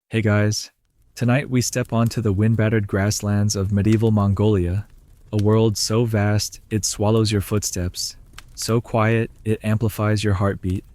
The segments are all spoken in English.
Hey guys, tonight we step onto the wind-battered grasslands of medieval Mongolia, a world so vast it swallows your footsteps, so quiet it amplifies your heartbeat,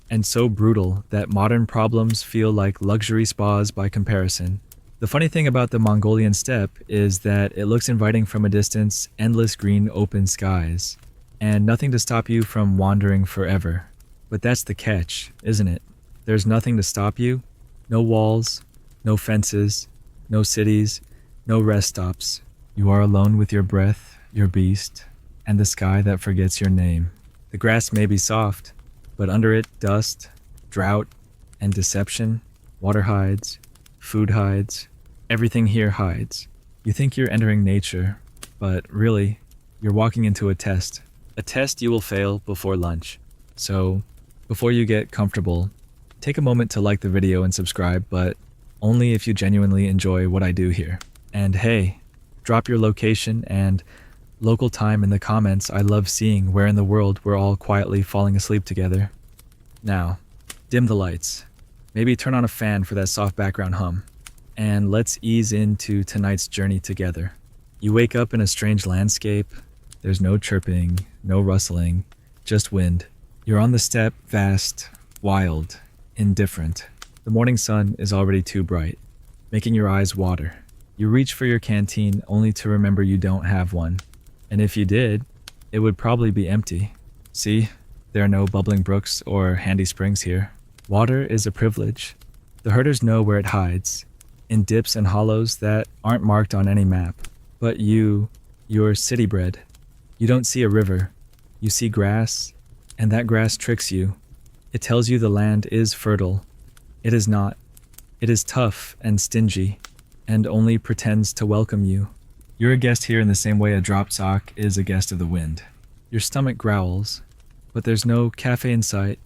and so brutal that modern problems feel like luxury spas by comparison. The funny thing about the Mongolian steppe is that it looks inviting from a distance, endless green open skies, and nothing to stop you from wandering forever. But that's the catch, isn't it? There's nothing to stop you, no walls, no fences, no cities, no rest stops. You are alone with your breath, your beast, and the sky that forgets your name. The grass may be soft, but under it dust, drought, and deception, water hides, food hides, everything here hides. You think you're entering nature, but really, you're walking into a test you will fail before lunch. So, before you get comfortable, take a moment to like the video and subscribe, but only if you genuinely enjoy what I do here. And hey, drop your location and local time in the comments. I love seeing where in the world we're all quietly falling asleep together. Now, dim the lights. Maybe turn on a fan for that soft background hum. And let's ease into tonight's journey together. You wake up in a strange landscape. There's no chirping, no rustling, just wind. You're on the steppe, vast, wild, indifferent. The morning sun is already too bright, making your eyes water. You reach for your canteen only to remember you don't have one. And if you did, it would probably be empty. See, there are no bubbling brooks or handy springs here. Water is a privilege. The herders know where it hides, in dips and hollows that aren't marked on any map. But you're city bred. You don't see a river. You see grass, and that grass tricks you. It tells you the land is fertile. It is not. It is tough and stingy, and only pretends to welcome you. You're a guest here in the same way a dropped sock is a guest of the wind. Your stomach growls, but there's no cafe in sight,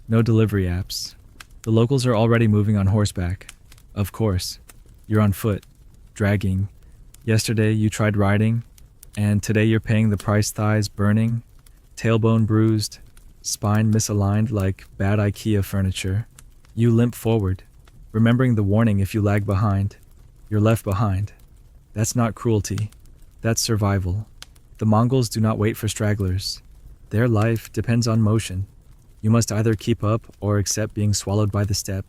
no delivery apps. The locals are already moving on horseback. Of course, you're on foot, dragging. Yesterday you tried riding, and today you're paying the price, thighs burning, tailbone bruised, spine misaligned like bad IKEA furniture. You limp forward, remembering the warning if you lag behind. You're left behind. That's not cruelty. That's survival. The Mongols do not wait for stragglers. Their life depends on motion. You must either keep up or accept being swallowed by the steppe.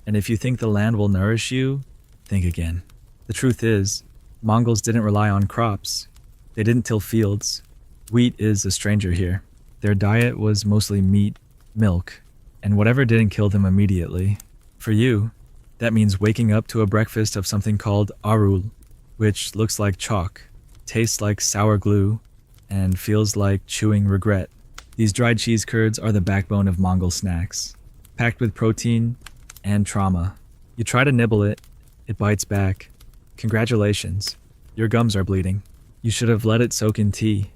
And if you think the land will nourish you, think again. The truth is, Mongols didn't rely on crops. They didn't till fields. Wheat is a stranger here. Their diet was mostly meat, milk, and whatever didn't kill them immediately. For you, that means waking up to a breakfast of something called arul, which looks like chalk, tastes like sour glue, and feels like chewing regret. These dried cheese curds are the backbone of Mongol snacks, packed with protein and trauma. You try to nibble it, it bites back. Congratulations, your gums are bleeding. You should have let it soak in tea,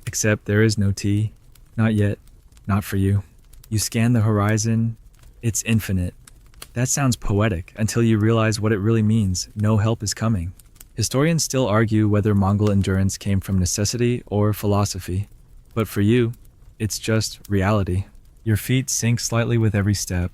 except there is no tea. Not yet, not for you. You scan the horizon, it's infinite. That sounds poetic until you realize what it really means. No help is coming. Historians still argue whether Mongol endurance came from necessity or philosophy. But for you, it's just reality. Your feet sink slightly with every step.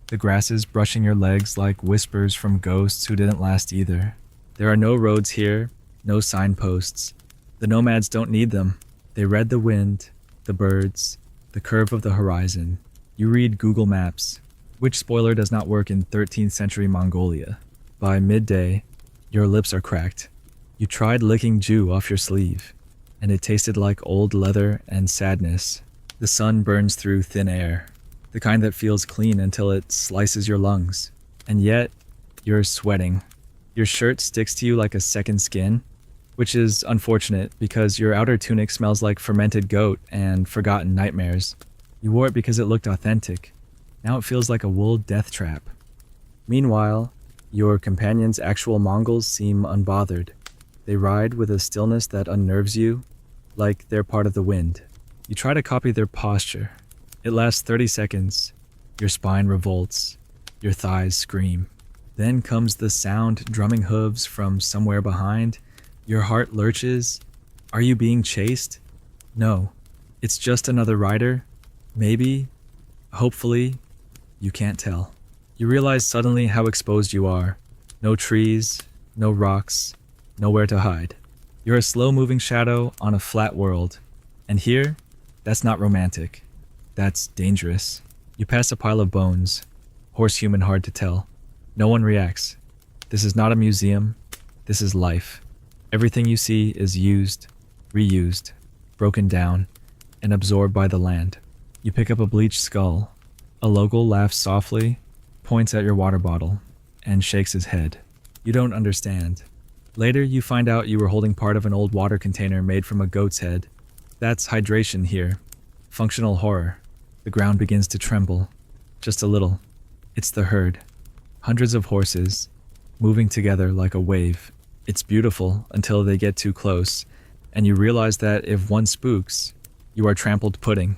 The grasses brushing your legs like whispers from ghosts who didn't last either. There are no roads here, no signposts. The nomads don't need them. They read the wind, the birds, the curve of the horizon. You read Google Maps, which spoiler does not work in 13th century Mongolia. By midday, your lips are cracked. You tried licking dew off your sleeve, and it tasted like old leather and sadness. The sun burns through thin air, the kind that feels clean until it slices your lungs. And yet, you're sweating. Your shirt sticks to you like a second skin, which is unfortunate because your outer tunic smells like fermented goat and forgotten nightmares. You wore it because it looked authentic. Now it feels like a wool death trap. Meanwhile, your companions' actual Mongols seem unbothered. They ride with a stillness that unnerves you, like they're part of the wind. You try to copy their posture. It lasts 30 seconds. Your spine revolts. Your thighs scream. Then comes the sound drumming hooves from somewhere behind. Your heart lurches. Are you being chased? No. It's just another rider. Maybe. Hopefully. You can't tell. You realize suddenly how exposed you are. No trees, no rocks, nowhere to hide. You're a slow-moving shadow on a flat world. And here, that's not romantic. That's dangerous. You pass a pile of bones, horse-human hard to tell. No one reacts. This is not a museum. This is life. Everything you see is used, reused, broken down, and absorbed by the land. You pick up a bleached skull. A local laughs softly, points at your water bottle, and shakes his head. You don't understand. Later, you find out you were holding part of an old water container made from a goat's head. That's hydration here. Functional horror. The ground begins to tremble. Just a little. It's the herd. Hundreds of horses, moving together like a wave. It's beautiful until they get too close, and you realize that if one spooks, you are trampled pudding.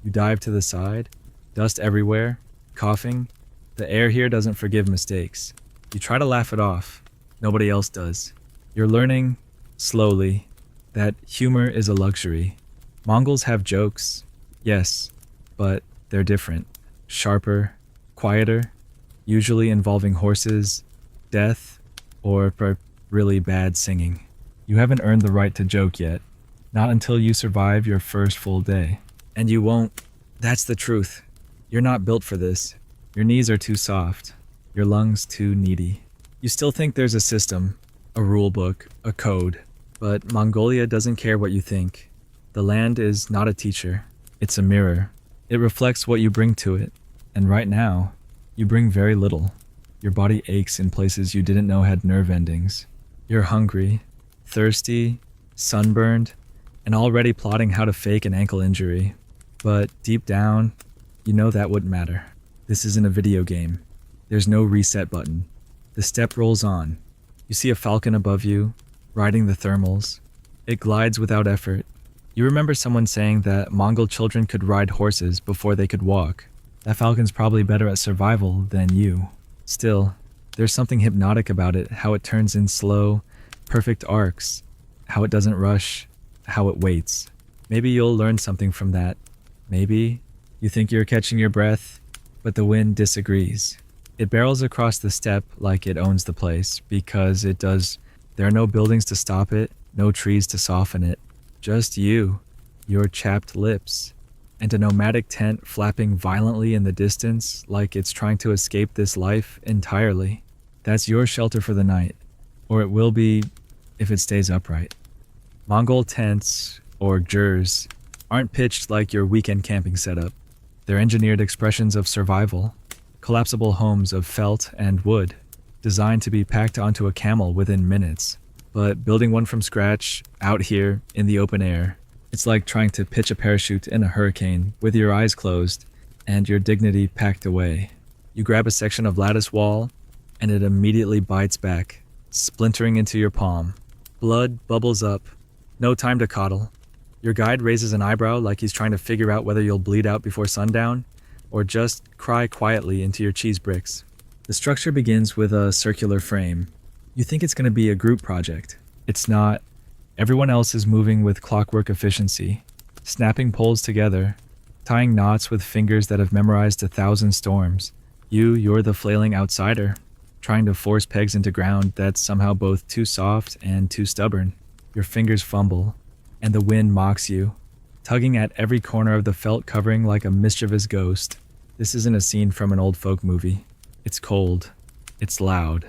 You dive to the side, dust everywhere, coughing. The air here doesn't forgive mistakes. You try to laugh it off. Nobody else does. You're learning, slowly, that humor is a luxury. Mongols have jokes, yes, but they're different. Sharper, quieter, usually involving horses, death, or really bad singing. You haven't earned the right to joke yet. Not until you survive your first full day. And you won't. That's the truth. You're not built for this. Your knees are too soft. Your lungs too needy. You still think there's a system, a rule book, a code. But Mongolia doesn't care what you think. The land is not a teacher. It's a mirror. It reflects what you bring to it. And right now, you bring very little. Your body aches in places you didn't know had nerve endings. You're hungry, thirsty, sunburned, and already plotting how to fake an ankle injury. But deep down, you know that wouldn't matter. This isn't a video game. There's no reset button. The step rolls on. You see a falcon above you, riding the thermals. It glides without effort. You remember someone saying that Mongol children could ride horses before they could walk. That falcon's probably better at survival than you. Still, there's something hypnotic about it, how it turns in slow, perfect arcs, how it doesn't rush, how it waits. Maybe you'll learn something from that. Maybe you think you're catching your breath, but the wind disagrees. It barrels across the steppe like it owns the place, because it does. There are no buildings to stop it, no trees to soften it. Just you, your chapped lips, and a nomadic tent flapping violently in the distance like it's trying to escape this life entirely. That's your shelter for the night, or it will be if it stays upright. Mongol tents, or jurs, aren't pitched like your weekend camping setup. They're engineered expressions of survival, collapsible homes of felt and wood, designed to be packed onto a camel within minutes. But building one from scratch, out here, in the open air, it's like trying to pitch a parachute in a hurricane with your eyes closed and your dignity packed away. You grab a section of lattice wall, and it immediately bites back, splintering into your palm. Blood bubbles up. No time to coddle. Your guide raises an eyebrow like he's trying to figure out whether you'll bleed out before sundown, or just cry quietly into your cheese bricks. The structure begins with a circular frame. You think it's going to be a group project. It's not. Everyone else is moving with clockwork efficiency, snapping poles together, tying knots with fingers that have memorized 1,000 storms. You're the flailing outsider, trying to force pegs into ground that's somehow both too soft and too stubborn. Your fingers fumble, and the wind mocks you, tugging at every corner of the felt covering like a mischievous ghost. This isn't a scene from an old folk movie. It's cold, it's loud,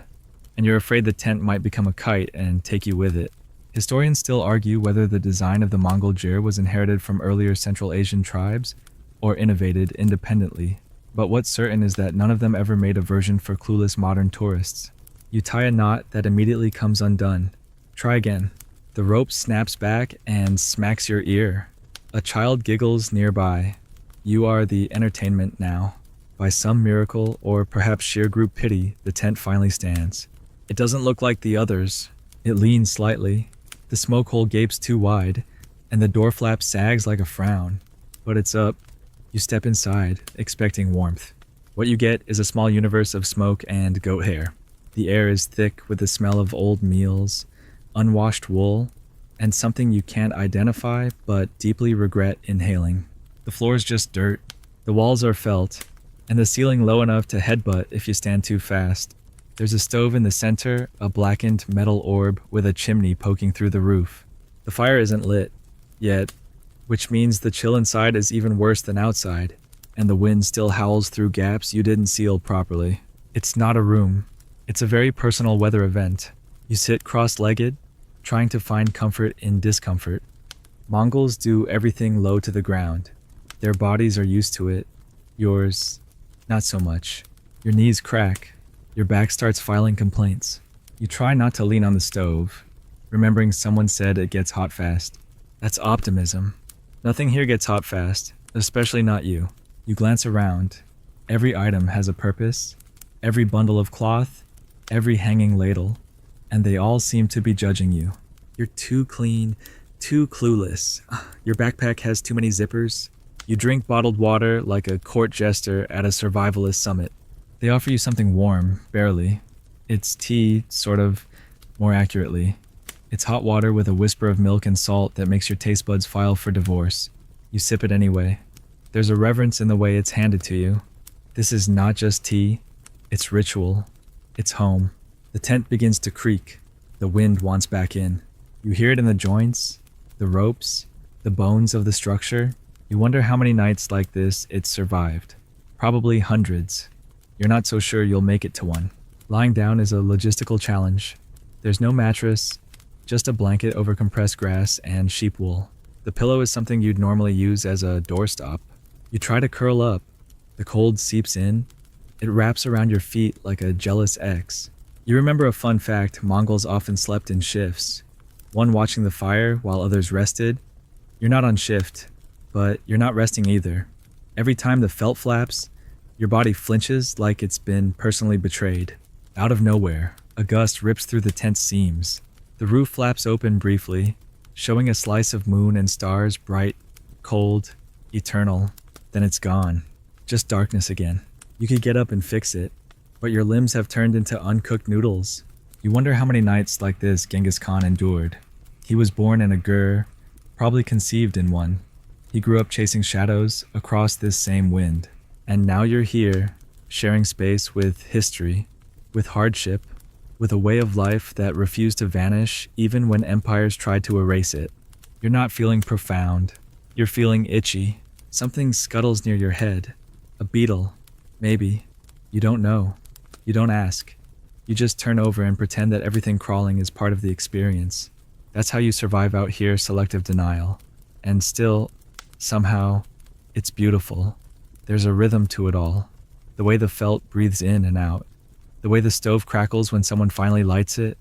and you're afraid the tent might become a kite and take you with it. Historians still argue whether the design of the Mongol jur was inherited from earlier Central Asian tribes or innovated independently, but what's certain is that none of them ever made a version for clueless modern tourists. You tie a knot that immediately comes undone. Try again. The rope snaps back and smacks your ear. A child giggles nearby. You are the entertainment now. By some miracle, or perhaps sheer group pity, the tent finally stands. It doesn't look like the others. It leans slightly. The smoke hole gapes too wide, and the door flap sags like a frown. But it's up. You step inside, expecting warmth. What you get is a small universe of smoke and goat hair. The air is thick with the smell of old meals, unwashed wool, and something you can't identify but deeply regret inhaling. The floor's just dirt. The walls are felt, and the ceiling low enough to headbutt if you stand too fast. There's a stove in the center, a blackened metal orb with a chimney poking through the roof. The fire isn't lit yet, which means the chill inside is even worse than outside, and the wind still howls through gaps you didn't seal properly. It's not a room. It's a very personal weather event. You sit cross-legged, trying to find comfort in discomfort. Mongols do everything low to the ground. Their bodies are used to it. Yours, not so much. Your knees crack. Your back starts filing complaints. You try not to lean on the stove, remembering someone said it gets hot fast. That's optimism. Nothing here gets hot fast, especially not you. You glance around. Every item has a purpose. Every bundle of cloth, every hanging ladle, and they all seem to be judging you. You're too clean, too clueless. Your backpack has too many zippers. You drink bottled water like a court jester at a survivalist summit. They offer you something warm, barely. It's tea, sort of, more accurately. It's hot water with a whisper of milk and salt that makes your taste buds file for divorce. You sip it anyway. There's a reverence in the way it's handed to you. This is not just tea. It's ritual. It's home. The tent begins to creak. The wind wants back in. You hear it in the joints, the ropes, the bones of the structure. You wonder how many nights like this it's survived. Probably hundreds. You're not so sure you'll make it to one. Lying down is a logistical challenge. There's no mattress, just a blanket over compressed grass and sheep wool. The pillow is something you'd normally use as a doorstop. You try to curl up. The cold seeps in. It wraps around your feet like a jealous ex. You remember a fun fact: Mongols often slept in shifts. One watching the fire while others rested. You're not on shift, but you're not resting either. Every time the felt flaps, your body flinches like it's been personally betrayed. Out of nowhere, a gust rips through the tent's seams. The roof flaps open briefly, showing a slice of moon and stars, bright, cold, eternal. Then it's gone. Just darkness again. You could get up and fix it, but your limbs have turned into uncooked noodles. You wonder how many nights like this Genghis Khan endured. He was born in a gur, probably conceived in one. He grew up chasing shadows across this same wind. And now you're here, sharing space with history, with hardship, with a way of life that refused to vanish even when empires tried to erase it. You're not feeling profound. You're feeling itchy. Something scuttles near your head. A beetle. Maybe. You don't know. You don't ask. You just turn over and pretend that everything crawling is part of the experience. That's how you survive out here, selective denial. And still, somehow, it's beautiful. There's a rhythm to it all. The way the felt breathes in and out. The way the stove crackles when someone finally lights it.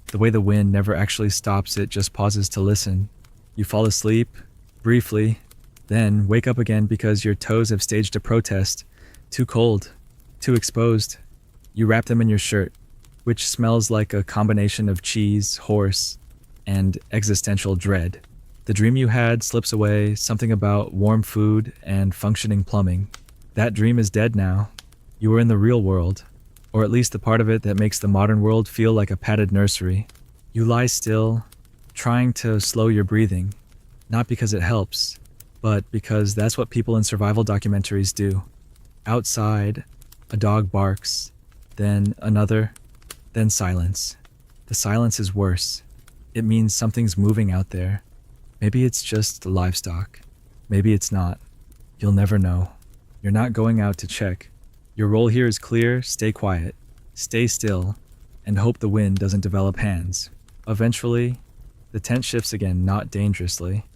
The way the wind never actually stops, it just pauses to listen. You fall asleep, briefly, then wake up again because your toes have staged a protest. Too cold. Too exposed. You wrap them in your shirt, which smells like a combination of cheese, horse, and existential dread. The dream you had slips away, something about warm food and functioning plumbing. That dream is dead now. You are in the real world, or at least the part of it that makes the modern world feel like a padded nursery. You lie still, trying to slow your breathing, not because it helps, but because that's what people in survival documentaries do. Outside, a dog barks, then another, then silence. The silence is worse. It means something's moving out there. Maybe it's just livestock. Maybe it's not. You'll never know. You're not going out to check. Your role here is clear: stay quiet, stay still, and hope the wind doesn't develop hands. Eventually, the tent shifts again, not dangerously.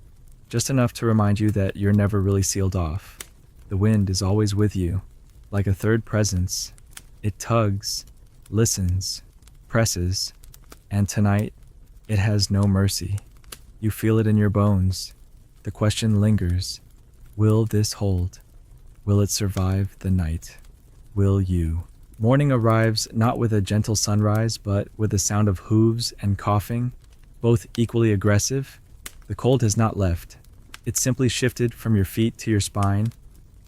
Just enough to remind you that you're never really sealed off. The wind is always with you, like a third presence. It tugs, listens, presses, and tonight, it has no mercy. You feel it in your bones. The question lingers. Will this hold? Will it survive the night? Will you? Morning arrives not with a gentle sunrise, but with the sound of hooves and coughing, both equally aggressive. The cold has not left. It simply shifted from your feet to your spine.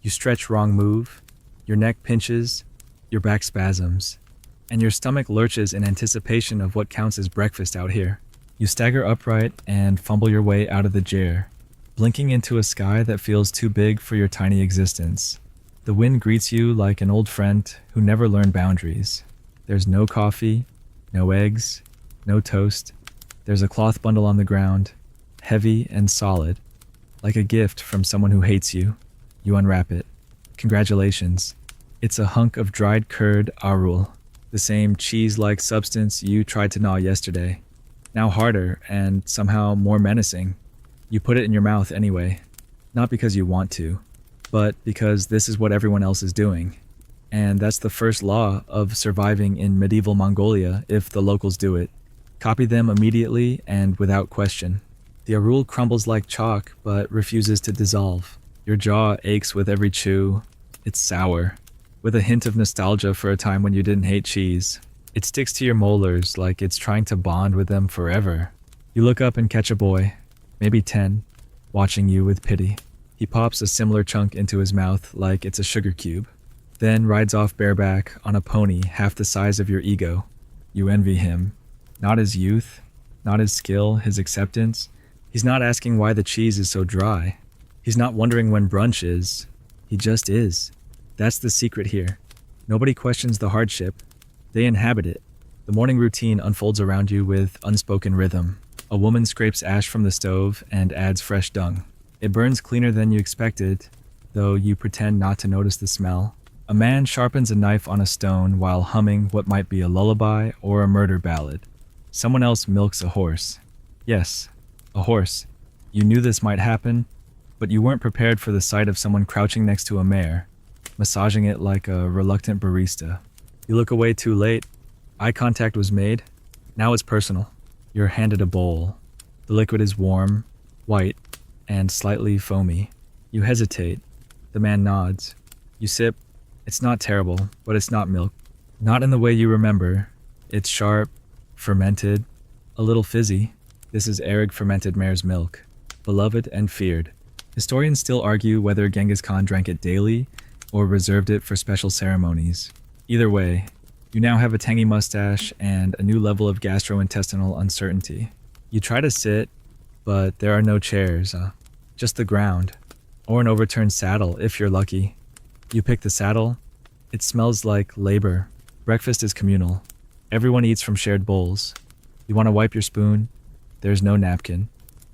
You stretch, wrong move. Your neck pinches, your back spasms, and your stomach lurches in anticipation of what counts as breakfast out here. You stagger upright and fumble your way out of the chair, blinking into a sky that feels too big for your tiny existence. The wind greets you like an old friend who never learned boundaries. There's no coffee, no eggs, no toast. There's a cloth bundle on the ground, heavy and solid, like a gift from someone who hates you. You unwrap it. Congratulations. It's a hunk of dried curd arul, the same cheese-like substance you tried to gnaw yesterday. Now harder and somehow more menacing. You put it in your mouth anyway, not because you want to, but because this is what everyone else is doing. And that's the first law of surviving in medieval Mongolia if the locals do it. Copy them immediately and without question. The arul crumbles like chalk but refuses to dissolve. Your jaw aches with every chew. It's sour, with a hint of nostalgia for a time when you didn't hate cheese. It sticks to your molars like it's trying to bond with them forever. You look up and catch a boy, maybe 10, watching you with pity. He pops a similar chunk into his mouth like it's a sugar cube, then rides off bareback on a pony half the size of your ego. You envy him. Not his youth, not his skill, his acceptance. He's not asking why the cheese is so dry. He's not wondering when brunch is. He just is. That's the secret here. Nobody questions the hardship. They inhabit it. The morning routine unfolds around you with unspoken rhythm. A woman scrapes ash from the stove and adds fresh dung. It burns cleaner than you expected, though you pretend not to notice the smell. A man sharpens a knife on a stone while humming what might be a lullaby or a murder ballad. Someone else milks a horse. Yes, a horse. You knew this might happen, but you weren't prepared for the sight of someone crouching next to a mare, massaging it like a reluctant barista. You look away too late. Eye contact was made. Now it's personal. You're handed a bowl. The liquid is warm, white, and slightly foamy. You hesitate. The man nods. You sip. It's not terrible, but it's not milk. Not in the way you remember. It's sharp, fermented, a little fizzy. This is Arag fermented mare's milk, beloved and feared. Historians still argue whether Genghis Khan drank it daily or reserved it for special ceremonies. Either way, you now have a tangy mustache and a new level of gastrointestinal uncertainty. You try to sit, but there are no chairs, just the ground, or an overturned saddle if you're lucky. You pick the saddle. It smells like labor. Breakfast is communal. Everyone eats from shared bowls. You want to wipe your spoon. There's no napkin.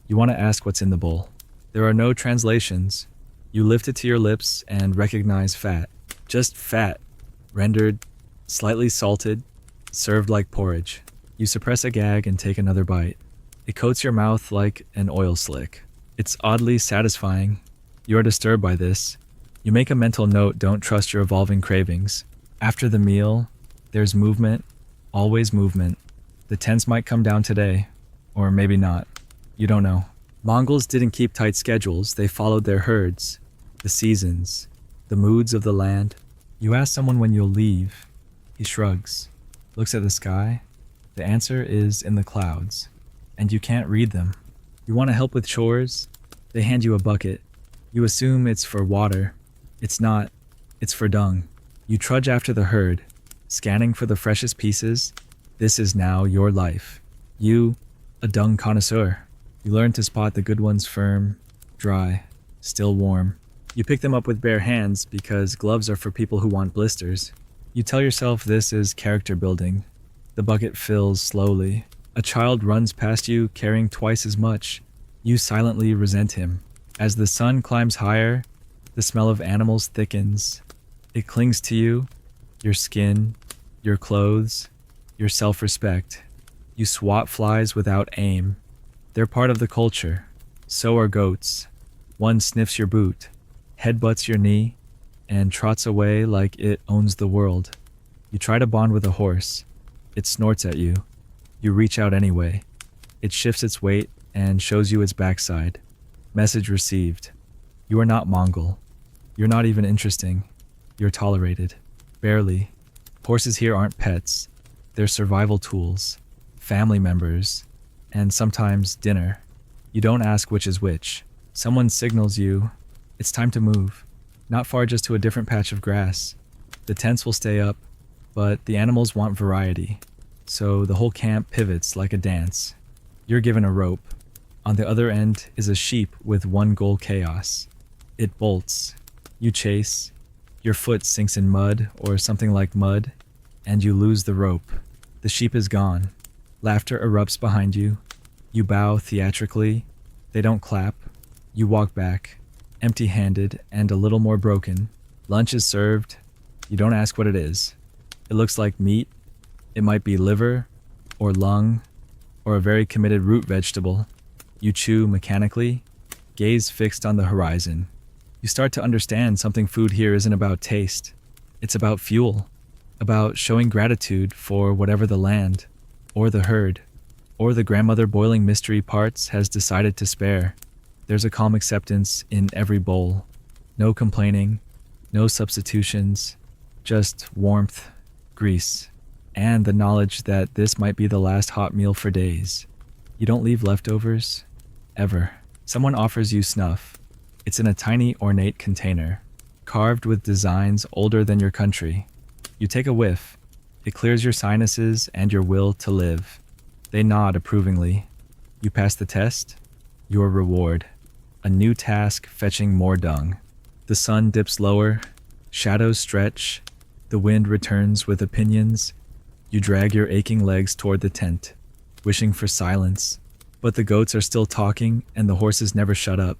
You want to ask what's in the bowl. There are no translations. You lift it to your lips and recognize fat. Just fat. Rendered, slightly salted, served like porridge. You suppress a gag and take another bite. It coats your mouth like an oil slick. It's oddly satisfying. You are disturbed by this. You make a mental note, don't trust your evolving cravings. After the meal, there's movement, always movement. The tents might come down today, or maybe not. You don't know. Mongols didn't keep tight schedules, they followed their herds, the seasons, the moods of the land. You ask someone when you'll leave. He shrugs, looks at the sky. The answer is in the clouds, and you can't read them. You want to help with chores? They hand you a bucket. You assume it's for water. It's not. It's for dung. You trudge after the herd, scanning for the freshest pieces. This is now your life. You, a dung connoisseur. You learn to spot the good ones firm, dry, still warm. You pick them up with bare hands because gloves are for people who want blisters. You tell yourself this is character building. The bucket fills slowly. A child runs past you carrying twice as much. You silently resent him. As the sun climbs higher, the smell of animals thickens. It clings to you, your skin, your clothes, your self-respect. You swat flies without aim. They're part of the culture. So are goats. One sniffs your boot, headbutts your knee, and trots away like it owns the world. You try to bond with a horse. It snorts at you. You reach out anyway. It shifts its weight and shows you its backside. Message received. You are not Mongol. You're not even interesting. You're tolerated. Barely. Horses here aren't pets. They're survival tools, family members, and sometimes dinner. You don't ask which is which. Someone signals you. It's time to move. Not far, just to a different patch of grass. The tents will stay up, but the animals want variety. So the whole camp pivots like a dance. You're given a rope. On the other end is a sheep with one goal: chaos. It bolts. You chase. Your foot sinks in mud or something like mud. and you lose the rope. The sheep is gone. Laughter erupts behind you. You bow theatrically. They don't clap. You walk back, empty-handed and a little more broken. Lunch is served. You don't ask what it is. It looks like meat. It might be liver, or lung, or a very committed root vegetable. You chew mechanically, gaze fixed on the horizon. You start to understand something food here isn't about taste. It's about fuel, about showing gratitude for whatever the land, or the herd, or the grandmother boiling mystery parts has decided to spare. There's a calm acceptance in every bowl. No complaining, no substitutions, just warmth, grease, and the knowledge that this might be the last hot meal for days. You don't leave leftovers, ever. Someone offers you snuff. It's in a tiny ornate container, carved with designs older than your country. You take a whiff. It clears your sinuses and your will to live. They nod approvingly. You pass the test. Your reward. A new task fetching more dung. The sun dips lower. Shadows stretch. The wind returns with opinions. You drag your aching legs toward the tent, wishing for silence. But the goats are still talking and the horses never shut up.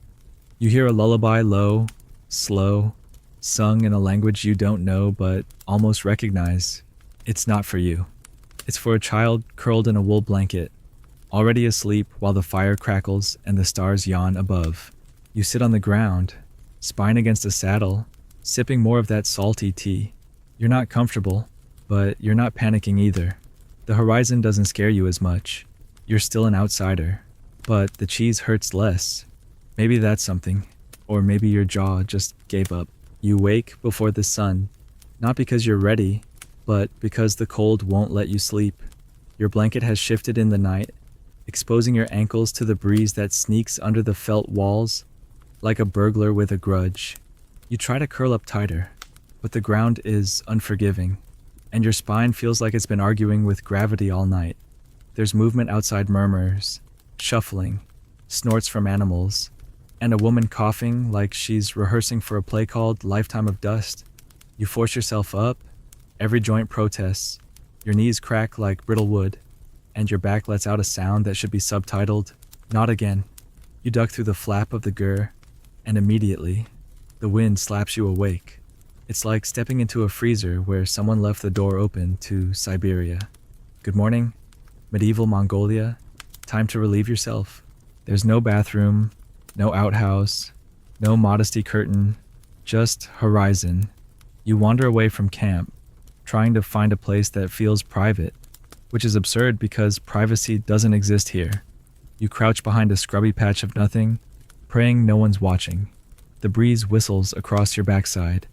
You hear a lullaby low, slow, sung in a language you don't know but almost recognize. It's not for you. It's for a child curled in a wool blanket, already asleep while the fire crackles and the stars yawn above. You sit on the ground, spine against a saddle, sipping more of that salty tea. You're not comfortable, but you're not panicking either. The horizon doesn't scare you as much. You're still an outsider, but the cheese hurts less. Maybe that's something, or maybe your jaw just gave up. You wake before the sun, not because you're ready, but because the cold won't let you sleep. Your blanket has shifted in the night, exposing your ankles to the breeze that sneaks under the felt walls like a burglar with a grudge. You try to curl up tighter, but the ground is unforgiving, and your spine feels like it's been arguing with gravity all night. There's movement outside, murmurs, shuffling, snorts from animals, and a woman coughing like she's rehearsing for a play called Lifetime of Dust. You force yourself up, every joint protests, your knees crack like brittle wood, and your back lets out a sound that should be subtitled, "Not again." You duck through the flap of the gur, and immediately, the wind slaps you awake. It's like stepping into a freezer where someone left the door open to Siberia. Good morning, medieval Mongolia. Time to relieve yourself. There's no bathroom, no outhouse, no modesty curtain, just horizon. You wander away from camp, trying to find a place that feels private, which is absurd because privacy doesn't exist here. You crouch behind a scrubby patch of nothing, praying no one's watching. The breeze whistles across your backside,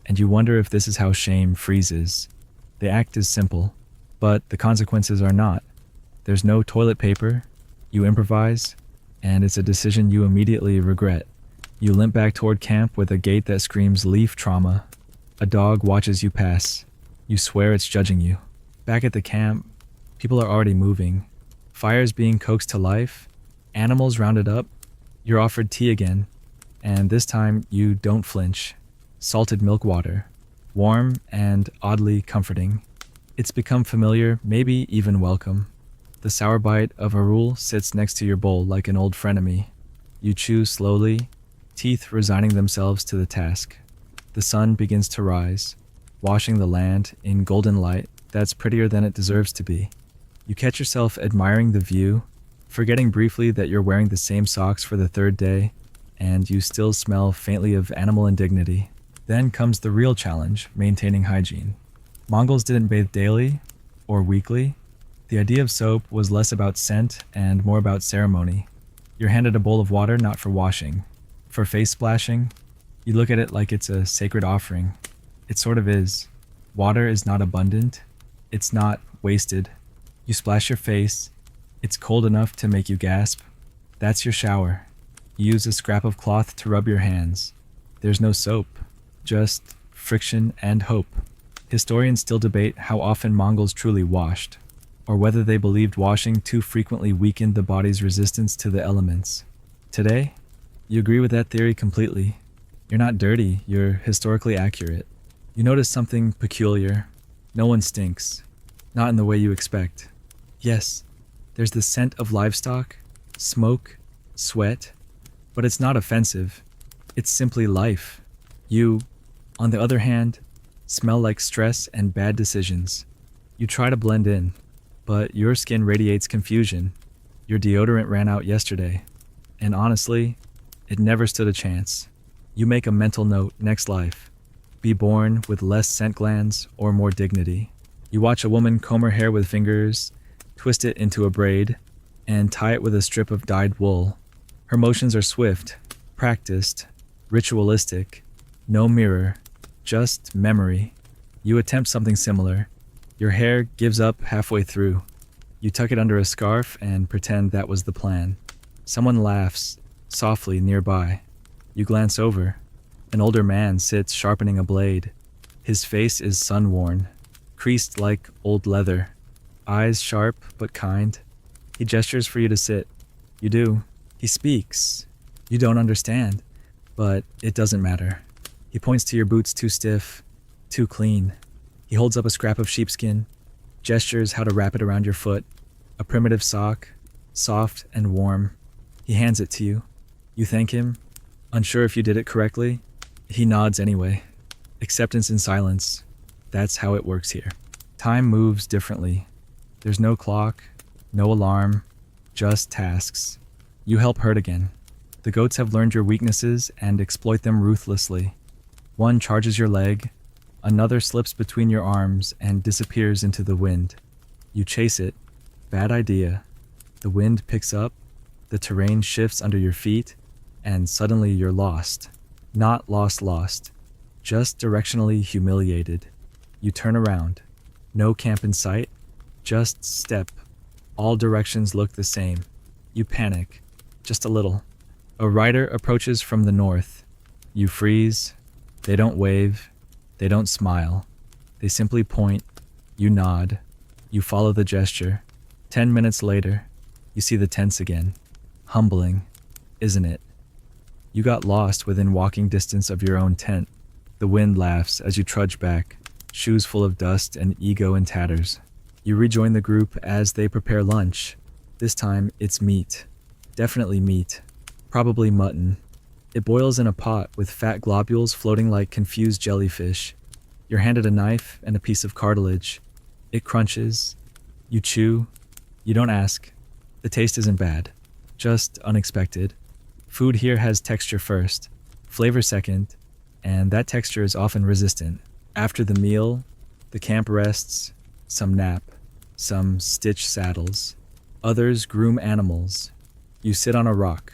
and you wonder if this is how shame freezes. The act is simple, but the consequences are not. There's no toilet paper. You improvise, and it's a decision you immediately regret. You limp back toward camp with a gait that screams leaf trauma. A dog watches you pass. You swear it's judging you. Back at the camp, people are already moving. Fires being coaxed to life, animals rounded up. You're offered tea again, and this time you don't flinch. Salted milk water, warm and oddly comforting. It's become familiar, maybe even welcome. The sour bite of a rule sits next to your bowl like an old frenemy. You chew slowly, teeth resigning themselves to the task. The sun begins to rise, washing the land in golden light that's prettier than it deserves to be. You catch yourself admiring the view, forgetting briefly that you're wearing the same socks for the third day, and you still smell faintly of animal indignity. Then comes the real challenge, maintaining hygiene. Mongols didn't bathe daily or weekly. The idea of soap was less about scent and more about ceremony. You're handed a bowl of water not for washing. For face splashing, you look at it like it's a sacred offering. It sort of is. Water is not abundant. It's not wasted. You splash your face. It's cold enough to make you gasp. That's your shower. You use a scrap of cloth to rub your hands. There's no soap, just friction and hope. Historians still debate how often Mongols truly washed, or whether they believed washing too frequently weakened the body's resistance to the elements. Today, you agree with that theory completely. You're not dirty, you're historically accurate. You notice something peculiar. No one stinks. Not in the way you expect. Yes, there's the scent of livestock, smoke, sweat, but it's not offensive. It's simply life. You, on the other hand, smell like stress and bad decisions. You try to blend in, but your skin radiates confusion. Your deodorant ran out yesterday, and honestly, it never stood a chance. You make a mental note next life. Be born with less scent glands or more dignity. You watch a woman comb her hair with fingers, twist it into a braid, and tie it with a strip of dyed wool. Her motions are swift, practiced, ritualistic, no mirror, just memory. You attempt something similar. Your hair gives up halfway through. You tuck it under a scarf and pretend that was the plan. Someone laughs, softly nearby. You glance over. An older man sits sharpening a blade. His face is sun-worn, creased like old leather, eyes sharp but kind. He gestures for you to sit. You do. He speaks. You don't understand, but it doesn't matter. He points to your boots too stiff, too clean. He holds up a scrap of sheepskin, gestures how to wrap it around your foot. A primitive sock, soft and warm. He hands it to you. You thank him, unsure if you did it correctly. He nods anyway. Acceptance in silence. That's how it works here. Time moves differently. There's no clock, no alarm, just tasks. You help herd again. The goats have learned your weaknesses and exploit them ruthlessly. One charges your leg, another slips between your arms and disappears into the wind. You chase it. Bad idea. The wind picks up, the terrain shifts under your feet, and suddenly you're lost. Not lost, just directionally humiliated. You turn around. No camp in sight, just step. All directions look the same. You panic, just a little. A rider approaches from the north. You freeze. They don't wave. They don't smile. They simply point. You nod. You follow the gesture. 10 minutes later, you see the tents again. Humbling, isn't it? You got lost within walking distance of your own tent. The wind laughs as you trudge back, shoes full of dust and ego in tatters. You rejoin the group as they prepare lunch. This time, it's meat. Definitely meat. Probably mutton. It boils in a pot with fat globules floating like confused jellyfish. You're handed a knife and a piece of cartilage. It crunches. You chew. You don't ask. The taste isn't bad. Just unexpected. Food here has texture first, flavor second, and that texture is often resistant. After the meal, the camp rests, some nap, some stitch saddles. Others groom animals. You sit on a rock,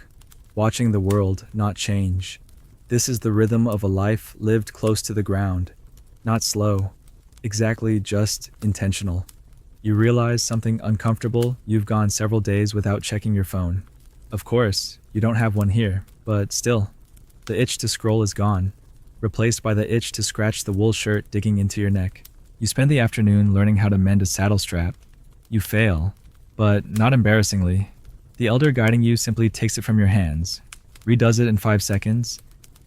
watching the world not change. This is the rhythm of a life lived close to the ground. Not slow, exactly just intentional. You realize something uncomfortable. You've gone several days without checking your phone. Of course, you don't have one here, but still, the itch to scroll is gone, replaced by the itch to scratch the wool shirt digging into your neck. You spend the afternoon learning how to mend a saddle strap. You fail, but not embarrassingly. The elder guiding you simply takes it from your hands, redoes it in 5 seconds,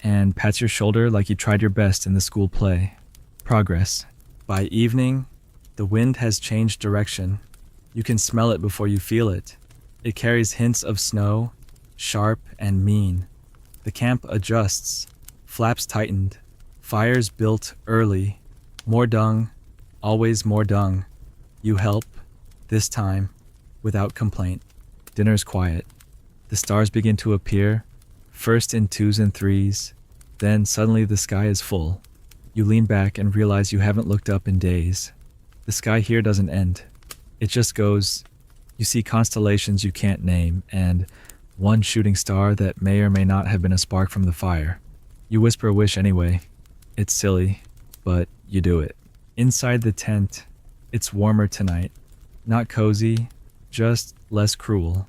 and pats your shoulder like you tried your best in the school play. Progress. By evening, the wind has changed direction. You can smell it before you feel it. It carries hints of snow, sharp and mean. The camp adjusts, flaps tightened, fires built early. More dung, always more dung. You help, this time, without complaint. Dinner's quiet. The stars begin to appear, first in 2s and 3s, then suddenly the sky is full. You lean back and realize you haven't looked up in days. The sky here doesn't end. It just goes. You see constellations you can't name, and one shooting star that may or may not have been a spark from the fire. You whisper a wish anyway. It's silly, but you do it. Inside the tent, it's warmer tonight. Not cozy, just less cruel.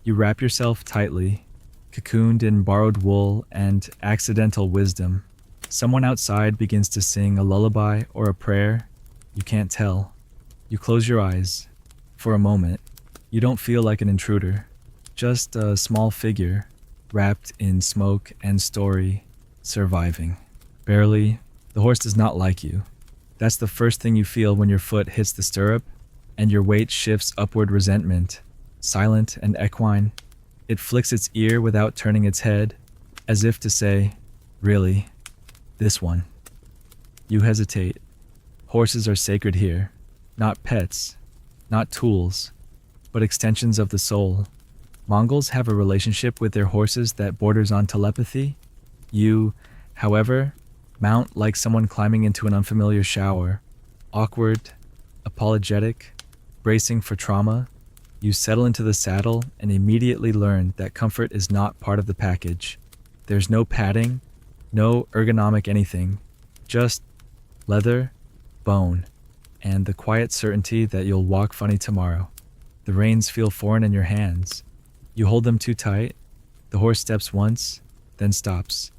You wrap yourself tightly, cocooned in borrowed wool and accidental wisdom. Someone outside begins to sing a lullaby or a prayer. You can't tell. You close your eyes. For a moment, you don't feel like an intruder, just a small figure, wrapped in smoke and story, surviving. Barely, the horse does not like you. That's the first thing you feel when your foot hits the stirrup and your weight shifts upward. Resentment, silent and equine. It flicks its ear without turning its head, as if to say, "Really? This one?" You hesitate. Horses are sacred here. Not pets, not tools, but extensions of the soul. Mongols have a relationship with their horses that borders on telepathy. You, however, mount like someone climbing into an unfamiliar shower. Awkward, apologetic, bracing for trauma. You settle into the saddle and immediately learn that comfort is not part of the package. There's no padding, no ergonomic anything, just leather, bone, and the quiet certainty that you'll walk funny tomorrow. The reins feel foreign in your hands. You hold them too tight. The horse steps once, then stops,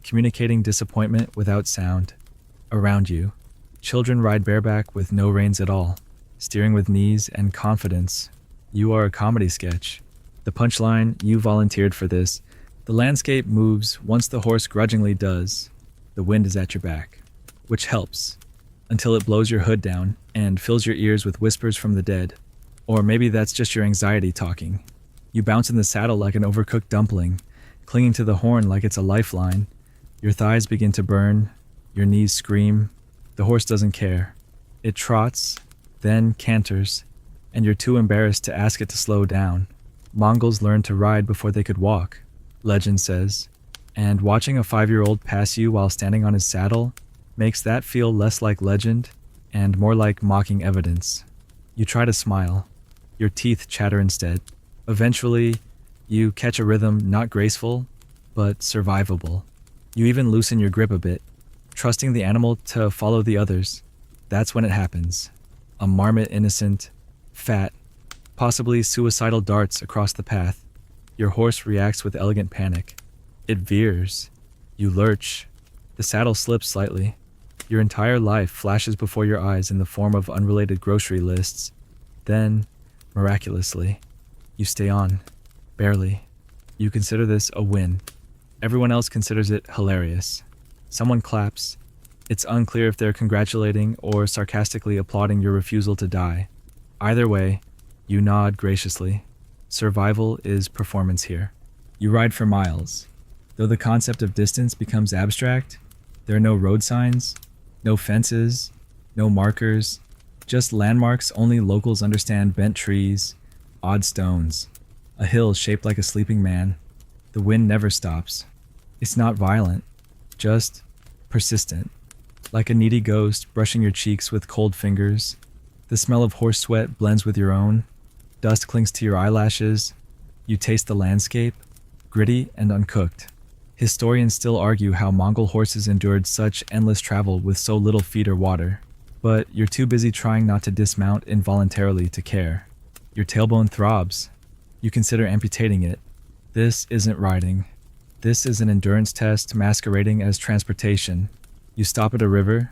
communicating disappointment without sound. Around you, children ride bareback with no reins at all, steering with knees and confidence. You are a comedy sketch. The punchline, you volunteered for this. The landscape moves once the horse grudgingly does. The wind is at your back, which helps, until it blows your hood down and fills your ears with whispers from the dead. Or maybe that's just your anxiety talking. You bounce in the saddle like an overcooked dumpling, clinging to the horn like it's a lifeline. Your thighs begin to burn, your knees scream. The horse doesn't care. It trots, then canters, and you're too embarrassed to ask it to slow down. Mongols learned to ride before they could walk, legend says, and watching a 5-year-old pass you while standing on his saddle makes that feel less like legend and more like mocking evidence. You try to smile. Your teeth chatter instead. Eventually, you catch a rhythm not graceful, but survivable. You even loosen your grip a bit, trusting the animal to follow the others. That's when it happens. A marmot innocent, fat, possibly suicidal darts across the path. Your horse reacts with elegant panic. It veers. You lurch. The saddle slips slightly. Your entire life flashes before your eyes in the form of unrelated grocery lists. Then, miraculously, you stay on. Barely. You consider this a win. Everyone else considers it hilarious. Someone claps. It's unclear if they're congratulating or sarcastically applauding your refusal to die. Either way, you nod graciously. Survival is performance here. You ride for miles. Though the concept of distance becomes abstract, there are no road signs, no fences, no markers, just landmarks only locals understand: bent trees, odd stones, a hill shaped like a sleeping man. The wind never stops. It's not violent, just persistent. Like a needy ghost brushing your cheeks with cold fingers. The smell of horse sweat blends with your own. Dust clings to your eyelashes. You taste the landscape, gritty and uncooked. Historians still argue how Mongol horses endured such endless travel with so little feed or water. But you're too busy trying not to dismount involuntarily to care. Your tailbone throbs. You consider amputating it. This isn't riding. This is an endurance test masquerading as transportation. You stop at a river.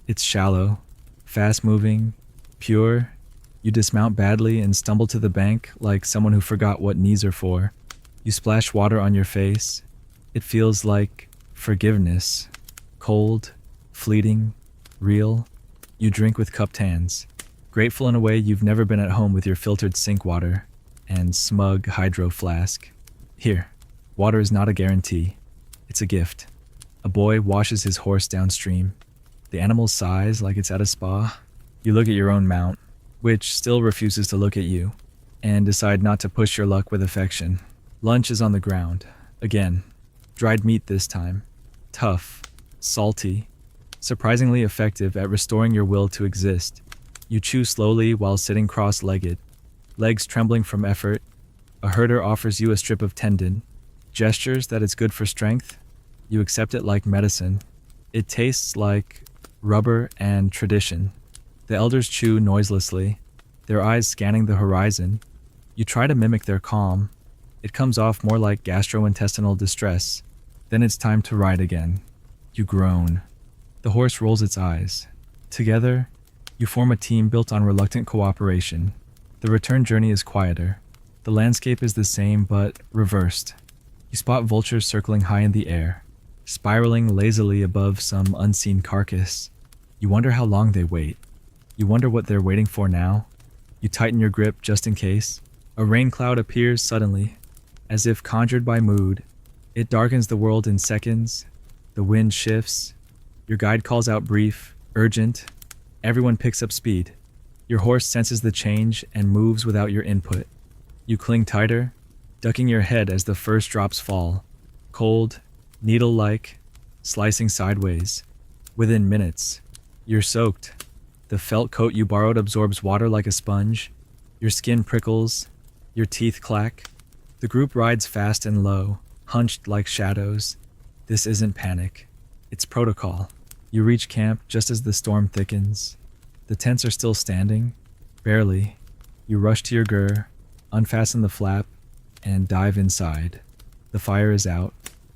It's shallow, fast-moving, pure. You dismount badly and stumble to the bank like someone who forgot what knees are for. You splash water on your face. It feels like forgiveness. Cold, fleeting, real. You drink with cupped hands, grateful in a way you've never been at home with your filtered sink water and smug hydro flask. Here, water is not a guarantee. It's a gift. A boy washes his horse downstream. The animal sighs like it's at a spa. You look at your own mount, which still refuses to look at you, and decide not to push your luck with affection. Lunch is on the ground. Again, dried meat this time. Tough, salty, surprisingly effective at restoring your will to exist. You chew slowly while sitting cross-legged, legs trembling from effort. A herder offers you a strip of tendon, gestures that it's good for strength. You accept it like medicine. It tastes like rubber and tradition. The elders chew noiselessly, their eyes scanning the horizon. You try to mimic their calm. It comes off more like gastrointestinal distress. Then it's time to ride again. You groan. The horse rolls its eyes. Together, you form a team built on reluctant cooperation. The return journey is quieter. The landscape is the same, but reversed. You spot vultures circling high in the air, spiraling lazily above some unseen carcass. You wonder how long they wait. You wonder what they're waiting for now. You tighten your grip just in case. A rain cloud appears suddenly, as if conjured by mood. It darkens the world in seconds. The wind shifts. Your guide calls out brief, urgent. Everyone picks up speed. Your horse senses the change and moves without your input. You cling tighter, ducking your head as the first drops fall. Cold, needle-like, slicing sideways. Within minutes, you're soaked. The felt coat you borrowed absorbs water like a sponge. Your skin prickles. Your teeth clack. The group rides fast and low, hunched like shadows. This isn't panic. It's protocol. You reach camp just as the storm thickens. The tents are still standing. Barely. You rush to your gur, unfasten the flap, and dive inside. The fire is out.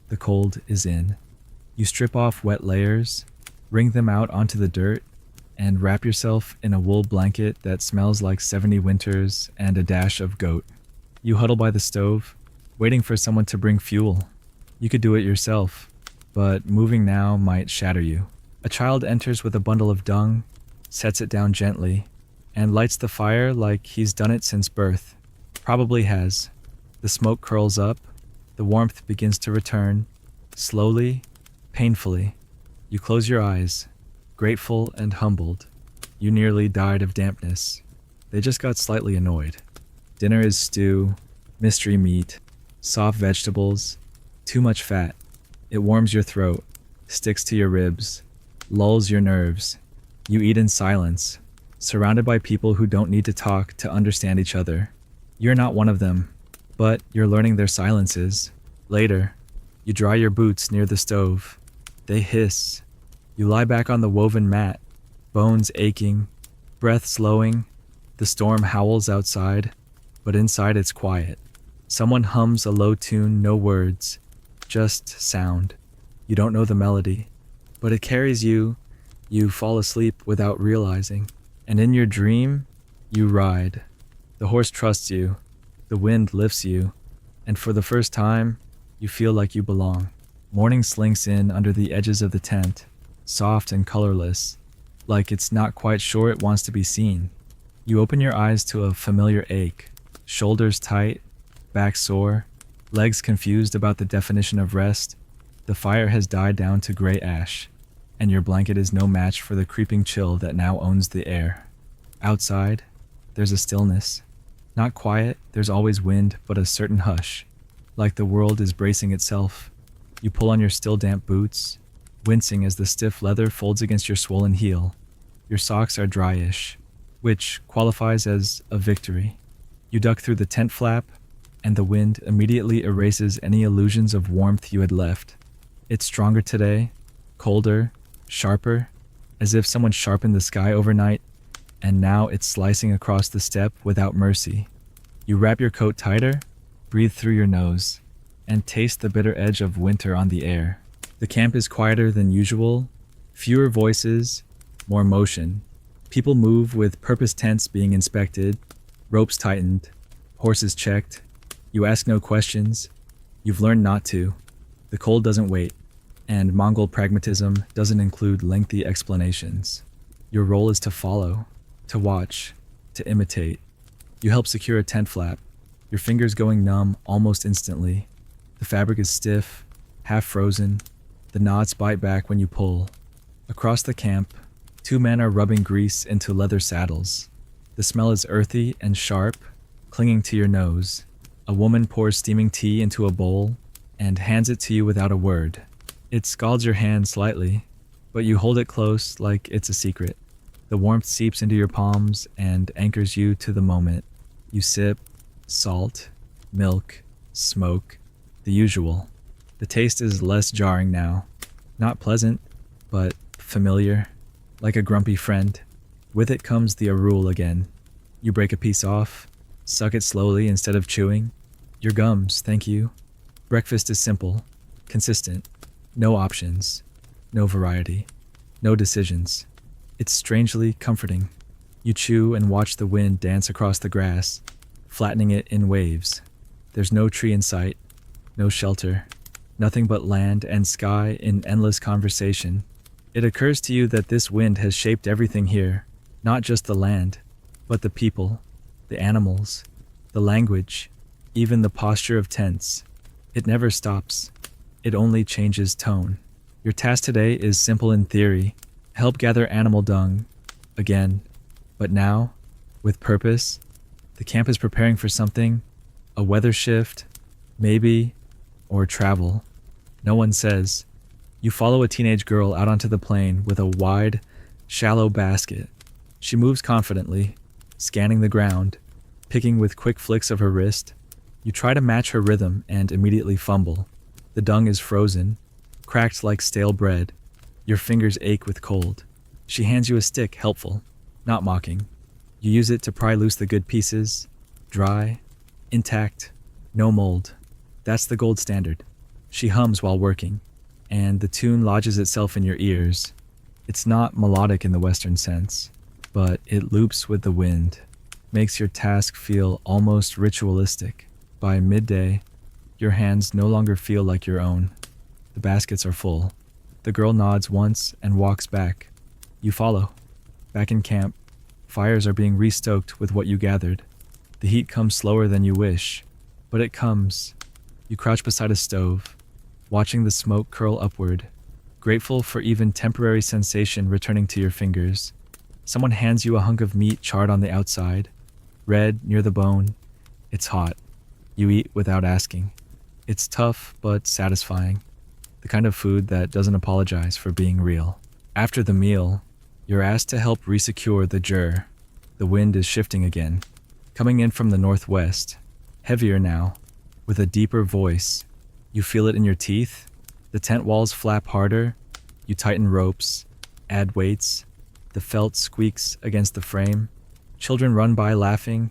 The cold is in. You strip off wet layers, wring them out onto the dirt, and wrap yourself in a wool blanket that smells like 70 winters and a dash of goat. You huddle by the stove, waiting for someone to bring fuel. You could do it yourself, but moving now might shatter you. A child enters with a bundle of dung, sets it down gently, and lights the fire like he's done it since birth. Probably has. The smoke curls up, the warmth begins to return, slowly, painfully. You close your eyes, grateful and humbled. You nearly died of dampness. They just got slightly annoyed. Dinner is stew, mystery meat, soft vegetables, too much fat. It warms your throat, sticks to your ribs, lulls your nerves. You eat in silence, surrounded by people who don't need to talk to understand each other. You're not one of them, but you're learning their silences. Later, you dry your boots near the stove. They hiss. You lie back on the woven mat, bones aching, breath slowing. The storm howls outside, but inside it's quiet. Someone hums a low tune, no words, just sound. You don't know the melody, but it carries you. You fall asleep without realizing, and in your dream, you ride. The horse trusts you, the wind lifts you, and for the first time, you feel like you belong. Morning slinks in under the edges of the tent, soft and colorless, like it's not quite sure it wants to be seen. You open your eyes to a familiar ache, shoulders tight, back sore, legs confused about the definition of rest. The fire has died down to gray ash, and your blanket is no match for the creeping chill that now owns the air. Outside, there's a stillness. Not quiet, there's always wind, but a certain hush, like the world is bracing itself. You pull on your still damp boots, wincing as the stiff leather folds against your swollen heel. Your socks are dryish, which qualifies as a victory. You duck through the tent flap, and the wind immediately erases any illusions of warmth you had left. It's stronger today, colder, sharper, as if someone sharpened the sky overnight, and now it's slicing across the steppe without mercy. You wrap your coat tighter, breathe through your nose, and taste the bitter edge of winter on the air. The camp is quieter than usual, fewer voices, more motion. People move with purpose, tents being inspected, ropes tightened, horses checked. You ask no questions. You've learned not to. The cold doesn't wait, and Mongol pragmatism doesn't include lengthy explanations. Your role is to follow, to watch, to imitate. You help secure a tent flap, your fingers going numb almost instantly. The fabric is stiff, half frozen. The knots bite back when you pull. Across the camp, two men are rubbing grease into leather saddles. The smell is earthy and sharp, clinging to your nose. A woman pours steaming tea into a bowl and hands it to you without a word. It scalds your hand slightly, but you hold it close like it's a secret. The warmth seeps into your palms and anchors you to the moment. You sip, salt, milk, smoke, the usual. The taste is less jarring now. Not pleasant, but familiar, like a grumpy friend. With it comes the arul again. You break a piece off, suck it slowly instead of chewing. Your gums, thank you. Breakfast is simple, consistent. No options, no variety, no decisions. It's strangely comforting. You chew and watch the wind dance across the grass, flattening it in waves. There's no tree in sight, no shelter, nothing but land and sky in endless conversation. It occurs to you that this wind has shaped everything here, not just the land, but the people, the animals, the language, even the posture of tents. It never stops. It only changes tone. Your task today is simple in theory. Help gather animal dung. Again. But now, with purpose, the camp is preparing for something, a weather shift, maybe, or travel. No one says. You follow a teenage girl out onto the plain with a wide, shallow basket. She moves confidently, scanning the ground, picking with quick flicks of her wrist. You try to match her rhythm and immediately fumble. The dung is frozen, cracked like stale bread. Your fingers ache with cold. She hands you a stick, helpful, not mocking. You use it to pry loose the good pieces, dry, intact, no mold. That's the gold standard. She hums while working, and the tune lodges itself in your ears. It's not melodic in the Western sense, but it loops with the wind, makes your task feel almost ritualistic. By midday, your hands no longer feel like your own. The baskets are full. The girl nods once and walks back. You follow. Back in camp, fires are being restoked with what you gathered. The heat comes slower than you wish, but it comes. You crouch beside a stove, watching the smoke curl upward, grateful for even temporary sensation returning to your fingers. Someone hands you a hunk of meat charred on the outside, red near the bone. It's hot. You eat without asking. It's tough but satisfying, the kind of food that doesn't apologize for being real. After the meal, you're asked to help resecure the jur. The wind is shifting again, coming in from the northwest, heavier now, with a deeper voice. You feel it in your teeth. The tent walls flap harder. You tighten ropes, add weights. The felt squeaks against the frame. Children run by laughing,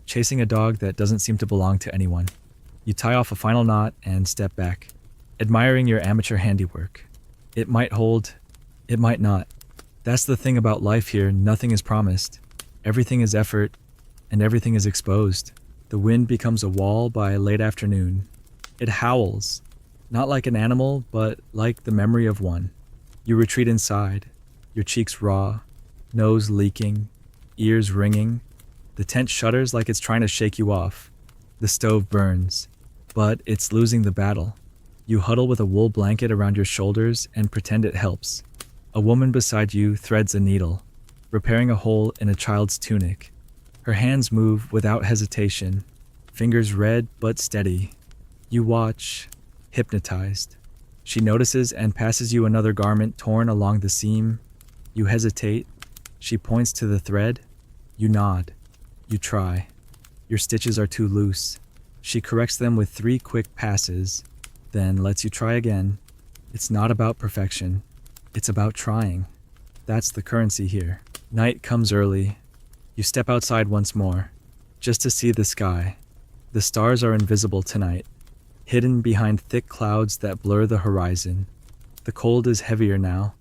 chasing a dog that doesn't seem to belong to anyone. You tie off a final knot and step back, admiring your amateur handiwork. It might hold, it might not. That's the thing about life here, nothing is promised. Everything is effort, and everything is exposed. The wind becomes a wall by late afternoon. It howls, not like an animal, but like the memory of one. You retreat inside, your cheeks raw, nose leaking, ears ringing. The tent shudders like it's trying to shake you off. The stove burns, but it's losing the battle. You huddle with a wool blanket around your shoulders and pretend it helps. A woman beside you threads a needle, repairing a hole in a child's tunic. Her hands move without hesitation, fingers red but steady. You watch, hypnotized. She notices and passes you another garment torn along the seam. You hesitate. She points to the thread. You nod. You try. Your stitches are too loose. She corrects them with 3 quick passes, then lets you try again. It's not about perfection. It's about trying. That's the currency here. Night comes early. You step outside once more, just to see the sky. The stars are invisible tonight, hidden behind thick clouds that blur the horizon. The cold is heavier now.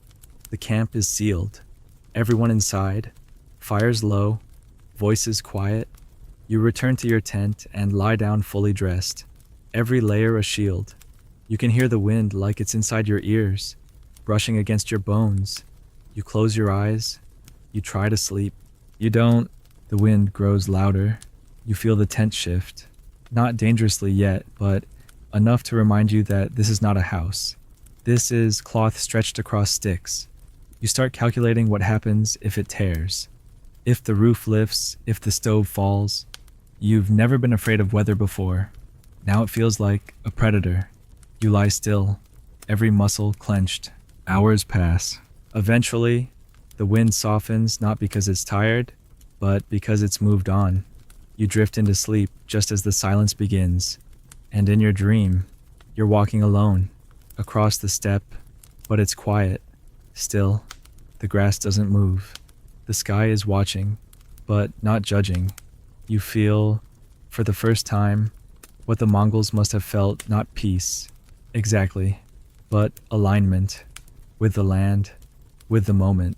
The camp is sealed. Everyone inside. Fires low. Voices quiet. You return to your tent and lie down fully dressed. Every layer a shield. You can hear the wind like it's inside your ears, brushing against your bones. You close your eyes. You try to sleep. You don't. The wind grows louder. You feel the tent shift. Not dangerously yet, but enough to remind you that this is not a house. This is cloth stretched across sticks. You start calculating what happens if it tears. If the roof lifts, if the stove falls. You've never been afraid of weather before. Now it feels like a predator. You lie still, every muscle clenched. Hours pass. Eventually, the wind softens not because it's tired, but because it's moved on. You drift into sleep just as the silence begins. And in your dream, you're walking alone, across the steppe, but it's quiet. Still, the grass doesn't move. The sky is watching, but not judging. You feel, for the first time, what the Mongols must have felt, not peace, exactly, but alignment, with the land, with the moment,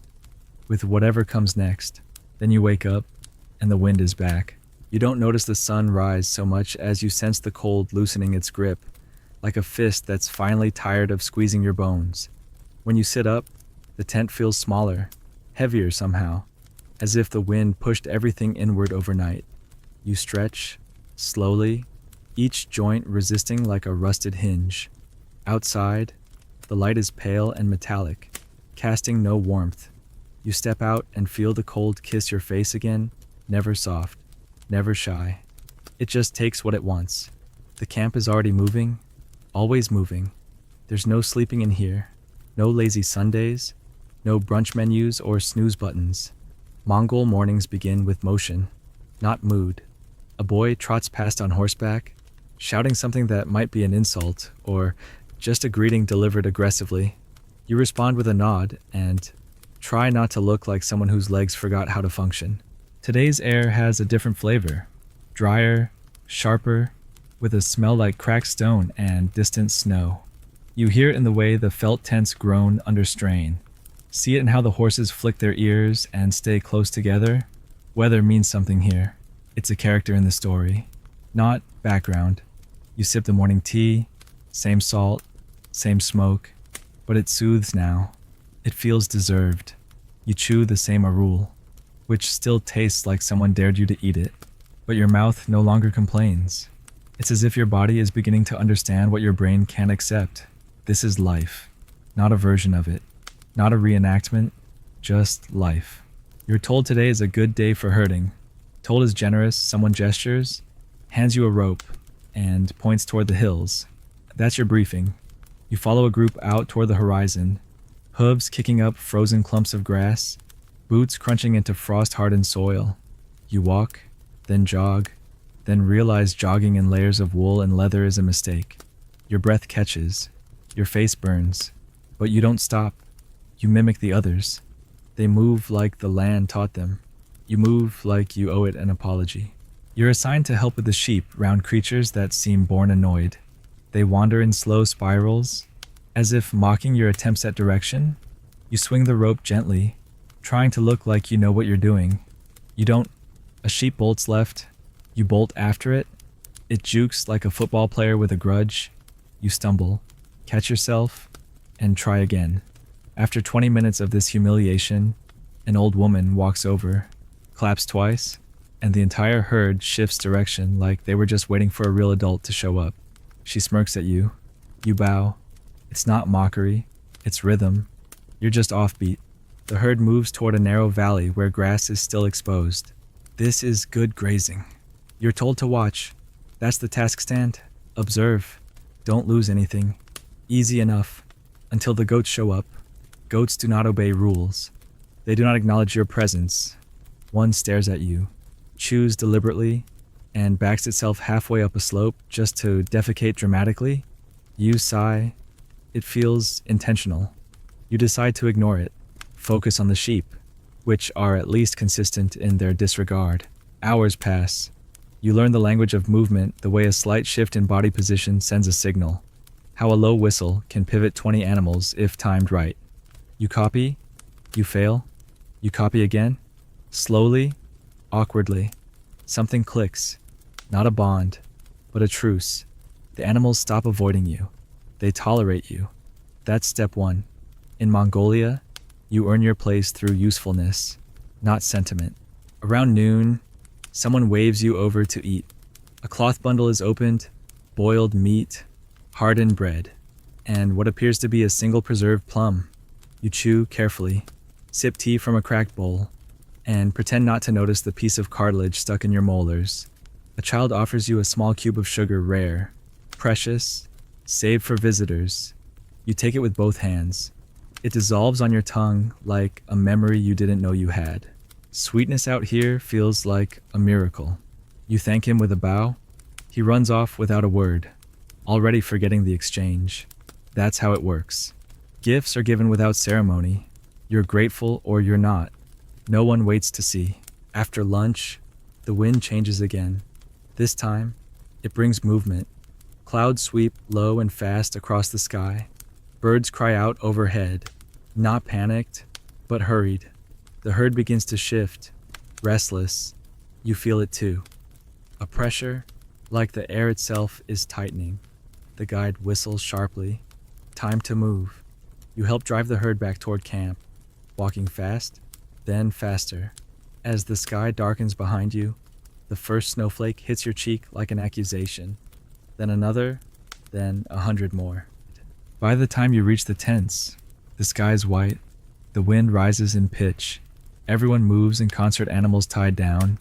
with whatever comes next. Then you wake up, and the wind is back. You don't notice the sun rise so much as you sense the cold loosening its grip, like a fist that's finally tired of squeezing your bones. When you sit up, The tent feels smaller, heavier somehow, as if the wind pushed everything inward overnight. You stretch, slowly, each joint resisting like a rusted hinge. Outside, the light is pale and metallic, casting no warmth. You step out and feel the cold kiss your face again, never soft, never shy. It just takes what it wants. The camp is already moving, always moving. There's no sleeping in here, no lazy Sundays, no brunch menus or snooze buttons. Mongol mornings begin with motion, not mood. A boy trots past on horseback, shouting something that might be an insult or just a greeting delivered aggressively. You respond with a nod and try not to look like someone whose legs forgot how to function. Today's air has a different flavor, drier, sharper, with a smell like cracked stone and distant snow. You hear it in the way the felt tents groan under strain. See it in how the horses flick their ears and stay close together. Weather means something here. It's a character in the story, not background. You sip the morning tea, same salt, same smoke, but it soothes now. It feels deserved. You chew the same arul, which still tastes like someone dared you to eat it, but your mouth no longer complains. It's as if your body is beginning to understand what your brain can't accept. This is life, not a version of it, not a reenactment, just life. You're told today is a good day for herding. Told is generous, someone gestures, hands you a rope, and points toward the hills. That's your briefing. You follow a group out toward the horizon, hooves kicking up frozen clumps of grass, boots crunching into frost-hardened soil. You walk, then jog, then realize jogging in layers of wool and leather is a mistake. Your breath catches, your face burns, but you don't stop. You mimic the others. They move like the land taught them. You move like you owe it an apology. You're assigned to help with the sheep round creatures that seem born annoyed. They wander in slow spirals, as if mocking your attempts at direction. You swing the rope gently, trying to look like you know what you're doing. You don't. A sheep bolts left. You bolt after it. It jukes like a football player with a grudge. You stumble, catch yourself, and try again. After 20 minutes of this humiliation, an old woman walks over, claps twice, and the entire herd shifts direction like they were just waiting for a real adult to show up. She smirks at you. You bow. It's not mockery. It's rhythm. You're just offbeat. The herd moves toward a narrow valley where grass is still exposed. This is good grazing. You're told to watch. That's the task stand. Observe. Don't lose anything. Easy enough. Until the goats show up. Goats do not obey rules. They do not acknowledge your presence. One stares at you, chews deliberately, and backs itself halfway up a slope just to defecate dramatically. You sigh. It feels intentional. You decide to ignore it. Focus on the sheep, which are at least consistent in their disregard. Hours pass. You learn the language of movement, the way a slight shift in body position sends a signal. How a low whistle can pivot 20 animals if timed right. You copy. You fail. You copy again. Slowly, awkwardly. Something clicks. Not a bond, but a truce. The animals stop avoiding you. They tolerate you. That's step one. In Mongolia, you earn your place through usefulness, not sentiment. Around noon, someone waves you over to eat. A cloth bundle is opened, boiled meat, hardened bread, and what appears to be a single preserved plum. You chew carefully, sip tea from a cracked bowl, and pretend not to notice the piece of cartilage stuck in your molars. A child offers you a small cube of sugar, rare, precious, saved for visitors. You take it with both hands. It dissolves on your tongue like a memory you didn't know you had. Sweetness out here feels like a miracle. You thank him with a bow. He runs off without a word, already forgetting the exchange. That's how it works. Gifts are given without ceremony. You're grateful or you're not. No one waits to see. After lunch, the wind changes again. This time, it brings movement. Clouds sweep low and fast across the sky. Birds cry out overhead, not panicked, but hurried. The herd begins to shift, restless. You feel it too. A pressure, like the air itself, is tightening. The guide whistles sharply. Time to move. You help drive the herd back toward camp, walking fast, then faster. As the sky darkens behind you, the first snowflake hits your cheek like an accusation, then another, then 100 more. By the time you reach the tents, the sky is white, the wind rises in pitch, everyone moves in concert, animals tied down,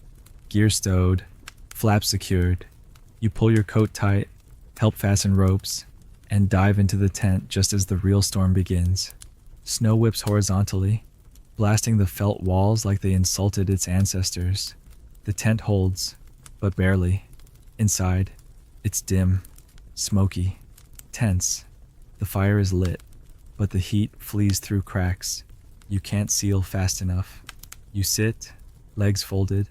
gear stowed, flaps secured. You pull your coat tight, help fasten ropes, and dive into the tent just as the real storm begins. Snow whips horizontally, blasting the felt walls like they insulted its ancestors. The tent holds, but barely. Inside, it's dim, smoky, tense. The fire is lit, but the heat flees through cracks. You can't seal fast enough. You sit, legs folded,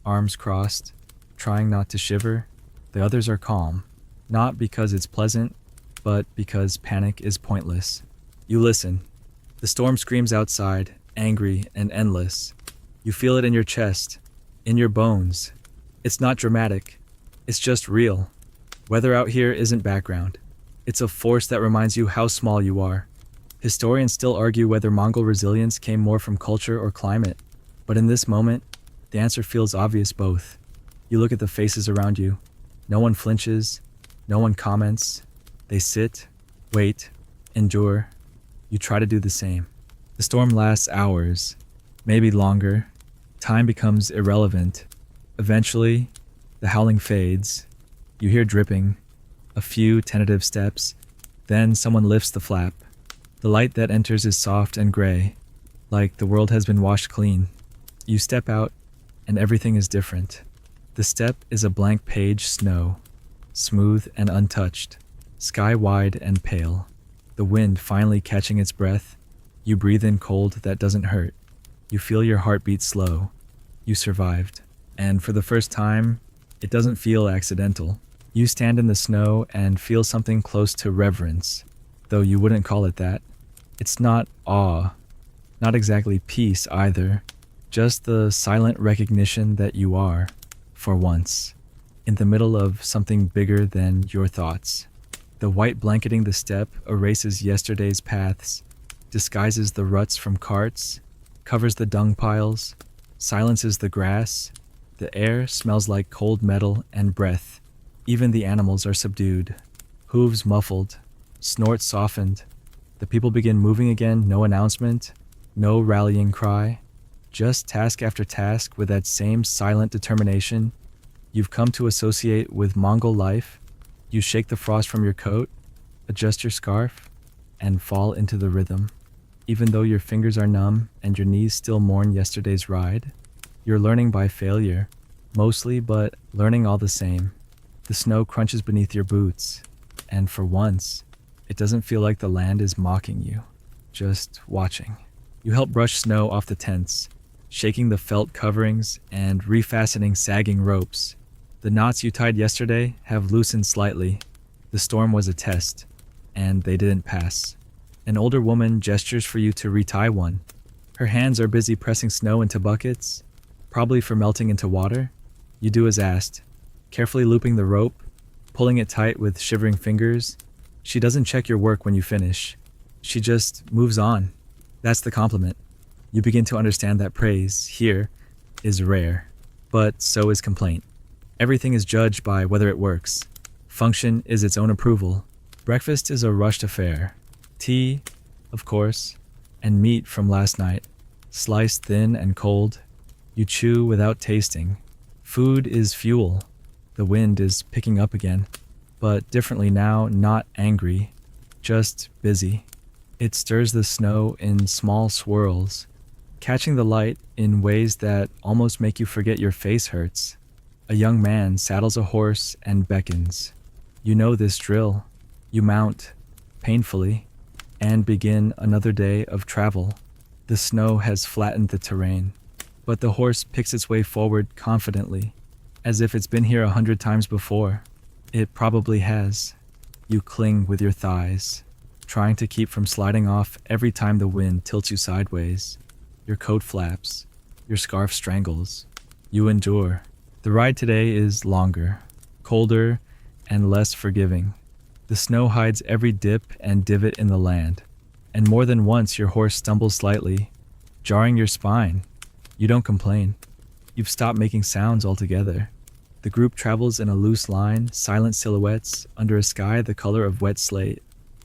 arms crossed, trying not to shiver. The others are calm, not because it's pleasant, but because panic is pointless. You listen. The storm screams outside, angry and endless. You feel it in your chest, in your bones. It's not dramatic. It's just real. Weather out here isn't background. It's a force that reminds you how small you are. Historians still argue whether Mongol resilience came more from culture or climate. But in this moment, the answer feels obvious: both. You look at the faces around you. No one flinches. No one comments. They sit, wait, endure. You try to do the same. The storm lasts hours, maybe longer. Time becomes irrelevant. Eventually, the howling fades. You hear dripping, a few tentative steps, then someone lifts the flap. The light that enters is soft and gray, like the world has been washed clean. You step out, and everything is different. The step is a blank page: snow, smooth and untouched, sky wide and pale. The wind finally catching its breath. You breathe in cold that doesn't hurt. You feel your heartbeat slow. You survived. And for the first time, it doesn't feel accidental. You stand in the snow and feel something close to reverence, though you wouldn't call it that. It's not awe, not exactly peace either, just the silent recognition that you are, for once, in the middle of something bigger than your thoughts. The white blanketing the steppe erases yesterday's paths, disguises the ruts from carts, covers the dung piles, silences the grass. The air smells like cold metal and breath. Even the animals are subdued, hooves muffled, snorts softened. The people begin moving again, no announcement, no rallying cry, just task after task with that same silent determination you've come to associate with Mongol life. You shake the frost from your coat, adjust your scarf, and fall into the rhythm. Even though your fingers are numb and your knees still mourn yesterday's ride, you're learning by failure, mostly, but learning all the same. The snow crunches beneath your boots, and for once, it doesn't feel like the land is mocking you, just watching. You help brush snow off the tents, shaking the felt coverings and refastening sagging ropes. The knots you tied yesterday have loosened slightly. The storm was a test, and they didn't pass. An older woman gestures for you to retie one. Her hands are busy pressing snow into buckets, probably for melting into water. You do as asked, carefully looping the rope, pulling it tight with shivering fingers. She doesn't check your work when you finish. She just moves on. That's the compliment. You begin to understand that praise, here, is rare, but so is complaint. Everything is judged by whether it works. Function is its own approval. Breakfast is a rushed affair. Tea, of course, and meat from last night, sliced thin and cold. You chew without tasting. Food is fuel. The wind is picking up again, but differently now, not angry, just busy. It stirs the snow in small swirls, catching the light in ways that almost make you forget your face hurts. A young man saddles a horse and beckons. You know this drill. You mount, painfully, and begin another day of travel. The snow has flattened the terrain, but the horse picks its way forward confidently, as if it's been here 100 times before. It probably has. You cling with your thighs, trying to keep from sliding off every time the wind tilts you sideways. Your coat flaps, your scarf strangles. You endure. The ride today is longer, colder, and less forgiving. The snow hides every dip and divot in the land. And more than once your horse stumbles slightly, jarring your spine. You don't complain. You've stopped making sounds altogether. The group travels in a loose line, silent silhouettes, under a sky the color of wet slate.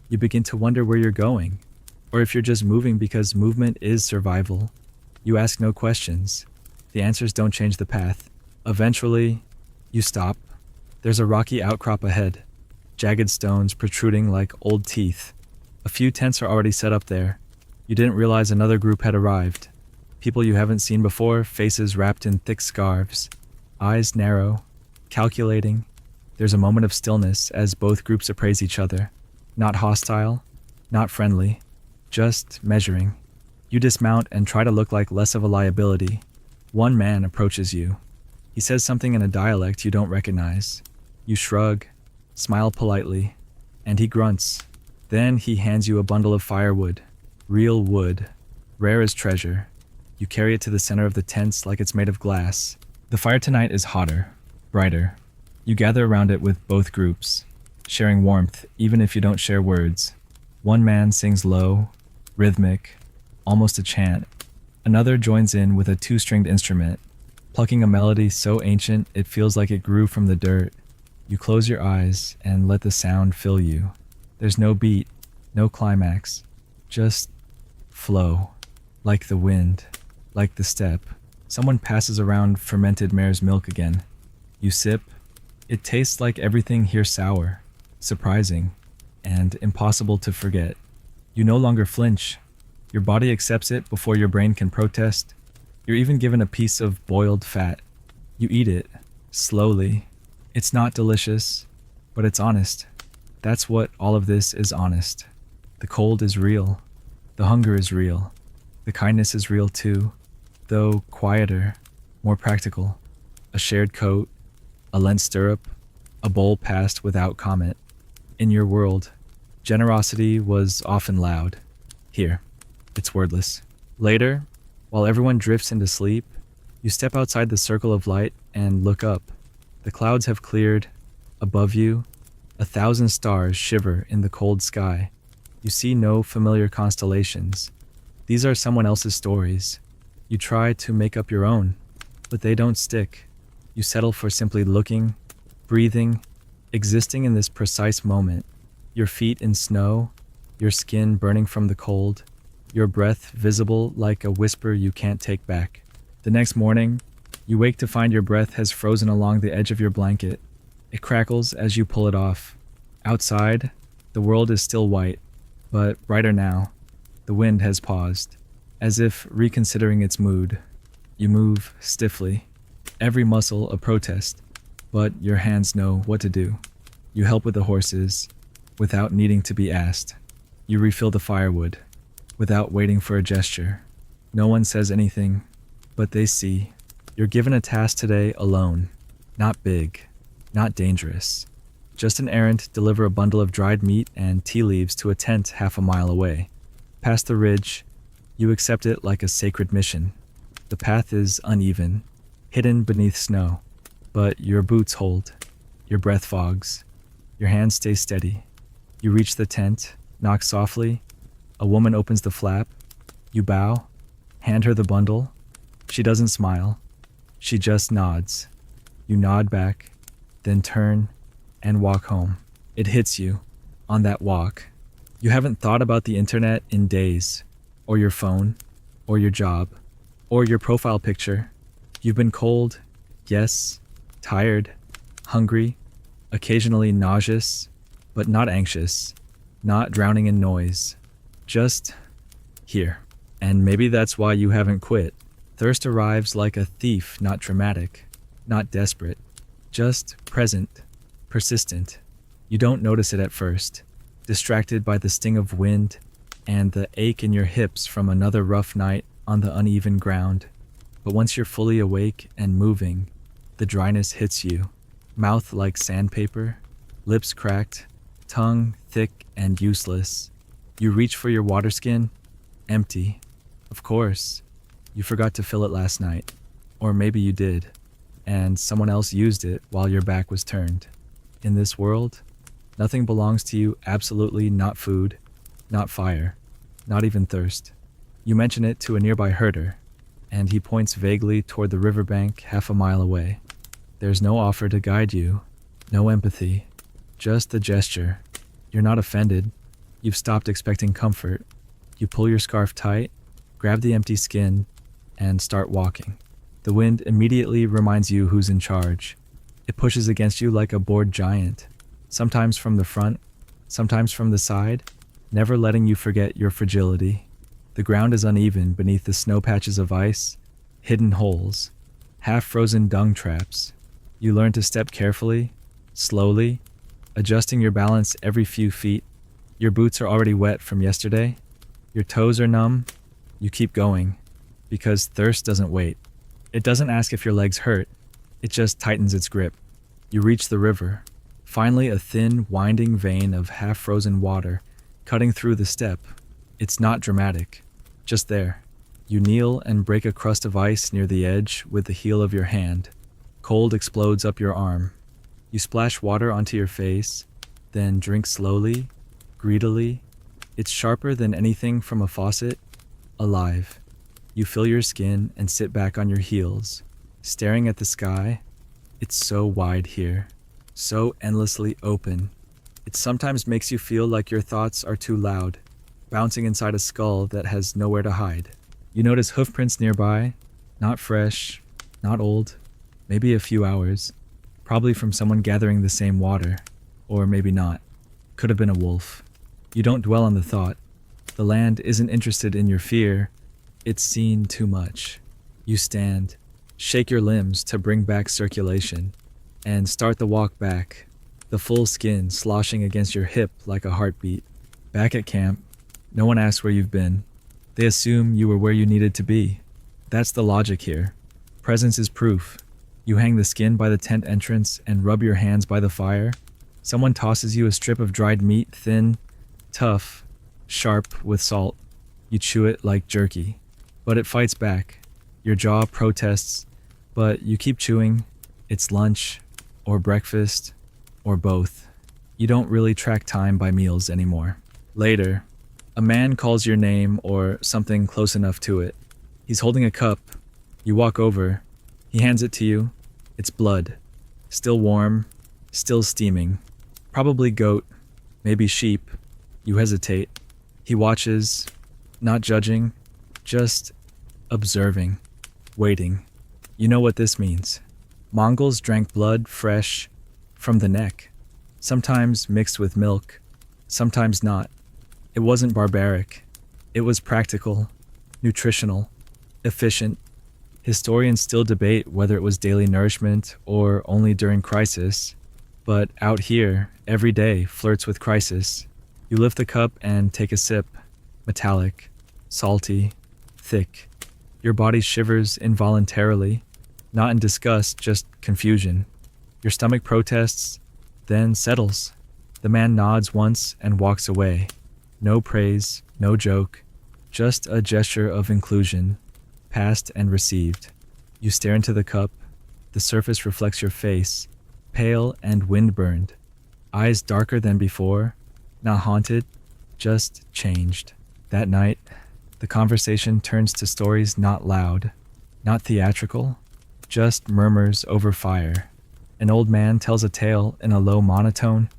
You begin to wonder where you're going, or if you're just moving because movement is survival. You ask no questions. The answers don't change the path. Eventually, you stop. There's a rocky outcrop ahead, jagged stones protruding like old teeth. A few tents are already set up there. You didn't realize another group had arrived. People you haven't seen before, faces wrapped in thick scarves, eyes narrow, calculating. There's a moment of stillness as both groups appraise each other. Not hostile, not friendly, just measuring. You dismount and try to look like less of a liability. One man approaches you. He says something in a dialect you don't recognize. You shrug, smile politely, and he grunts. Then he hands you a bundle of firewood. Real wood, rare as treasure. You carry it to the center of the tents like it's made of glass. The fire tonight is hotter, brighter. You gather around it with both groups, sharing warmth even if you don't share words. One man sings low, rhythmic, almost a chant. Another joins in with a two-stringed instrument, plucking a melody so ancient it feels like it grew from the dirt. You close your eyes and let the sound fill you. There's no beat, no climax, just flow, like the wind, like the step. Someone passes around fermented mare's milk again. You sip. It tastes like everything here sour, surprising, and impossible to forget. You no longer flinch. Your body accepts it before your brain can protest. You're even given a piece of boiled fat. You eat it, slowly. It's not delicious, but it's honest. That's what all of this is honest. The cold is real. The hunger is real. The kindness is real too, though quieter, more practical. A shared coat, a lent stirrup, a bowl passed without comment. In your world, generosity was often loud. Here, it's wordless. Later, while everyone drifts into sleep, you step outside the circle of light and look up. The clouds have cleared. Above you, 1,000 stars shiver in the cold sky. You see no familiar constellations. These are someone else's stories. You try to make up your own, but they don't stick. You settle for simply looking, breathing, existing in this precise moment. Your feet in snow, your skin burning from the cold, your breath visible like a whisper you can't take back. The next morning, you wake to find your breath has frozen along the edge of your blanket. It crackles as you pull it off. Outside, the world is still white, but brighter now. The wind has paused, as if reconsidering its mood. You move stiffly, every muscle a protest, but your hands know what to do. You help with the horses, without needing to be asked. You refill the firewood, without waiting for a gesture. No one says anything, but they see. You're given a task today alone, not big, not dangerous. Just an errand, deliver a bundle of dried meat and tea leaves to a tent half a mile away. Past the ridge, you accept it like a sacred mission. The path is uneven, hidden beneath snow, but your boots hold, your breath fogs, your hands stay steady. You reach the tent, knock softly. A woman opens the flap. You bow, hand her the bundle. She doesn't smile. She just nods. You nod back, then turn and walk home. It hits you, on that walk. You haven't thought about the internet in days, or your phone, or your job, or your profile picture. You've been cold, yes, tired, hungry, occasionally nauseous, but not anxious, not drowning in noise. Just here. And maybe that's why you haven't quit. Thirst arrives like a thief, not dramatic, not desperate, just present, persistent. You don't notice it at first, distracted by the sting of wind and the ache in your hips from another rough night on the uneven ground. But once you're fully awake and moving, the dryness hits you, mouth like sandpaper, lips cracked, tongue thick and useless. You reach for your water skin, empty. Of course, you forgot to fill it last night. Or maybe you did, and someone else used it while your back was turned. In this world, nothing belongs to you, absolutely not food, not fire, not even thirst. You mention it to a nearby herder, and he points vaguely toward the riverbank half a mile away. There's no offer to guide you, no empathy, just the gesture. You're not offended. You've stopped expecting comfort. You pull your scarf tight, grab the empty skin, and start walking. The wind immediately reminds you who's in charge. It pushes against you like a bored giant, sometimes from the front, sometimes from the side, never letting you forget your fragility. The ground is uneven beneath the snow patches of ice, hidden holes, half-frozen dung traps. You learn to step carefully, slowly, adjusting your balance every few feet. Your boots are already wet from yesterday. Your toes are numb. You keep going, because thirst doesn't wait. It doesn't ask if your legs hurt. It just tightens its grip. You reach the river. Finally, a thin, winding vein of half-frozen water cutting through the step. It's not dramatic, just there. You kneel and break a crust of ice near the edge with the heel of your hand. Cold explodes up your arm. You splash water onto your face, then drink slowly, greedily. It's sharper than anything from a faucet, alive. You fill your skin and sit back on your heels, staring at the sky. It's so wide here, so endlessly open. It sometimes makes you feel like your thoughts are too loud, bouncing inside a skull that has nowhere to hide. You notice hoofprints nearby, not fresh, not old, maybe a few hours, probably from someone gathering the same water, or maybe not. Could have been a wolf. You don't dwell on the thought. The land isn't interested in your fear. It's seen too much. You stand, shake your limbs to bring back circulation, and start the walk back, the full skin sloshing against your hip like a heartbeat. Back at camp, no one asks where you've been. They assume you were where you needed to be. That's the logic here. Presence is proof. You hang the skin by the tent entrance and rub your hands by the fire. Someone tosses you a strip of dried meat, thin, tough, sharp with salt. You chew it like jerky. But it fights back. Your jaw protests, but you keep chewing. It's lunch, or breakfast, or both. You don't really track time by meals anymore. Later, a man calls your name or something close enough to it. He's holding a cup. You walk over. He hands it to you. It's blood. Still warm, still steaming. Probably goat, maybe sheep. You hesitate. He watches, not judging, just observing, waiting. You know what this means. Mongols drank blood fresh from the neck, sometimes mixed with milk, sometimes not. It wasn't barbaric. It was practical, nutritional, efficient. Historians still debate whether it was daily nourishment or only during crisis, but out here, every day flirts with crisis. You lift the cup and take a sip, metallic, salty, thick. Your body shivers involuntarily, not in disgust, just confusion. Your stomach protests, then settles. The man nods once and walks away. No praise, no joke, just a gesture of inclusion, passed and received. You stare into the cup. The surface reflects your face, pale and wind-burned. Eyes darker than before, not haunted, just changed. That night, the conversation turns to stories not loud, not theatrical, just murmurs over fire. An old man tells a tale in a low monotone.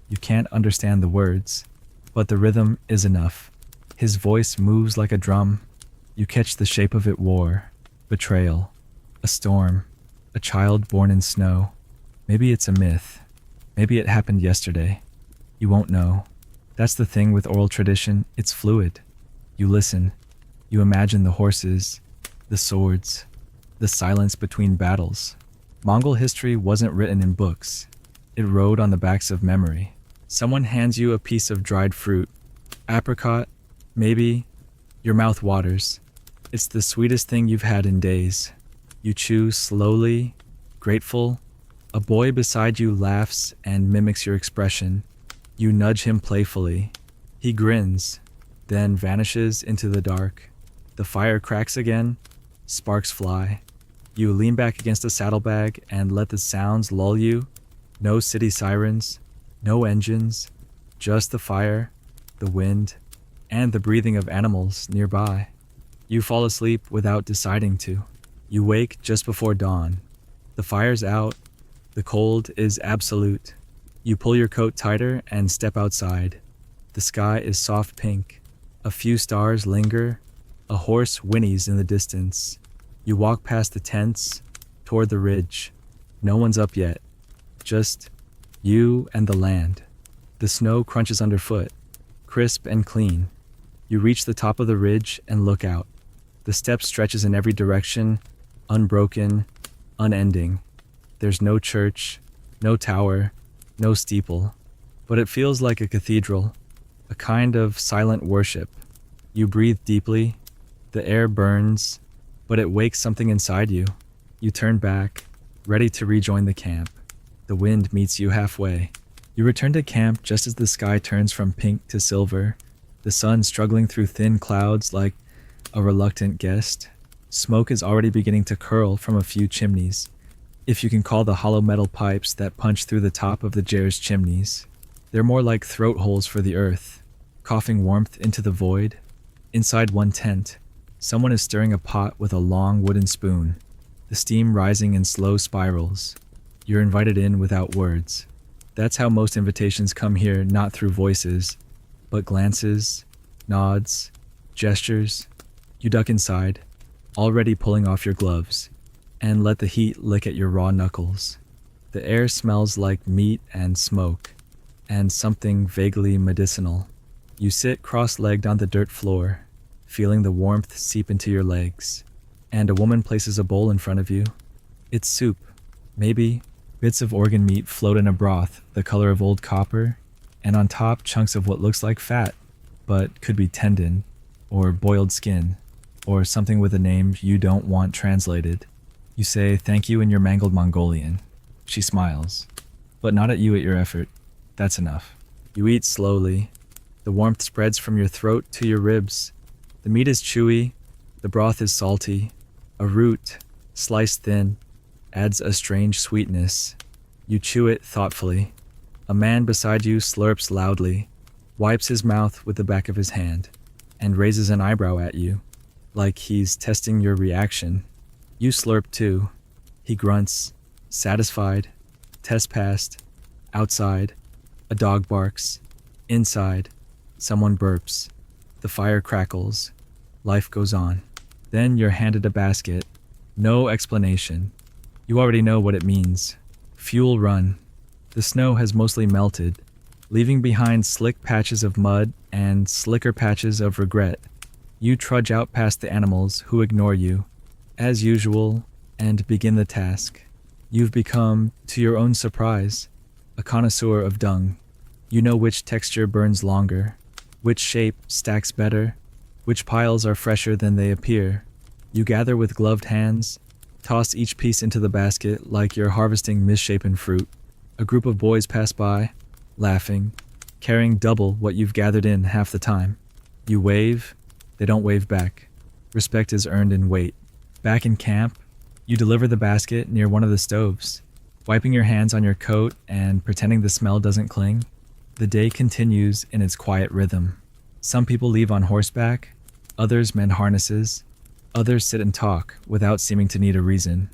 You can't understand the words, but the rhythm is enough. His voice moves like a drum. You catch the shape of it: war, betrayal, a storm, a child born in snow. Maybe it's a myth. Maybe it happened yesterday. You won't know. That's the thing with oral tradition, it's fluid. You listen. You imagine the horses, the swords, the silence between battles. Mongol history wasn't written in books. It rode on the backs of memory. Someone hands you a piece of dried fruit. Apricot, maybe. Your mouth waters. It's the sweetest thing you've had in days. You chew slowly, grateful. A boy beside you laughs and mimics your expression. You nudge him playfully. He grins, then vanishes into the dark. The fire cracks again. Sparks fly. You lean back against a saddlebag and let the sounds lull you. No city sirens, no engines, just the fire, the wind, and the breathing of animals nearby. You fall asleep without deciding to. You wake just before dawn. The fire's out. The cold is absolute. You pull your coat tighter and step outside. The sky is soft pink. A few stars linger. A horse whinnies in the distance. You walk past the tents, toward the ridge. No one's up yet. Just you and the land. The snow crunches underfoot, crisp and clean. You reach the top of the ridge and look out. The steppe stretches in every direction, unbroken, unending. There's no church, no tower, no steeple, but it feels like a cathedral, a kind of silent worship. You breathe deeply. The air burns, but it wakes something inside you. You turn back, ready to rejoin the camp. The wind meets you halfway. You return to camp just as the sky turns from pink to silver, the sun struggling through thin clouds like a reluctant guest. Smoke is already beginning to curl from a few chimneys, if you can call the hollow metal pipes that punch through the top of the Jer's chimneys. They're more like throat holes for the earth, coughing warmth into the void. Inside one tent, someone is stirring a pot with a long wooden spoon, the steam rising in slow spirals. You're invited in without words. That's how most invitations come here, not through voices, but glances, nods, gestures. You duck inside, already pulling off your gloves, and let the heat lick at your raw knuckles. The air smells like meat and smoke, and something vaguely medicinal. You sit cross-legged on the dirt floor, feeling the warmth seep into your legs, and a woman places a bowl in front of you. It's soup, maybe. Bits of organ meat float in a broth the color of old copper, and on top chunks of what looks like fat, but could be tendon, or boiled skin, or something with a name you don't want translated. You say thank you in your mangled Mongolian. She smiles, but not at you at your effort. That's enough. You eat slowly. The warmth spreads from your throat to your ribs. The meat is chewy, the broth is salty. A root, sliced thin, adds a strange sweetness. You chew it thoughtfully. A man beside you slurps loudly, wipes his mouth with the back of his hand, and raises an eyebrow at you, like he's testing your reaction. You slurp too. He grunts, satisfied. Test passed. Outside, a dog barks. Inside, someone burps. The fire crackles. Life goes on. Then you're handed a basket. No explanation. You already know what it means. Fuel run. The snow has mostly melted, leaving behind slick patches of mud and slicker patches of regret. You trudge out past the animals who ignore you, as usual, and begin the task. You've become, to your own surprise, a connoisseur of dung. You know which texture burns longer, which shape stacks better, which piles are fresher than they appear. You gather with gloved hands, toss each piece into the basket like you're harvesting misshapen fruit. A group of boys pass by, laughing, carrying double what you've gathered in half the time. You wave, they don't wave back. Respect is earned in weight. Back in camp, you deliver the basket near one of the stoves, wiping your hands on your coat and pretending the smell doesn't cling. The day continues in its quiet rhythm. Some people leave on horseback, others mend harnesses, others sit and talk without seeming to need a reason.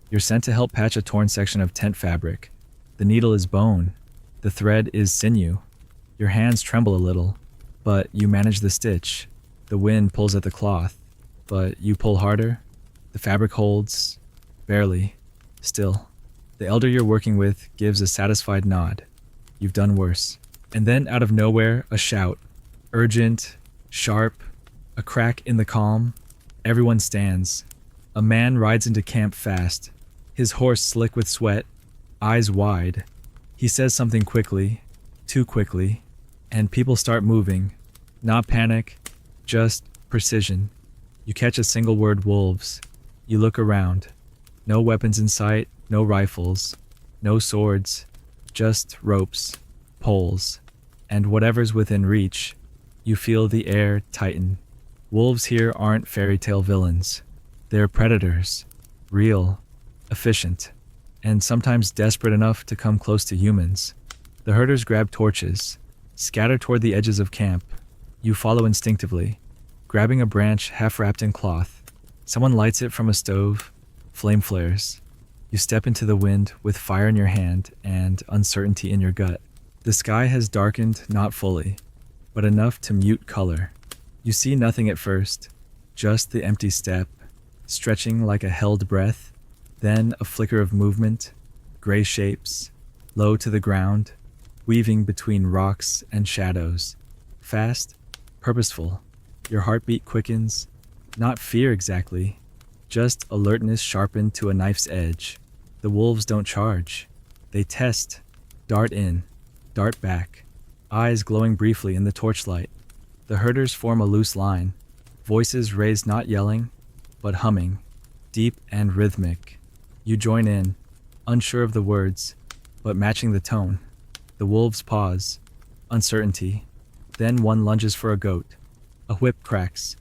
You're sent to help patch a torn section of tent fabric. The needle is bone, the thread is sinew. Your hands tremble a little, but you manage the stitch. The wind pulls at the cloth, but you pull harder. The fabric holds, barely, still. The elder you're working with gives a satisfied nod. You've done worse. And then out of nowhere, a shout. Urgent, sharp, a crack in the calm. Everyone stands. A man rides into camp fast, his horse slick with sweat, eyes wide. He says something quickly, too quickly, and people start moving. Not panic, just precision. You catch a single word, wolves. You look around. No weapons in sight, no rifles, no swords, just ropes, poles, and whatever's within reach. You feel the air tighten. Wolves here aren't fairy tale villains. They're predators, real, efficient, and sometimes desperate enough to come close to humans. The herders grab torches, scatter toward the edges of camp. You follow instinctively, grabbing a branch half wrapped in cloth. Someone lights it from a stove, flame flares. You step into the wind with fire in your hand and uncertainty in your gut. The sky has darkened not fully, but enough to mute color. You see nothing at first, just the empty steppe, stretching like a held breath, then a flicker of movement, gray shapes, low to the ground, weaving between rocks and shadows. Fast, purposeful. Your heartbeat quickens, not fear exactly, just alertness sharpened to a knife's edge. The wolves don't charge. They test, dart in, dart back, eyes glowing briefly in the torchlight. The herders form a loose line, voices raised not yelling, but humming, deep and rhythmic. You join in, unsure of the words, but matching the tone. The wolves pause, uncertainty. Then one lunges for a goat. A whip cracks.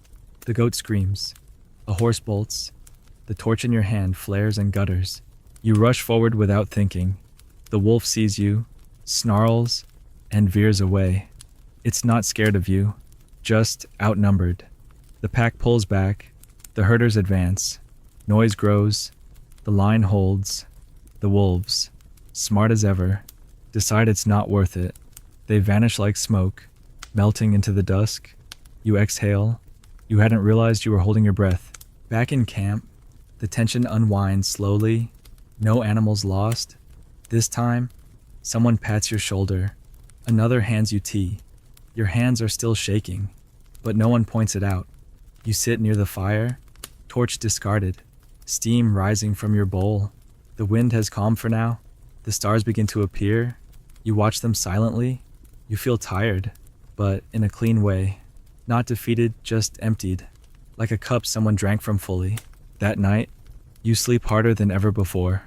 The goat screams. A horse bolts. The torch in your hand flares and gutters. You rush forward without thinking. The wolf sees you, snarls, and veers away. It's not scared of you, just outnumbered. The pack pulls back. The herders advance. Noise grows. The line holds. The wolves, smart as ever, decide it's not worth it. They vanish like smoke, melting into the dusk. You exhale. You hadn't realized you were holding your breath. Back in camp, the tension unwinds slowly. No animals lost. This time, someone pats your shoulder. Another hands you tea. Your hands are still shaking, but no one points it out. You sit near the fire, torch discarded, steam rising from your bowl. The wind has calmed for now. The stars begin to appear. You watch them silently. You feel tired, but in a clean way. Not defeated, just emptied, like a cup someone drank from fully. That night, you sleep harder than ever before.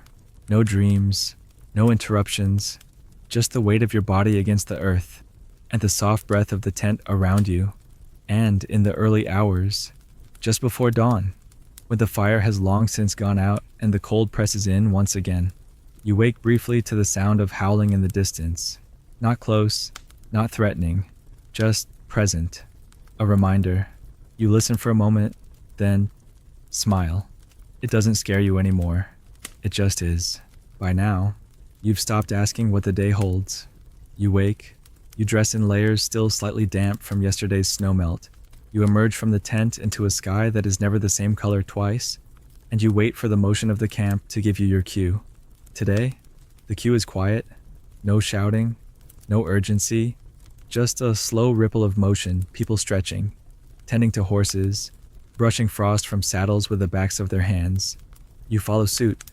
No dreams, no interruptions, just the weight of your body against the earth, and the soft breath of the tent around you. And in the early hours, just before dawn, when the fire has long since gone out and the cold presses in once again, you wake briefly to the sound of howling in the distance. Not close, not threatening, just present. A reminder. You listen for a moment, then smile. It doesn't scare you anymore. It just is. By now, you've stopped asking what the day holds. You wake. You dress in layers still slightly damp from yesterday's snowmelt. You emerge from the tent into a sky that is never the same color twice, and you wait for the motion of the camp to give you your cue. Today, the cue is quiet. No shouting, no urgency, just a slow ripple of motion, people stretching, tending to horses, brushing frost from saddles with the backs of their hands. You follow suit,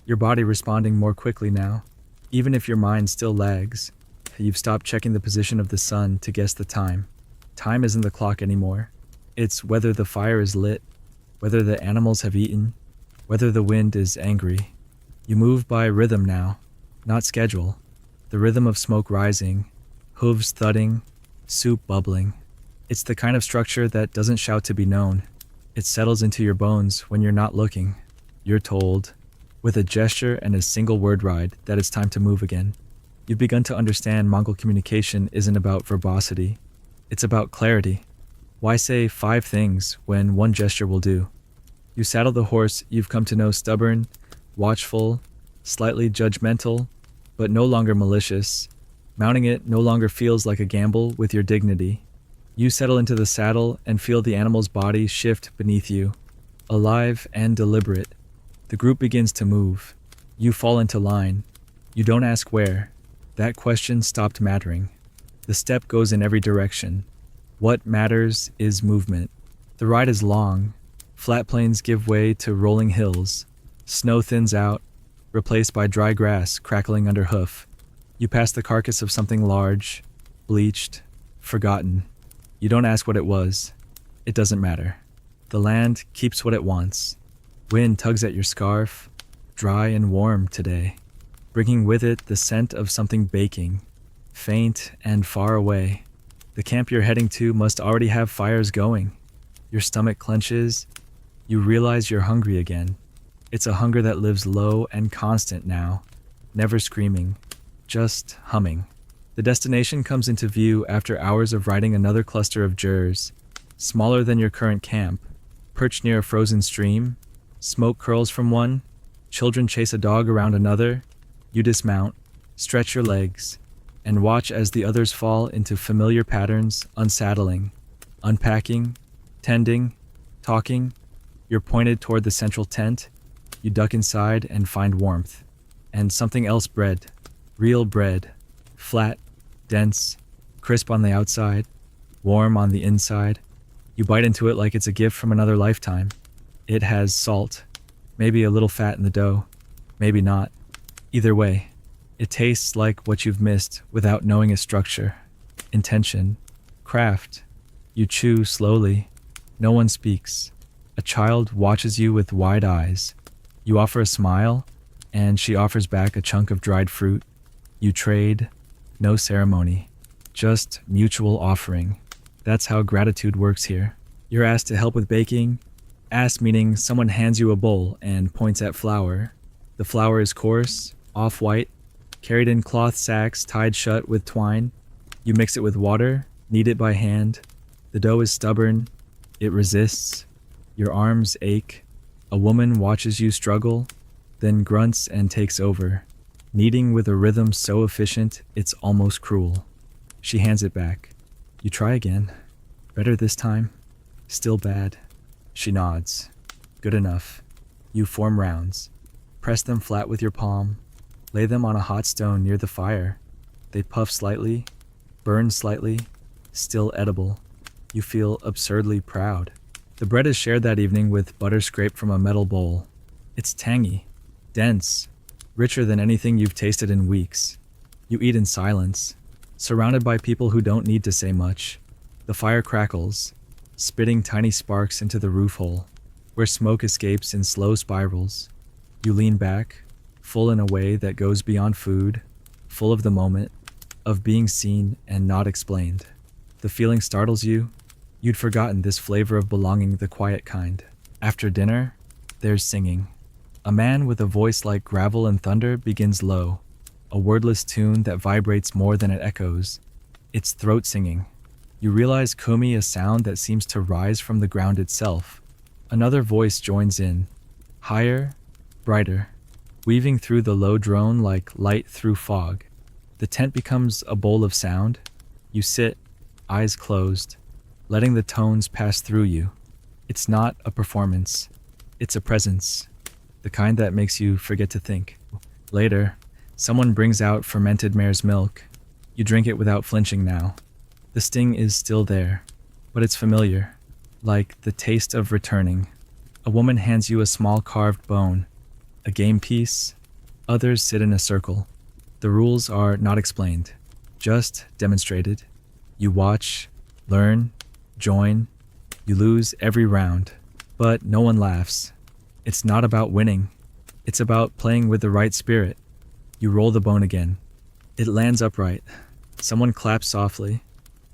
your body responding more quickly now. Even if your mind still lags, you've stopped checking the position of the sun to guess the time. Time isn't the clock anymore. It's whether the fire is lit, whether the animals have eaten, whether the wind is angry. You move by rhythm now, not schedule. The rhythm of smoke rising, hooves thudding, soup bubbling. It's the kind of structure that doesn't shout to be known. It settles into your bones when you're not looking. You're told, with a gesture and a single word ride, that it's time to move again. You've begun to understand Mongol communication isn't about verbosity. It's about clarity. Why say 5 things when one gesture will do? You saddle the horse you've come to know stubborn, watchful, slightly judgmental, but no longer malicious. Mounting it no longer feels like a gamble with your dignity. You settle into the saddle and feel the animal's body shift beneath you. Alive and deliberate, the group begins to move. You fall into line. You don't ask where. That question stopped mattering. The step goes in every direction. What matters is movement. The ride is long. Flat plains give way to rolling hills. Snow thins out, replaced by dry grass crackling under hoof. You pass the carcass of something large, bleached, forgotten. You don't ask what it was. It doesn't matter. The land keeps what it wants. Wind tugs at your scarf, dry and warm today, bringing with it the scent of something baking, faint and far away. The camp you're heading to must already have fires going. Your stomach clenches. You realize you're hungry again. It's a hunger that lives low and constant now, never screaming, just humming. The destination comes into view after hours of riding another cluster of yurts, smaller than your current camp, perched near a frozen stream. Smoke curls from one, children chase a dog around another. You dismount, stretch your legs, and watch as the others fall into familiar patterns, unsaddling, unpacking, tending, talking. You're pointed toward the central tent. You duck inside and find warmth. And something else: bread. Real bread. Flat, dense, crisp on the outside, warm on the inside. You bite into it like it's a gift from another lifetime. It has salt, maybe a little fat in the dough, maybe not. Either way, it tastes like what you've missed without knowing its structure, intention, craft. You chew slowly. No one speaks. A child watches you with wide eyes. You offer a smile, and she offers back a chunk of dried fruit. You trade, no ceremony, just mutual offering. That's how gratitude works here. You're asked to help with baking. Asked meaning someone hands you a bowl and points at flour. The flour is coarse, off-white, carried in cloth sacks tied shut with twine. You mix it with water, knead it by hand. The dough is stubborn. It resists. Your arms ache. A woman watches you struggle, then grunts and takes over, kneading with a rhythm so efficient it's almost cruel. She hands it back. You try again. Better this time. Still bad. She nods. Good enough. You form rounds. Press them flat with your palm. Lay them on a hot stone near the fire. They puff slightly, burn slightly, still edible. You feel absurdly proud. The bread is shared that evening with butter scraped from a metal bowl. It's tangy, dense, richer than anything you've tasted in weeks. You eat in silence, surrounded by people who don't need to say much. The fire crackles, spitting tiny sparks into the roof hole, where smoke escapes in slow spirals. You lean back, full in a way that goes beyond food, full of the moment, of being seen and not explained. The feeling startles you. You'd forgotten this flavor of belonging, the quiet kind. After dinner, there's singing. A man with a voice like gravel and thunder begins low, a wordless tune that vibrates more than it echoes. It's throat singing. You realize kumi, a sound that seems to rise from the ground itself. Another voice joins in, higher, brighter, weaving through the low drone like light through fog. The tent becomes a bowl of sound. You sit, eyes closed, letting the tones pass through you. It's not a performance. It's a presence, the kind that makes you forget to think. Later, someone brings out fermented mare's milk. You drink it without flinching now. The sting is still there, but it's familiar, like the taste of returning. A woman hands you a small carved bone, a game piece. Others sit in a circle. The rules are not explained, just demonstrated. You watch, learn, join. You lose every round, but no one laughs. It's not about winning. It's about playing with the right spirit. You roll the bone again. It lands upright. Someone claps softly.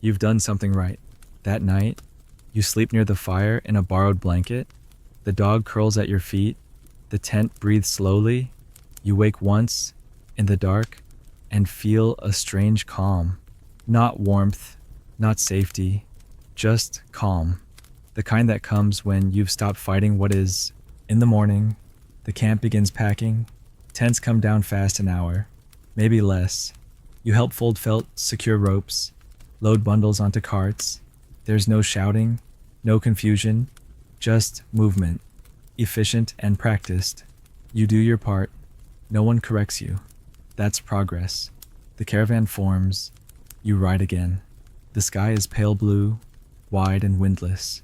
You've done something right. That night, you sleep near the fire in a borrowed blanket. The dog curls at your feet. The tent breathes slowly. You wake once, in the dark, and feel a strange calm. Not warmth, not safety, just calm. The kind that comes when you've stopped fighting what is. In the morning, the camp begins packing. Tents come down fast, an hour, maybe less. You help fold felt, secure ropes, load bundles onto carts. There's no shouting, no confusion, just movement, efficient and practiced. You do your part. No one corrects you. That's progress. The caravan forms. You ride again. The sky is pale blue, wide and windless.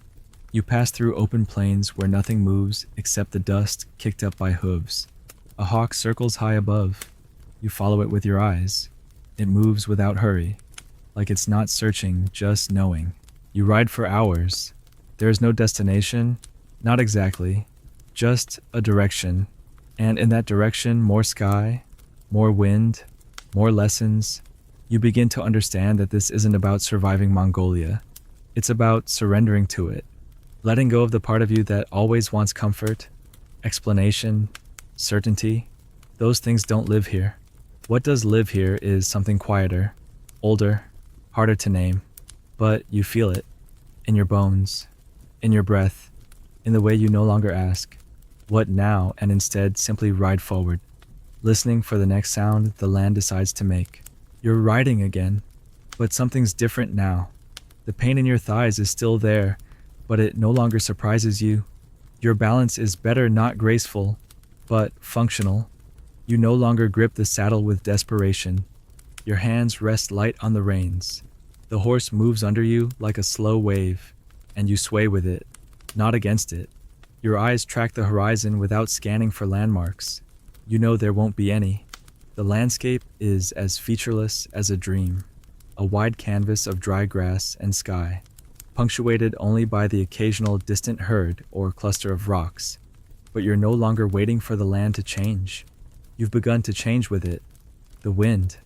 You pass through open plains where nothing moves except the dust kicked up by hooves. A hawk circles high above. You follow it with your eyes. It moves without hurry, like it's not searching, just knowing. You ride for hours. There is no destination, not exactly, just a direction. And in that direction, more sky, more wind, more lessons. You begin to understand that this isn't about surviving Mongolia. It's about surrendering to it, letting go of the part of you that always wants comfort, explanation, certainty. Those things don't live here. What does live here is something quieter, older, harder to name, but you feel it in your bones, in your breath, in the way you no longer ask, "What now?" and instead simply ride forward, listening for the next sound the land decides to make. You're riding again, but something's different now. The pain in your thighs is still there, but it no longer surprises you. Your balance is better, not graceful, but functional. You no longer grip the saddle with desperation. Your hands rest light on the reins. The horse moves under you like a slow wave, and you sway with it, not against it. Your eyes track the horizon without scanning for landmarks. You know there won't be any. The landscape is as featureless as a dream, a wide canvas of dry grass and sky, punctuated only by the occasional distant herd or cluster of rocks. But you're no longer waiting for the land to change. You've begun to change with it. The wind,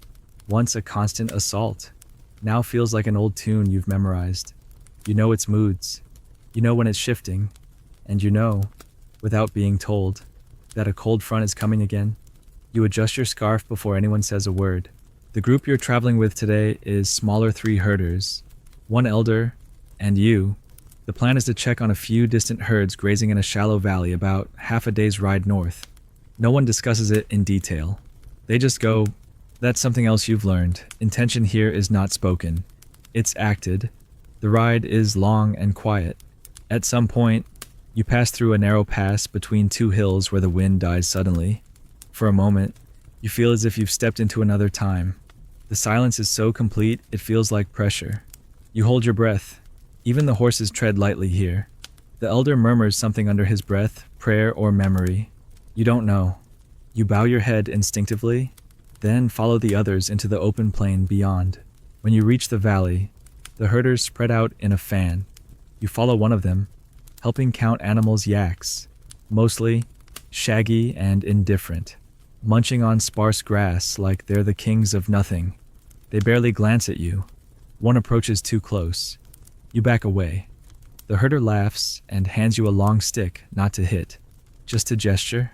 once a constant assault, now feels like an old tune you've memorized. You know its moods. You know when it's shifting. And you know, without being told, that a cold front is coming again. You adjust your scarf before anyone says a word. The group you're traveling with today is smaller 3 herders, 1 elder, and you. The plan is to check on a few distant herds grazing in a shallow valley about half a day's ride north. No one discusses it in detail. They just go, "That's something else you've learned. Intention here is not spoken. It's acted." The ride is long and quiet. At some point, you pass through a narrow pass between 2 hills where the wind dies suddenly. For a moment, you feel as if you've stepped into another time. The silence is so complete, it feels like pressure. You hold your breath. Even the horses tread lightly here. The elder murmurs something under his breath, prayer or memory. You don't know. You bow your head instinctively, then follow the others into the open plain beyond. When you reach the valley, the herders spread out in a fan. You follow one of them, helping count animals' yaks, mostly shaggy and indifferent, munching on sparse grass like they're the kings of nothing. They barely glance at you. One approaches too close. You back away. The herder laughs and hands you a long stick, not to hit, just to gesture.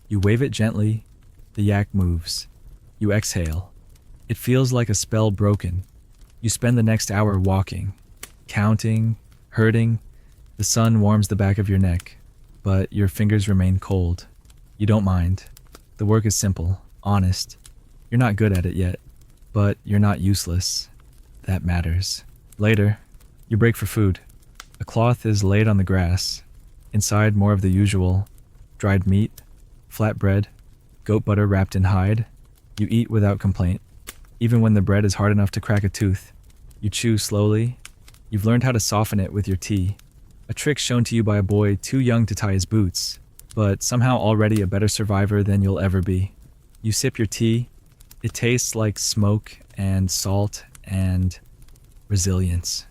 You wave it gently. The yak moves. You exhale. It feels like a spell broken. You spend the next hour walking, counting, herding. The sun warms the back of your neck, but your fingers remain cold. You don't mind. The work is simple, honest. You're not good at it yet, but you're not useless. That matters. Later, you break for food. A cloth is laid on the grass. Inside, more of the usual: dried meat, flat bread, goat butter wrapped in hide. You eat without complaint. Even when the bread is hard enough to crack a tooth, you chew slowly. You've learned how to soften it with your tea. A trick shown to you by a boy too young to tie his boots, but somehow already a better survivor than you'll ever be. You sip your tea. It tastes like smoke and salt and resilience.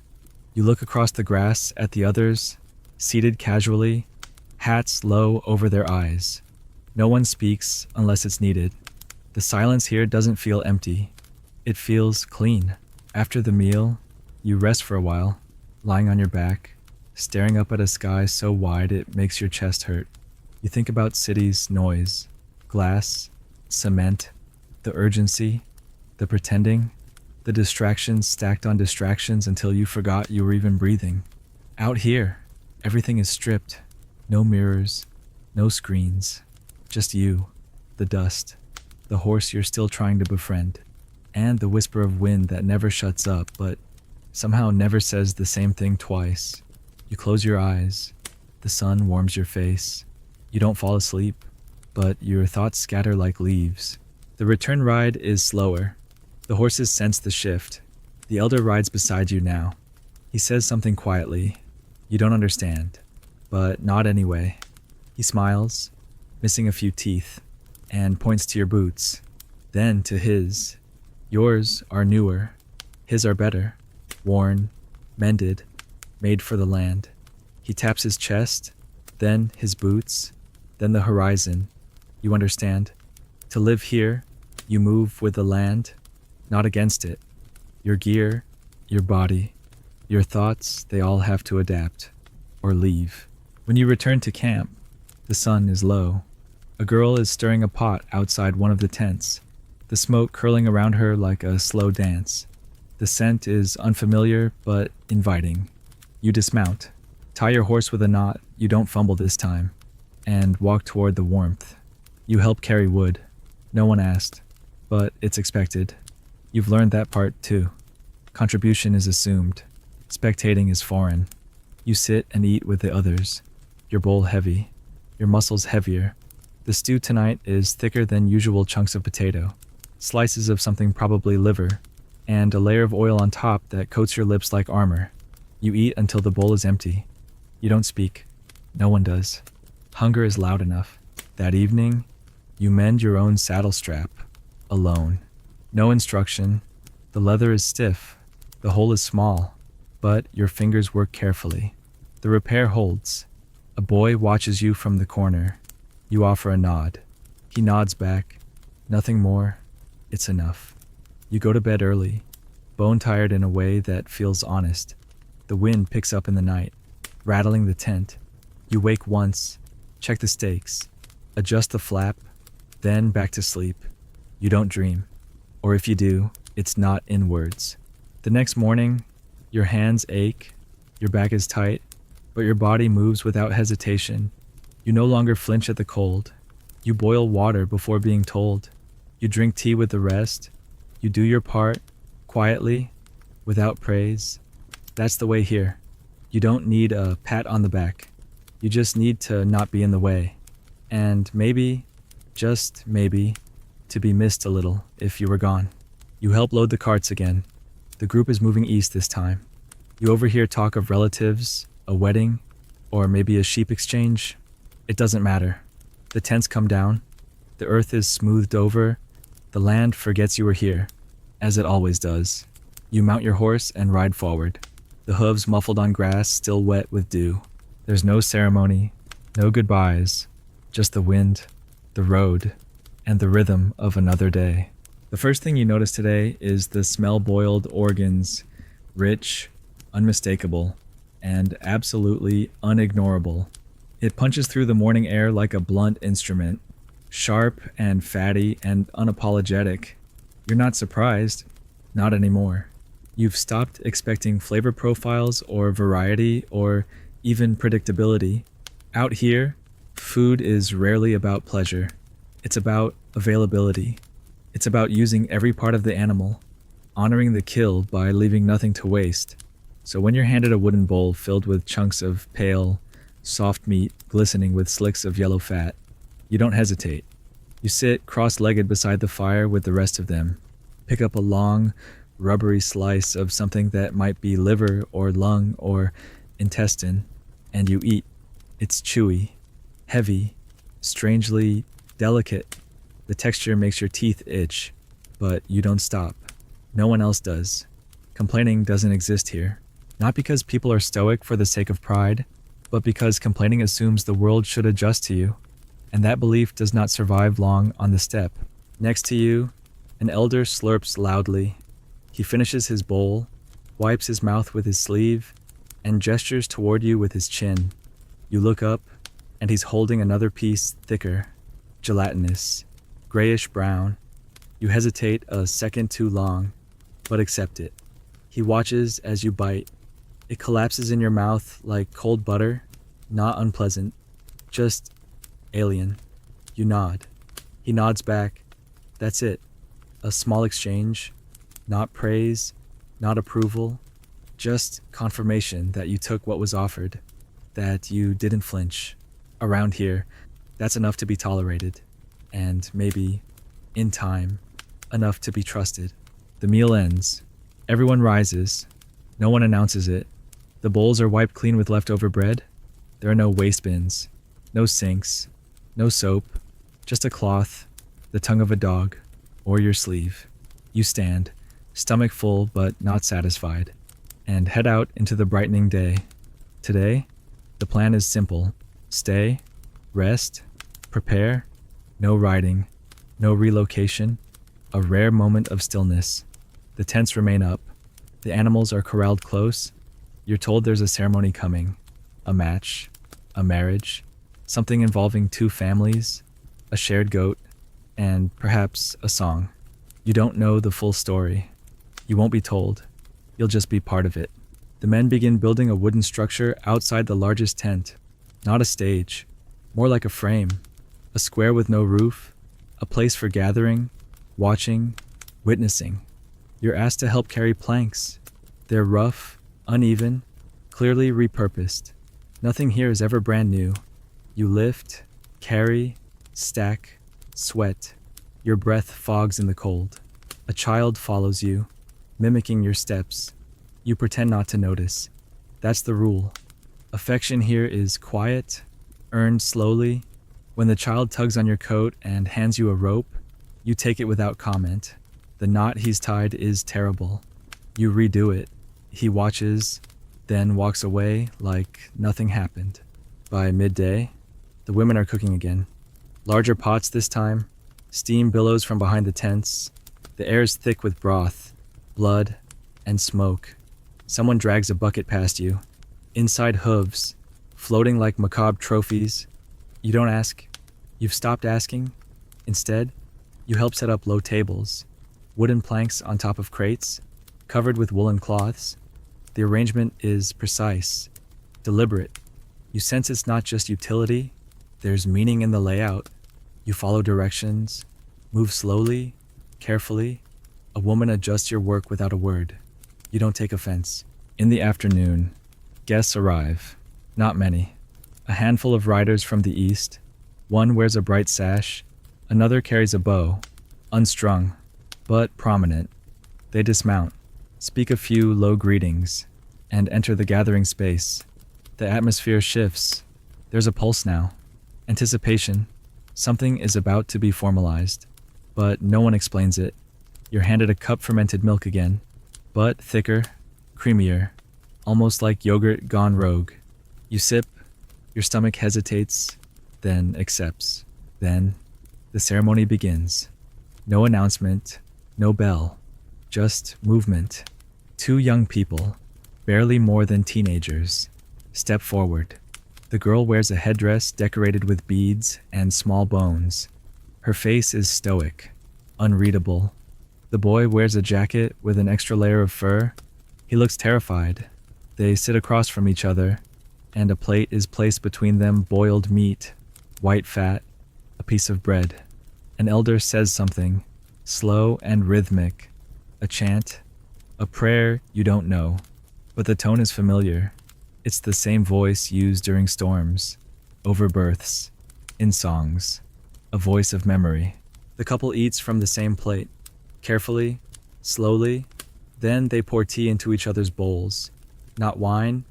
You look across the grass at the others, seated casually, hats low over their eyes. No one speaks unless it's needed. The silence here doesn't feel empty. It feels clean. After the meal, you rest for a while, lying on your back, staring up at a sky so wide it makes your chest hurt. You think about cities' noise, glass, cement, the urgency, the pretending, the distractions stacked on distractions until you forgot you were even breathing. Out here, everything is stripped. No mirrors, no screens, just you, the dust, the horse you're still trying to befriend, and the whisper of wind that never shuts up but somehow never says the same thing twice. You close your eyes. The sun warms your face. You don't fall asleep, but your thoughts scatter like leaves. The return ride is slower. The horses sense the shift. The elder rides beside you now. He says something quietly. You don't understand, but nod anyway. He smiles, missing a few teeth, and points to your boots, then to his. Yours are newer. His are better, worn, mended, made for the land. He taps his chest, then his boots, then the horizon. You understand? To live here, you move with the land, not against it. Your gear, your body, your thoughts, they all have to adapt, or leave. When you return to camp, the sun is low. A girl is stirring a pot outside one of the tents, the smoke curling around her like a slow dance. The scent is unfamiliar but inviting. You dismount, tie your horse with a knot, you don't fumble this time, and walk toward the warmth. You help carry wood. No one asked, but it's expected. You've learned that part too. Contribution is assumed. Spectating is foreign. You sit and eat with the others. Your bowl heavy. Your muscles heavier. The stew tonight is thicker than usual chunks of potato. Slices of something, probably liver, and a layer of oil on top that coats your lips like armor. You eat until the bowl is empty. You don't speak. No one does. Hunger is loud enough. That evening, you mend your own saddle strap. Alone. No instruction. The leather is stiff. The hole is small. But your fingers work carefully. The repair holds. A boy watches you from the corner. You offer a nod. He nods back. Nothing more. It's enough. You go to bed early, bone-tired in a way that feels honest. The wind picks up in the night, rattling the tent. You wake once, check the stakes, adjust the flap, then back to sleep. You don't dream. Or if you do, it's not in words. The next morning, your hands ache, your back is tight, but your body moves without hesitation. You no longer flinch at the cold. You boil water before being told. You drink tea with the rest. You do your part, quietly, without praise. That's the way here. You don't need a pat on the back. You just need to not be in the way. And maybe, just maybe, to be missed a little if you were gone. You help load the carts again. The group is moving east this time. You overhear talk of relatives, a wedding, or maybe a sheep exchange. It doesn't matter. The tents come down. The earth is smoothed over. The land forgets you were here, as it always does. You mount your horse and ride forward. The hooves muffled on grass, still wet with dew. There's no ceremony, no goodbyes, just the wind, the road, and the rhythm of another day. The first thing you notice today is the smell-boiled organs, rich, unmistakable, and absolutely unignorable. It punches through the morning air like a blunt instrument, sharp and fatty and unapologetic. You're not surprised. Not anymore. You've stopped expecting flavor profiles or variety or even predictability. Out here, food is rarely about pleasure. It's about availability. It's about using every part of the animal, honoring the kill by leaving nothing to waste. So when you're handed a wooden bowl filled with chunks of pale, soft meat glistening with slicks of yellow fat, you don't hesitate. You sit cross-legged beside the fire with the rest of them, pick up a long, rubbery slice of something that might be liver or lung or intestine, and you eat. It's chewy, heavy, strangely delicate. The texture makes your teeth itch, but you don't stop. No one else does. Complaining doesn't exist here. Not because people are stoic for the sake of pride, but because complaining assumes the world should adjust to you, and that belief does not survive long on the step. Next to you, an elder slurps loudly. He finishes his bowl, wipes his mouth with his sleeve, and gestures toward you with his chin. You look up, and he's holding another piece thicker, gelatinous, grayish-brown. You hesitate a second too long, but accept it. He watches as you bite. It collapses in your mouth like cold butter, not unpleasant, just alien. You nod. He nods back. That's it. A small exchange. Not praise, not approval, just confirmation that you took what was offered, that you didn't flinch. Around here, that's enough to be tolerated, and maybe, in time, enough to be trusted. The meal ends. Everyone rises. No one announces it. The bowls are wiped clean with leftover bread. There are no waste bins, no sinks, no soap, just a cloth, the tongue of a dog, or your sleeve. You stand, stomach full but not satisfied, and head out into the brightening day. Today, the plan is simple. Stay, rest, prepare, no riding, no relocation, a rare moment of stillness. The tents remain up. The animals are corralled close. You're told there's a ceremony coming, a match, a marriage, something involving two families, a shared goat, and perhaps a song. You don't know the full story. You won't be told. You'll just be part of it. The men begin building a wooden structure outside the largest tent. Not a stage, more like a frame. A square with no roof, a place for gathering, watching, witnessing. You're asked to help carry planks. They're rough, uneven, clearly repurposed. Nothing here is ever brand new. You lift, carry, stack, sweat. Your breath fogs in the cold. A child follows you, mimicking your steps. You pretend not to notice. That's the rule. Affection here is quiet, earned slowly. When the child tugs on your coat and hands you a rope, you take it without comment. The knot he's tied is terrible. You redo it. He watches, then walks away like nothing happened. By midday, the women are cooking again. Larger pots this time. Steam billows from behind the tents. The air is thick with broth, blood, and smoke. Someone drags a bucket past you. Inside hooves, floating like macabre trophies. You don't ask. You've stopped asking. Instead, you help set up low tables. Wooden planks on top of crates, covered with woolen cloths. The arrangement is precise, deliberate. You sense it's not just utility. There's meaning in the layout. You follow directions, move slowly, carefully. A woman adjusts your work without a word. You don't take offense. In the afternoon, guests arrive. Not many. A handful of riders from the east. One wears a bright sash. Another carries a bow, unstrung, but prominent. They dismount, speak a few low greetings, and enter the gathering space. The atmosphere shifts. There's a pulse now. Anticipation. Something is about to be formalized, but no one explains it. You're handed a cup fermented milk again, but thicker, creamier, almost like yogurt gone rogue. You sip, your stomach hesitates, then accepts. Then, the ceremony begins. No announcement, no bell, just movement. Two young people, barely more than teenagers, step forward. The girl wears a headdress decorated with beads and small bones. Her face is stoic, unreadable. The boy wears a jacket with an extra layer of fur. He looks terrified. They sit across from each other, and a plate is placed between them: boiled meat, white fat, a piece of bread. An elder says something, slow and rhythmic, a chant, a prayer you don't know, but the tone is familiar. It's the same voice used during storms, over births, in songs, a voice of memory. The couple eats from the same plate, carefully, slowly. Then they pour tea into each other's bowls. Not wine,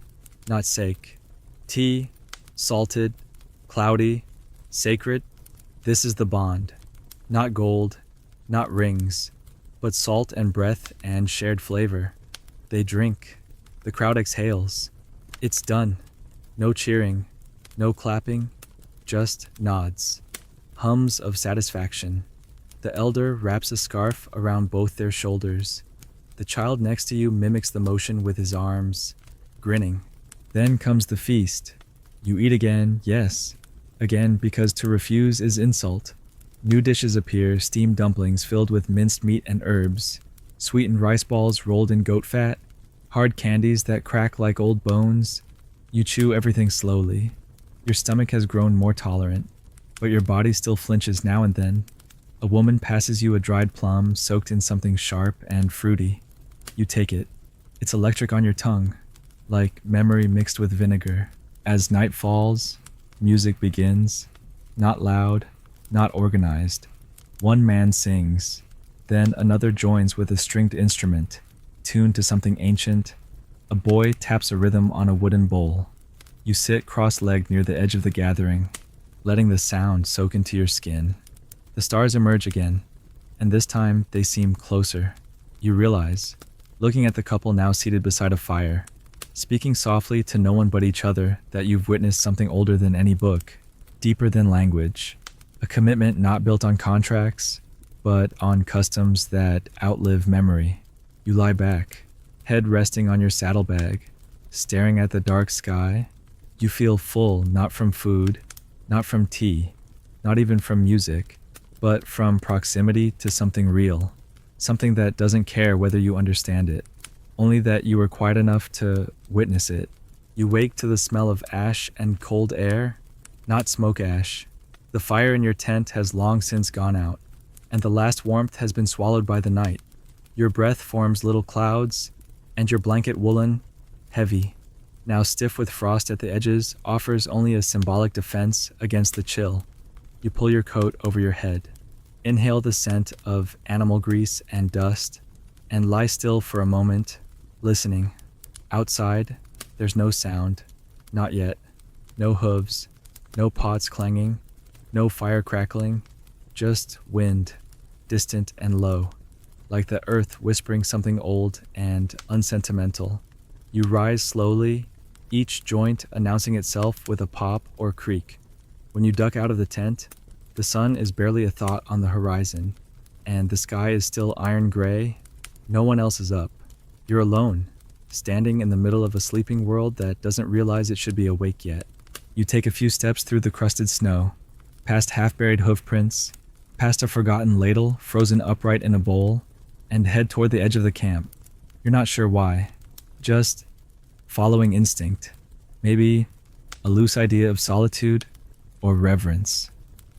not sake. Tea, salted, cloudy, sacred. This is the bond. Not gold, not rings, but salt and breath and shared flavor. They drink. The crowd exhales. It's done. No cheering, no clapping, just nods. Hums of satisfaction. The elder wraps a scarf around both their shoulders. The child next to you mimics the motion with his arms, grinning. Then comes the feast. You eat again, yes. Again, because to refuse is insult. New dishes appear: steamed dumplings filled with minced meat and herbs, sweetened rice balls rolled in goat fat, hard candies that crack like old bones. You chew everything slowly. Your stomach has grown more tolerant, but your body still flinches now and then. A woman passes you a dried plum soaked in something sharp and fruity. You take it. It's electric on your tongue, like memory mixed with vinegar. As night falls, music begins. Not loud, not organized. One man sings. Then another joins with a stringed instrument, tuned to something ancient. A boy taps a rhythm on a wooden bowl. You sit cross-legged near the edge of the gathering, letting the sound soak into your skin. The stars emerge again, and this time they seem closer. You realize, looking at the couple now seated beside a fire, speaking softly to no one but each other, that you've witnessed something older than any book, deeper than language. A commitment not built on contracts, but on customs that outlive memory. You lie back, head resting on your saddlebag, staring at the dark sky. You feel full, not from food, not from tea, not even from music, but from proximity to something real, something that doesn't care whether you understand it. only that you were quiet enough to witness it. You wake to the smell of ash and cold air, not smoke ash. The fire in your tent has long since gone out, and the last warmth has been swallowed by the night. Your breath forms little clouds, and your blanket woolen, heavy, now stiff with frost at the edges, offers only a symbolic defense against the chill. You pull your coat over your head, inhale the scent of animal grease and dust, and lie still for a moment, listening. Outside, there's no sound, not yet. No hooves, no pots clanging, no fire crackling, just wind, distant and low, like the earth whispering something old and unsentimental. You rise slowly, each joint announcing itself with a pop or creak. When you duck out of the tent, the sun is barely a thought on the horizon, and the sky is still iron gray. No one else is up. You're alone, standing in the middle of a sleeping world that doesn't realize it should be awake yet. You take a few steps through the crusted snow, past half-buried hoofprints, past a forgotten ladle frozen upright in a bowl, and head toward the edge of the camp. You're not sure why, just following instinct. Maybe a loose idea of solitude or reverence.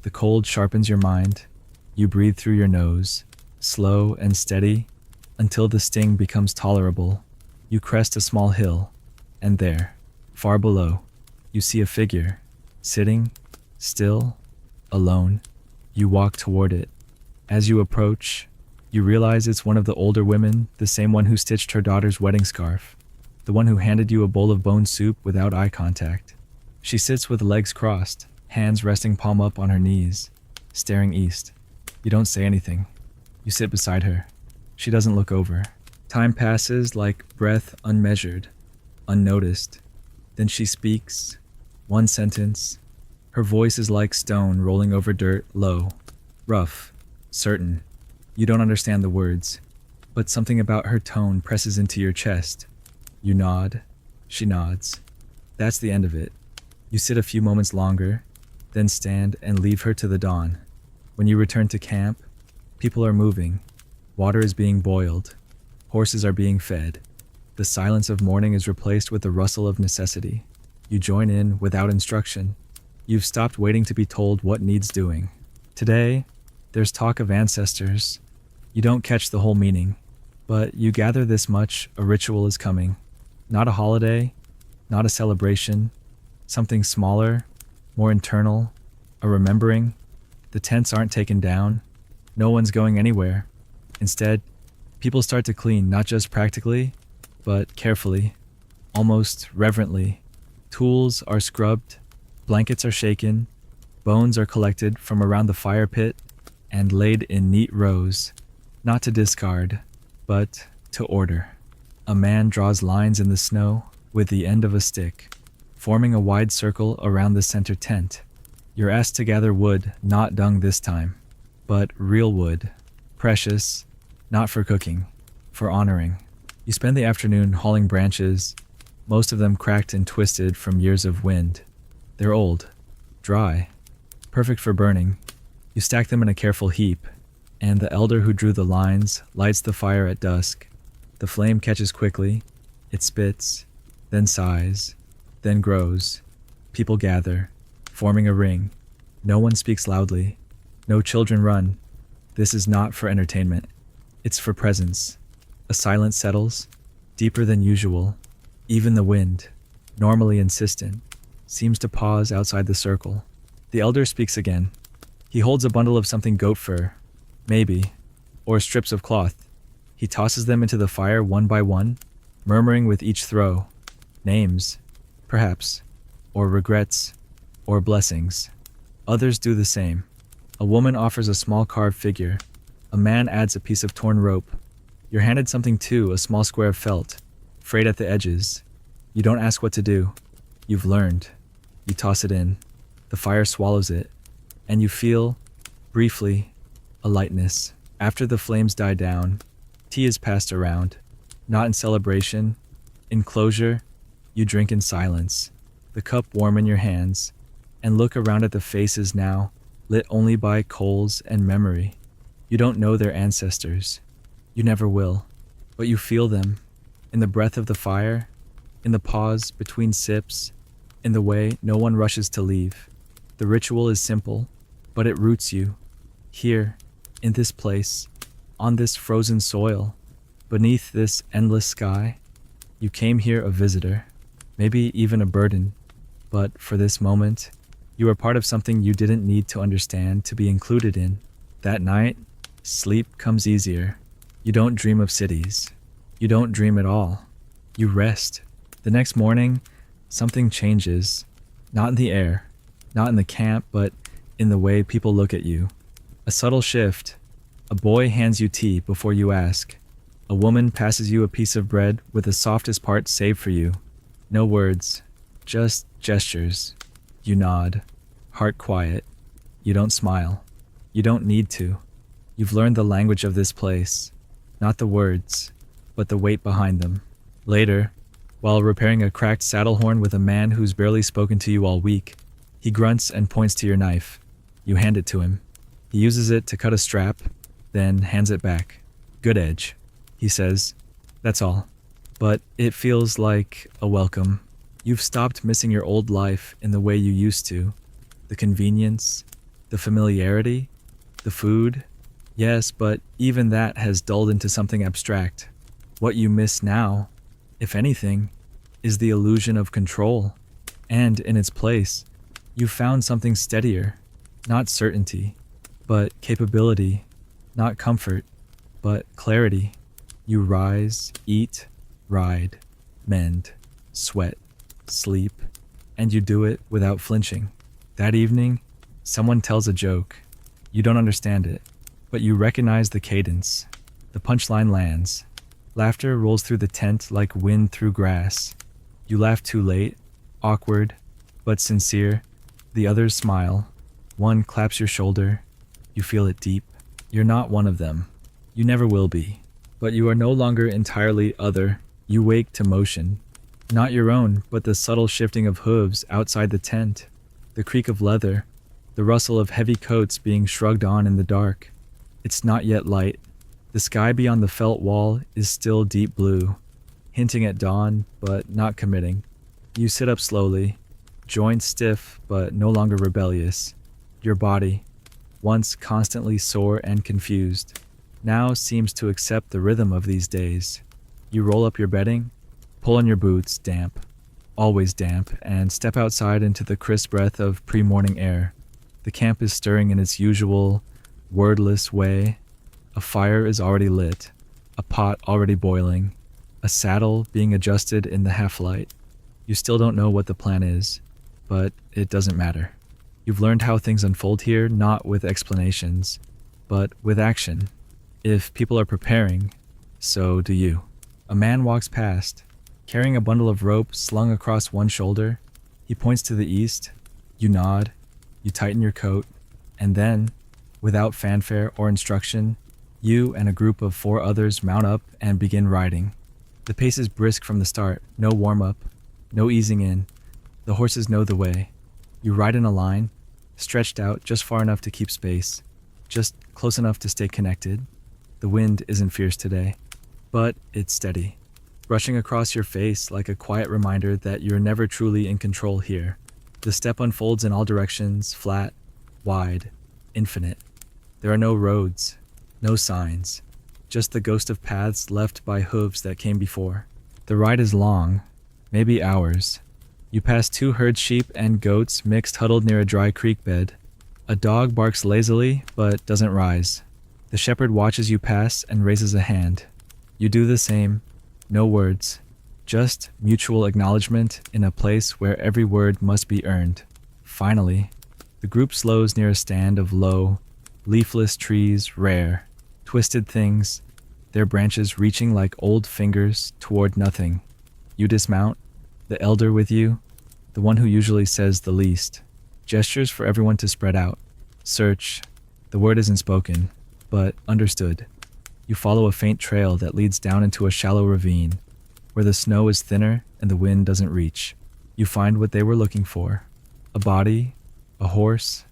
The cold sharpens your mind. You breathe through your nose, slow and steady, until the sting becomes tolerable. You crest a small hill, and there, far below, you see a figure, sitting, still, alone. You walk toward it. As you approach, you realize it's one of the older women, the same one who stitched her daughter's wedding scarf, the one who handed you a bowl of bone soup without eye contact. She sits with legs crossed, hands resting palm up on her knees, staring east. You don't say anything. You sit beside her. She doesn't look over. Time passes like breath unmeasured, unnoticed. Then she speaks. One sentence. Her voice is like stone rolling over dirt, low, rough, certain. You don't understand the words, but something about her tone presses into your chest. You nod. She nods. That's the end of it. You sit a few moments longer, then stand and leave her to the dawn. When you return to camp, people are moving. Water is being boiled. Horses are being fed. The silence of morning is replaced with the rustle of necessity. You join in without instruction. You've stopped waiting to be told what needs doing. Today, there's talk of ancestors. You don't catch the whole meaning, but you gather this much: a ritual is coming. Not a holiday, not a celebration, something smaller, more internal, a remembering. The tents aren't taken down. No one's going anywhere. Instead, people start to clean, not just practically, but carefully, almost reverently. Tools are scrubbed, blankets are shaken, bones are collected from around the fire pit and laid in neat rows, not to discard, but to order. A man draws lines in the snow with the end of a stick, forming a wide circle around the center tent. You're asked to gather wood, not dung this time, but real wood, precious, not for cooking, for honoring. You spend the afternoon hauling branches, most of them cracked and twisted from years of wind. They're old, dry, perfect for burning. You stack them in a careful heap, and the elder who drew the lines lights the fire at dusk. The flame catches quickly, it spits, then sighs, then grows. People gather, forming a ring. No one speaks loudly. No children run. This is not for entertainment. It's for presence. A silence settles, deeper than usual. Even the wind, normally insistent, seems to pause outside the circle. The elder speaks again. He holds a bundle of something goat fur, maybe, or strips of cloth. He tosses them into the fire one by one, murmuring with each throw. Names, perhaps, or regrets, or blessings. Others do the same. A woman offers a small carved figure. A man adds a piece of torn rope. You're handed something too, a small square of felt, frayed at the edges. You don't ask what to do. You've learned. You toss it in. The fire swallows it, and you feel, briefly, a lightness. After the flames die down, tea is passed around. Not in celebration. In closure, you drink in silence, the cup warm in your hands, and look around at the faces now, lit only by coals and memory. You don't know their ancestors. You never will, but you feel them. in the breath of the fire, in the pause between sips, in the way no one rushes to leave. The ritual is simple, but it roots you. Here, in this place, on this frozen soil, beneath this endless sky, you came here a visitor, maybe even a burden, but for this moment, you are part of something you didn't need to understand to be included in. That night, sleep comes easier. You don't dream of cities. You don't dream at all. You rest. The next morning, something changes. Not in the air, not in the camp, but in the way people look at you. A subtle shift. A boy hands you tea before you ask. A woman passes you a piece of bread with the softest part saved for you. No words, just gestures. You nod, heart quiet. You don't smile. You don't need to. You've learned the language of this place. Not the words, but the weight behind them. Later, while repairing a cracked saddle horn with a man who's barely spoken to you all week, he grunts and points to your knife. You hand it to him. He uses it to cut a strap, then hands it back. Good edge, he says. That's all. But it feels like a welcome. You've stopped missing your old life in the way you used to. The convenience, the familiarity, the food. Yes, but even that has dulled into something abstract. What you miss now, if anything, is the illusion of control. And in its place, you've found something steadier. Not certainty, but capability. Not comfort, but clarity. You rise, eat, ride, mend, sweat, sleep, and you do it without flinching. That evening, someone tells a joke. You don't understand it, but you recognize the cadence. The punchline lands. Laughter rolls through the tent like wind through grass. You laugh too late, awkward, but sincere. The others smile. One claps your shoulder. You feel it deep. You're not one of them. You never will be. But you are no longer entirely other. You wake to motion. Not your own, but the subtle shifting of hooves outside the tent. The creak of leather. The rustle of heavy coats being shrugged on in the dark. It's not yet light. The sky beyond the felt wall is still deep blue, hinting at dawn, but not committing. You sit up slowly, joints stiff, but no longer rebellious. Your body, once constantly sore and confused, now seems to accept the rhythm of these days. You roll up your bedding, pull on your boots, damp, always damp, and step outside into the crisp breath of pre-morning air. The camp is stirring in its usual, wordless way. A fire is already lit, a pot already boiling, a saddle being adjusted in the half-light. You still don't know what the plan is, but it doesn't matter. You've learned how things unfold here, not with explanations, but with action. If people are preparing, so do you. A man walks past, carrying a bundle of rope slung across one shoulder. He points to the east. You nod, you tighten your coat, and then, without fanfare or instruction, you and a group of 4 others mount up and begin riding. The pace is brisk from the start, no warm-up, no easing in. The horses know the way. You ride in a line, stretched out just far enough to keep space, just close enough to stay connected. The wind isn't fierce today, but it's steady, brushing across your face like a quiet reminder that you're never truly in control here. The steppe unfolds in all directions, flat, wide, infinite. There are no roads, no signs, just the ghost of paths left by hooves that came before. The ride is long, maybe hours. You pass 2 herd sheep and goats mixed huddled near a dry creek bed. A dog barks lazily, but doesn't rise. The shepherd watches you pass and raises a hand. You do the same, no words, just mutual acknowledgement in a place where every word must be earned. Finally, the group slows near a stand of low, leafless trees, rare, twisted things, their branches reaching like old fingers toward nothing. You dismount, the elder with you, the one who usually says the least, gestures for everyone to spread out. Search. The word isn't spoken, but understood. You follow a faint trail that leads down into a shallow ravine, where the snow is thinner and the wind doesn't reach. You find what they were looking for. A body, a horse,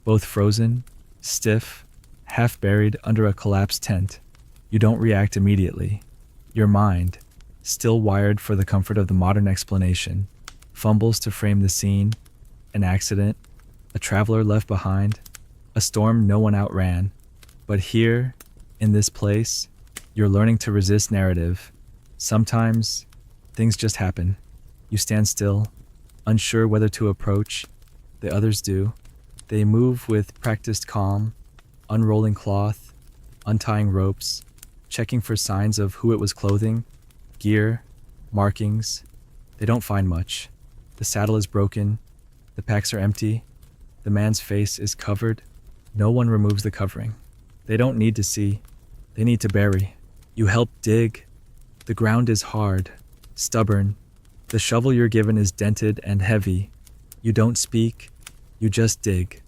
both frozen, stiff, half buried under a collapsed tent. You don't react immediately. Your mind, still wired for the comfort of the modern explanation, fumbles to frame the scene, an accident, a traveler left behind, a storm no one outran. But here, in this place, you're learning to resist narrative. Sometimes, things just happen. You stand still, unsure whether to approach. The others do. They move with practiced calm, unrolling cloth, untying ropes, checking for signs of who it was clothing, gear, markings. They don't find much. The saddle is broken. The packs are empty. The man's face is covered. No one removes the covering. They don't need to see. They need to bury. You help dig. The ground is hard, stubborn. The shovel you're given is dented and heavy. You don't speak. You just dig.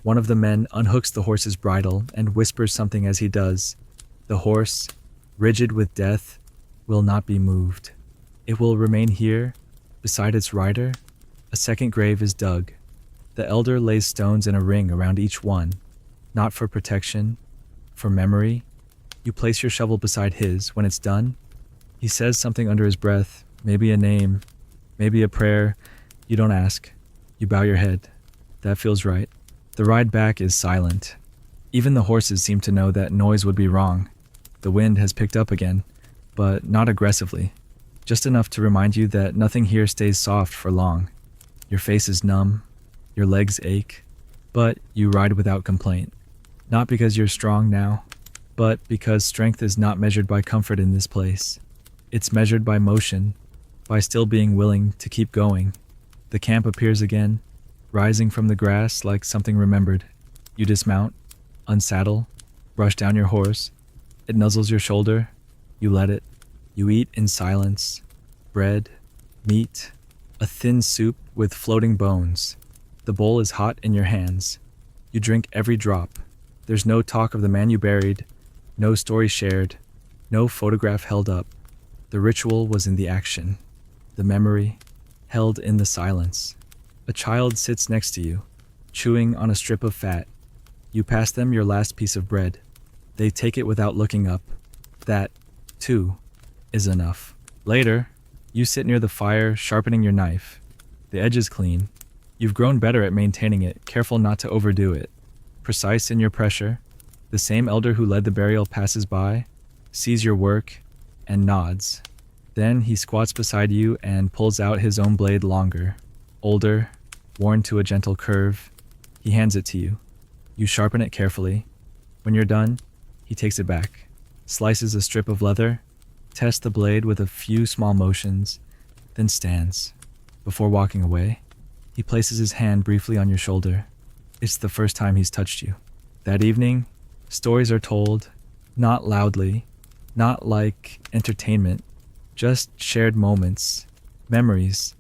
One of the men unhooks the horse's bridle and whispers something as he does. The horse, rigid with death, will not be moved. It will remain here, beside its rider. A second grave is dug. The elder lays stones in a ring around each one, not for protection, for memory. You place your shovel beside his. When it's done, he says something under his breath, maybe a name, maybe a prayer. You don't ask. You bow your head. That feels right. The ride back is silent. Even the horses seem to know that noise would be wrong. The wind has picked up again, but not aggressively. Just enough to remind you that nothing here stays soft for long. Your face is numb. Your legs ache. But you ride without complaint. Not because you're strong now, but because strength is not measured by comfort in this place. It's measured by motion, by still being willing to keep going. The camp appears again, rising from the grass like something remembered. You dismount, unsaddle, brush down your horse. It nuzzles your shoulder. You let it. You eat in silence. Bread, meat, a thin soup with floating bones. The bowl is hot in your hands. You drink every drop. There's no talk of the man you buried, no story shared, no photograph held up. The ritual was in the action, the memory held in the silence. A child sits next to you, chewing on a strip of fat. You pass them your last piece of bread. They take it without looking up. That, too, is enough. Later, you sit near the fire, sharpening your knife. The edge is clean. You've grown better at maintaining it, careful not to overdo it. Precise in your pressure. The same elder who led the burial passes by, sees your work, and nods. Then he squats beside you and pulls out his own blade longer. Older, worn to a gentle curve. He hands it to you. You sharpen it carefully. When you're done, he takes it back, slices a strip of leather, tests the blade with a few small motions, then stands. Before walking away, he places his hand briefly on your shoulder. It's the first time he's touched you. That evening, stories are told, not loudly, not like entertainment, just shared moments, memories.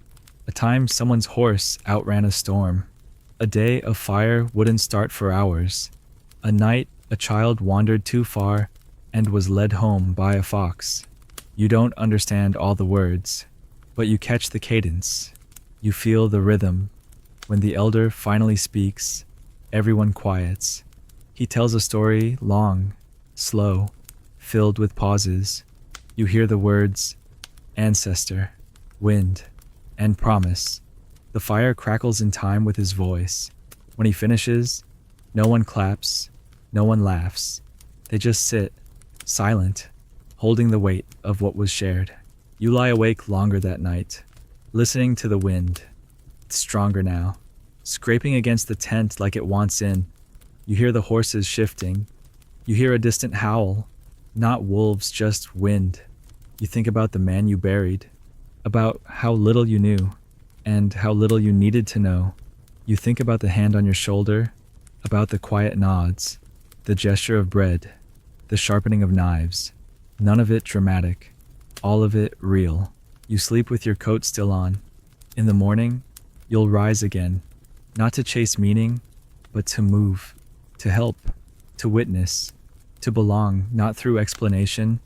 A time someone's horse outran a storm. A day of fire wouldn't start for hours. A night a child wandered too far and was led home by a fox. You don't understand all the words, but you catch the cadence. You feel the rhythm. When the elder finally speaks, everyone quiets. He tells a story long, slow, filled with pauses. You hear the words, ancestor, wind, and promise. The fire crackles in time with his voice. When he finishes, no one claps, no one laughs. They just sit, silent, holding the weight of what was shared. You lie awake longer that night, listening to the wind. It's stronger now, scraping against the tent like it wants in. You hear the horses shifting. You hear a distant howl, not wolves, just wind. You think about the man you buried, about how little you knew, and how little you needed to know. You think about the hand on your shoulder, about the quiet nods, the gesture of bread, the sharpening of knives. None of it dramatic, all of it real. You sleep with your coat still on. In the morning, you'll rise again, not to chase meaning, but to move, to help, to witness, to belong, not through explanation,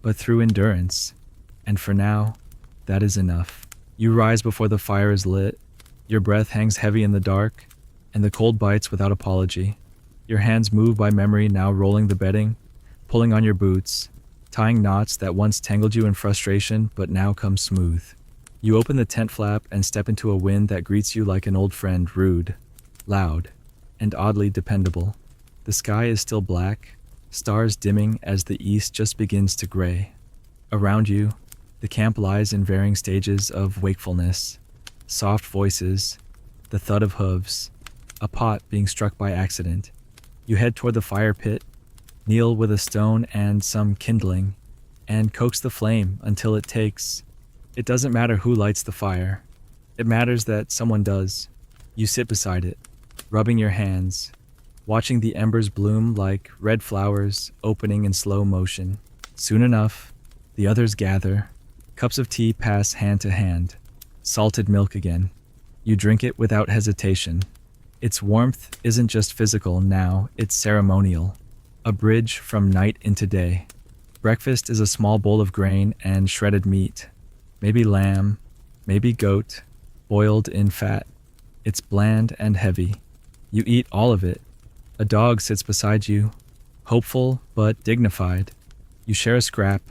but through endurance. And for now, that is enough. You rise before the fire is lit. Your breath hangs heavy in the dark, and the cold bites without apology. Your hands move by memory, now rolling the bedding, pulling on your boots, tying knots that once tangled you in frustration but now come smooth. You open the tent flap and step into a wind that greets you like an old friend, rude, loud, and oddly dependable. The sky is still black, stars dimming as the east just begins to gray. Around you, the camp lies in varying stages of wakefulness. Soft voices, the thud of hooves, a pot being struck by accident. You head toward the fire pit, kneel with a stone and some kindling, and coax the flame until it takes. It doesn't matter who lights the fire. It matters that someone does. You sit beside it, rubbing your hands, watching the embers bloom like red flowers opening in slow motion. Soon enough, the others gather. Cups of tea pass hand to hand. Salted milk again. You drink it without hesitation. Its warmth isn't just physical now, it's ceremonial. A bridge from night into day. Breakfast is a small bowl of grain and shredded meat. Maybe lamb, maybe goat, boiled in fat. It's bland and heavy. You eat all of it. A dog sits beside you, hopeful but dignified. You share a scrap.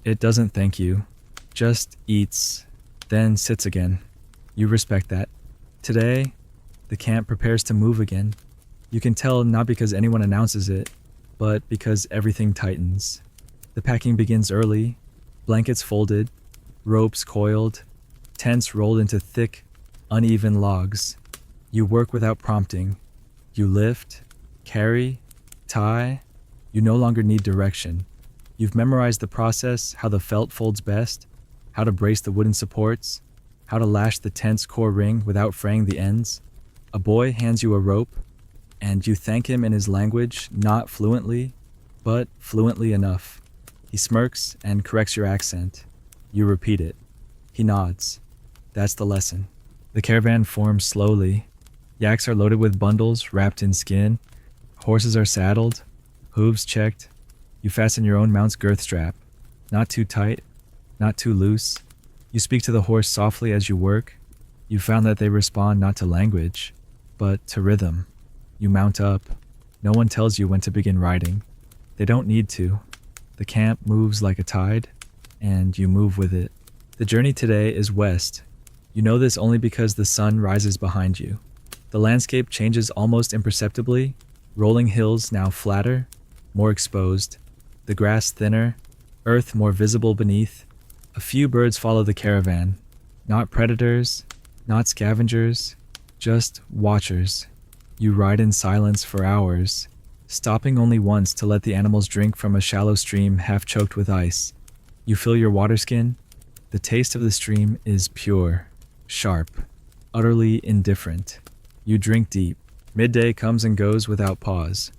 It doesn't thank you, just eats, then sits again. You respect that. Today, the camp prepares to move again. You can tell not because anyone announces it, but because everything tightens. The packing begins early, blankets folded, ropes coiled, tents rolled into thick, uneven logs. You work without prompting. You lift, carry, tie. You no longer need direction. You've memorized the process, how the felt folds best, how to brace the wooden supports, how to lash the tent's core ring without fraying the ends. A boy hands you a rope, and you thank him in his language, not fluently, but fluently enough. He smirks and corrects your accent. You repeat it. He nods. That's the lesson. The caravan forms slowly. Yaks are loaded with bundles wrapped in skin. Horses are saddled, hooves checked. You fasten your own mount's girth strap. Not too tight, not too loose. You speak to the horse softly as you work. You found that they respond not to language, but to rhythm. You mount up. No one tells you when to begin riding. They don't need to. The camp moves like a tide, and you move with it. The journey today is west. You know this only because the sun rises behind you. The landscape changes almost imperceptibly, rolling hills now flatter, more exposed, the grass thinner, earth more visible beneath. A few birds follow the caravan, not predators, not scavengers, just watchers. You ride in silence for hours, stopping only once to let the animals drink from a shallow stream half choked with ice. You fill your water skin. The taste of the stream is pure, sharp, utterly indifferent. You drink deep. Midday comes and goes without pause.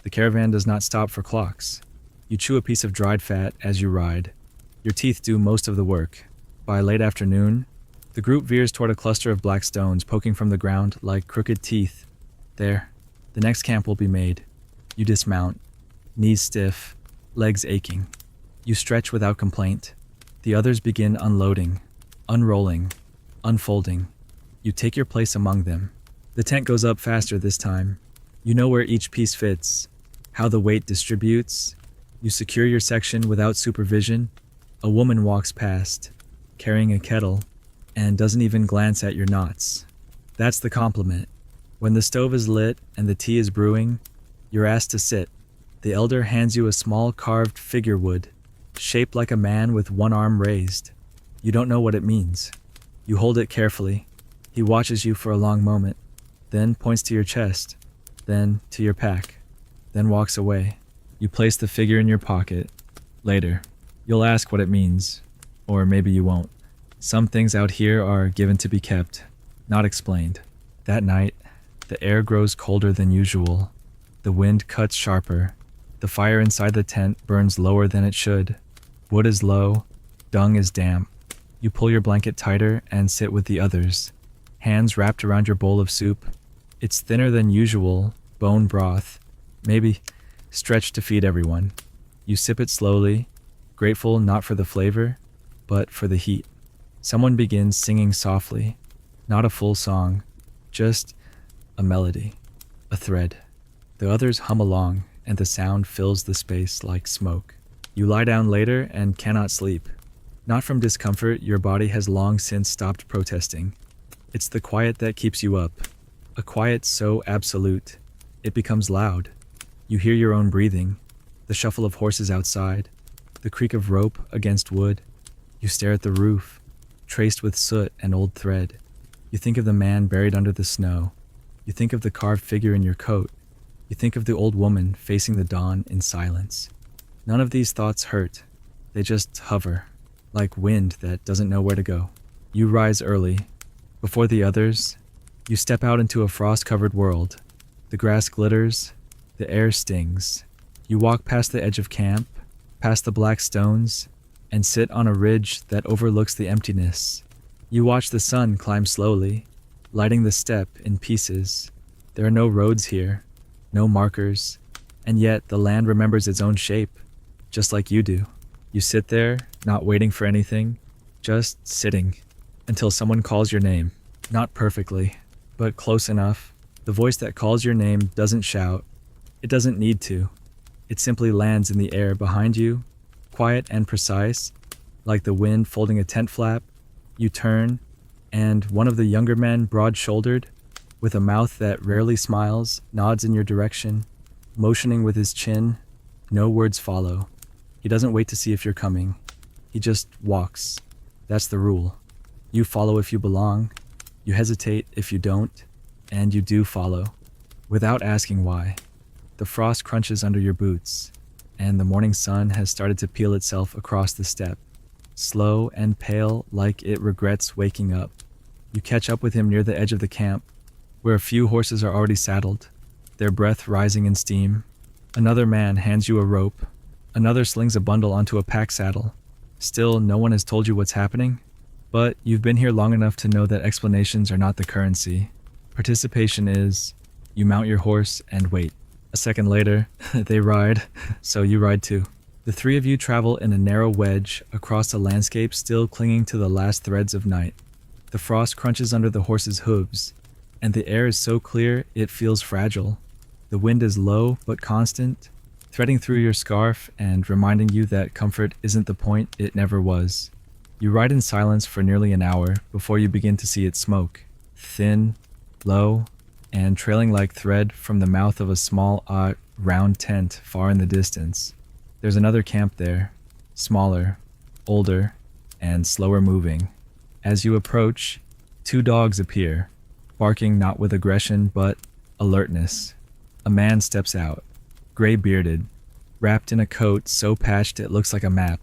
The caravan does not stop for clocks. You chew a piece of dried fat as you ride. Your teeth do most of the work. By late afternoon, the group veers toward a cluster of black stones poking from the ground like crooked teeth. There, the next camp will be made. You dismount, knees stiff, legs aching. You stretch without complaint. The others begin unloading, unrolling, unfolding. You take your place among them. The tent goes up faster this time. You know where each piece fits, how the weight distributes. You secure your section without supervision. A woman walks past, carrying a kettle, and doesn't even glance at your knots. That's the compliment. When the stove is lit and the tea is brewing, you're asked to sit. The elder hands you a small carved figure wood, shaped like a man with one arm raised. You don't know what it means. You hold it carefully. He watches you for a long moment, then points to your chest, then to your pack, then walks away. You place the figure in your pocket. Later, you'll ask what it means, or maybe you won't. Some things out here are given to be kept, not explained. That night, the air grows colder than usual. The wind cuts sharper. The fire inside the tent burns lower than it should. Wood is low, dung is damp. You pull your blanket tighter and sit with the others, hands wrapped around your bowl of soup. It's thinner than usual, bone broth, maybe stretched to feed everyone. You sip it slowly, grateful not for the flavor, but for the heat. Someone begins singing softly, not a full song, just a melody, a thread. The others hum along, and the sound fills the space like smoke. You lie down later and cannot sleep. Not from discomfort, your body has long since stopped protesting. It's the quiet that keeps you up. A quiet so absolute, it becomes loud. You hear your own breathing, the shuffle of horses outside, the creak of rope against wood. You stare at the roof, traced with soot and old thread. You think of the man buried under the snow. You think of the carved figure in your coat. You think of the old woman facing the dawn in silence. None of these thoughts hurt. They just hover, like wind that doesn't know where to go. You rise early. Before the others, you step out into a frost-covered world. The grass glitters, the air stings. You walk past the edge of camp, past the black stones, and sit on a ridge that overlooks the emptiness. You watch the sun climb slowly, lighting the steppe in pieces. There are no roads here, no markers, and yet the land remembers its own shape, just like you do. You sit there, not waiting for anything, just sitting, until someone calls your name. Not perfectly, but close enough. The voice that calls your name doesn't shout. It doesn't need to. It simply lands in the air behind you, quiet and precise, like the wind folding a tent flap. You turn, and one of the younger men, broad-shouldered, with a mouth that rarely smiles, nods in your direction, motioning with his chin. No words follow. He doesn't wait to see if you're coming. He just walks. That's the rule. You follow if you belong, you hesitate if you don't, and you do follow, without asking why. The frost crunches under your boots, and the morning sun has started to peel itself across the steppe, slow and pale like it regrets waking up. You catch up with him near the edge of the camp, where a few horses are already saddled, their breath rising in steam. Another man hands you a rope. Another slings a bundle onto a pack saddle. Still, no one has told you what's happening, but you've been here long enough to know that explanations are not the currency. Participation is. You mount your horse and wait. A second later, they ride, so you ride too. The three of you travel in a narrow wedge across a landscape still clinging to the last threads of night. The frost crunches under the horses' hooves, and the air is so clear it feels fragile. The wind is low but constant, threading through your scarf and reminding you that comfort isn't the point it never was. You ride in silence for nearly an hour before you begin to see it smoke, thin, low, and trailing like thread from the mouth of a small, round tent far in the distance. There's another camp there, smaller, older, and slower moving. As you approach, two dogs appear, barking not with aggression but alertness. A man steps out, gray-bearded, wrapped in a coat so patched it looks like a map.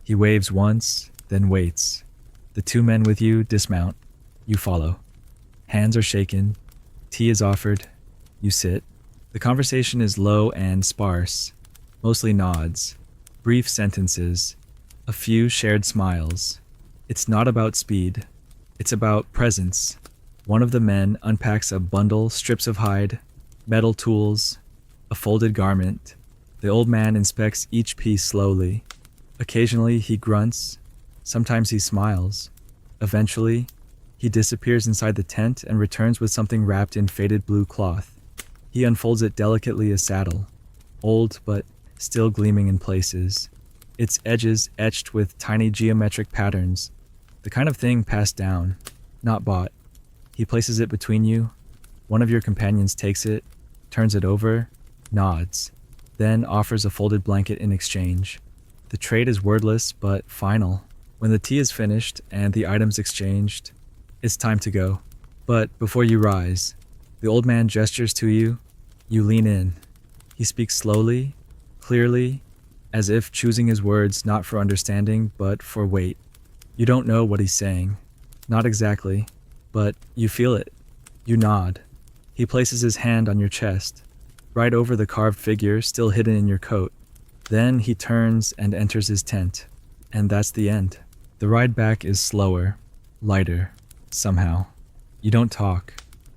He waves once, then waits. The two men with you dismount. You follow. Hands are shaken. Tea is offered. You sit. The conversation is low and sparse, mostly nods, brief sentences, a few shared smiles. It's not about speed. It's about presence. One of the men unpacks a bundle, strips of hide, metal tools, a folded garment. The old man inspects each piece slowly. Occasionally he grunts. Sometimes he smiles. Eventually, he disappears inside the tent and returns with something wrapped in faded blue cloth. He unfolds it delicately a saddle, old but still gleaming in places, its edges etched with tiny geometric patterns, the kind of thing passed down, not bought. He places it between you. One of your companions takes it, turns it over, nods, then offers a folded blanket in exchange. The trade is wordless but final. When the tea is finished and the items exchanged, it's time to go. But before you rise, the old man gestures to you. You lean in. He speaks slowly, clearly, as if choosing his words not for understanding, but for weight. You don't know what he's saying. Not exactly, but you feel it. You nod. He places his hand on your chest, right over the carved figure still hidden in your coat. Then he turns and enters his tent. And that's the end. The ride back is slower, lighter, somehow. You don't talk.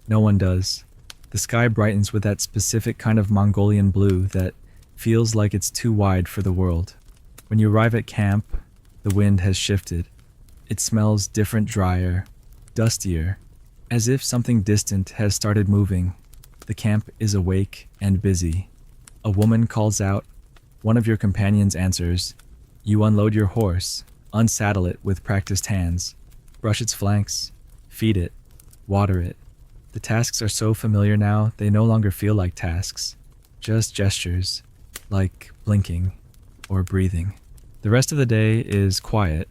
No one does. The sky brightens with that specific kind of Mongolian blue that feels like it's too wide for the world. When you arrive at camp, the wind has shifted. It smells different, drier, dustier, as if something distant has started moving. The camp is awake and busy. A woman calls out, One of your companions answers. You unload your horse, unsaddle it with practiced hands, brush its flanks, feed it, water it. The tasks are so familiar now, they no longer feel like tasks, just gestures, like blinking or breathing. The rest of the day is quiet,